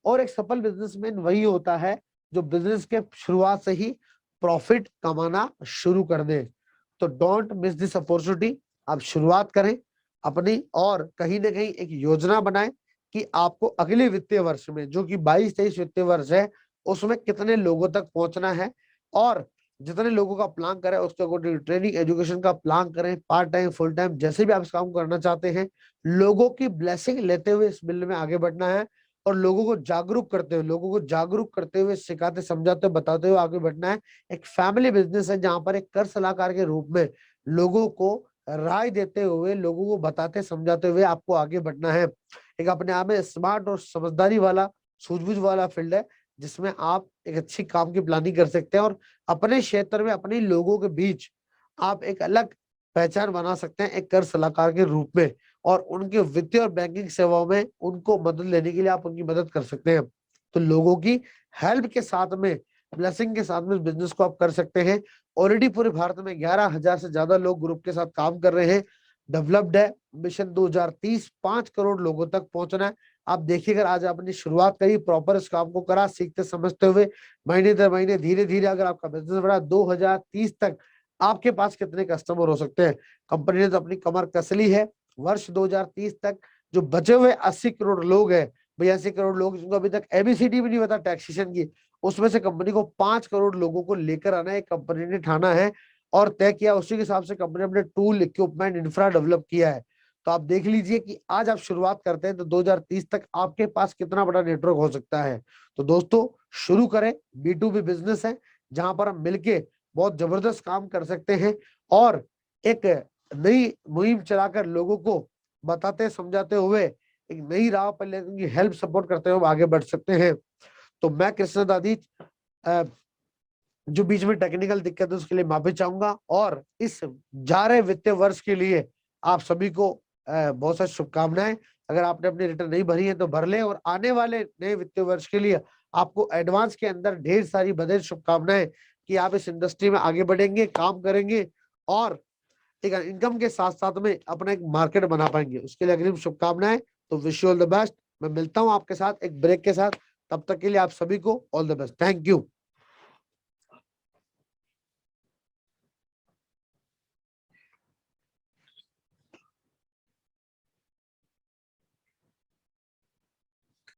और एक सफल बिजनेसमैन वही होता है जो बिजनेस के शुरुआत से ही प्रॉफिट कमाना शुरू कर दे। तो डोंट मिस दिस अपॉर्चुनिटी। आप शुरुआत करें अपनी, और कहीं ना कहीं एक योजना बनाएं कि आपको अगले वित्तीय वर्ष में, जो कि 22-23 वित्तीय वर्ष है, उसमें कितने लोगों तक पहुंचना है। और जितने लोगों का प्लान करें उसके अकॉर्डिंग ट्रेनिंग एजुकेशन का प्लान करें। पार्ट टाइम, फुल टाइम, जैसे भी आप इस काम करना चाहते हैं, लोगों की ब्लेसिंग लेते हुए इस बिल में आगे बढ़ना है। और लोगों को जागरूक करते हुए सिखाते समझाते बताते हुए आगे बढ़ना है। एक फैमिली बिजनेस है जहां पर एक कर सलाहकार के रूप में लोगों को राय देते हुए, लोगों को बताते समझाते हुए आपको आगे बढ़ना है। एक अपने आप में स्मार्ट और समझदारी वाला, सूझबूझ वाला फील्ड है, जिसमें आप एक अच्छी काम की प्लानिंग कर सकते हैं और अपने क्षेत्र में अपने लोगों के बीच आप एक अलग पहचान बना सकते हैं एक कर सलाहकार के रूप में। और उनके वित्तीय और बैंकिंग सेवाओं में उनको मदद लेने के लिए आप उनकी मदद कर सकते हैं। तो लोगों की हेल्प के साथ में, ब्लेसिंग के साथ में बिजनेस को आप कर सकते हैं। ऑलरेडी पूरे भारत में 11,000 से ज्यादा लोग ग्रुप के साथ काम कर रहे हैं। डेवलप्ड है। मिशन 2030 5 करोड़ लोगों तक पहुंचना है। आप देखिए, अगर आज आपने शुरुआत करी, प्रॉपर इस काम को करा, सीखते समझते हुए, महीने दर महीने धीरे धीरे अगर आपका बिजनेस बढ़ा, 2030 तक आपके पास कितने कस्टमर हो सकते हैं। कंपनी ने तो अपनी कमर कस ली है। वर्ष 2030 तक जो बचे हुए 80 करोड़ लोग हैं, 82 करोड़ लोग जिनको अभी तक एबीसीडी भी नहीं पता टैक्सेशन की, उसमें से कंपनी को 5 करोड़ लोगों को लेकर आना है। कंपनी ने ठाना है और तय किया, उसी के हिसाब से कंपनी ने अपने टूल, इक्विपमेंट, इंफ्रा डेवलप किया है। तो आप देख लीजिए कि आज आप शुरुआत करते हैं तो 2030 तक आपके पास कितना बड़ा नेटवर्क हो सकता है। तो दोस्तों, शुरू करें। B2B बिजनेस है जहां पर हम मिलके बहुत जबरदस्त काम कर सकते हैं और एक नई मुहिम चलाकर लोगों को बताते समझाते हुए एक नई राह पर लेकर उनकी हेल्प सपोर्ट करते हुए आगे बढ़ सकते हैं। तो मैं कृष्ण दादीज, जो बीच में टेक्निकल दिक्कत है उसके लिए माफी चाहूंगा और इस जा रहे वित्तीय वर्ष के लिए आप सभी को बहुत सारी शुभकामनाएं। अगर आपने अपनी रिटर्न नहीं भरी है तो भर लें और आने वाले नए वित्तीय वर्ष के लिए आपको एडवांस के अंदर ढेर सारी बधाई, शुभकामनाएं कि आप इस इंडस्ट्री में आगे बढ़ेंगे, काम करेंगे और एक इनकम के साथ साथ में अपना एक मार्केट बना पाएंगे। उसके लिए अग्रिम शुभकामनाएं। तो wish you all the best. मैं मिलता हूं आपके साथ एक ब्रेक के साथ। तब तक के लिए आप सभी को all the best. Thank you.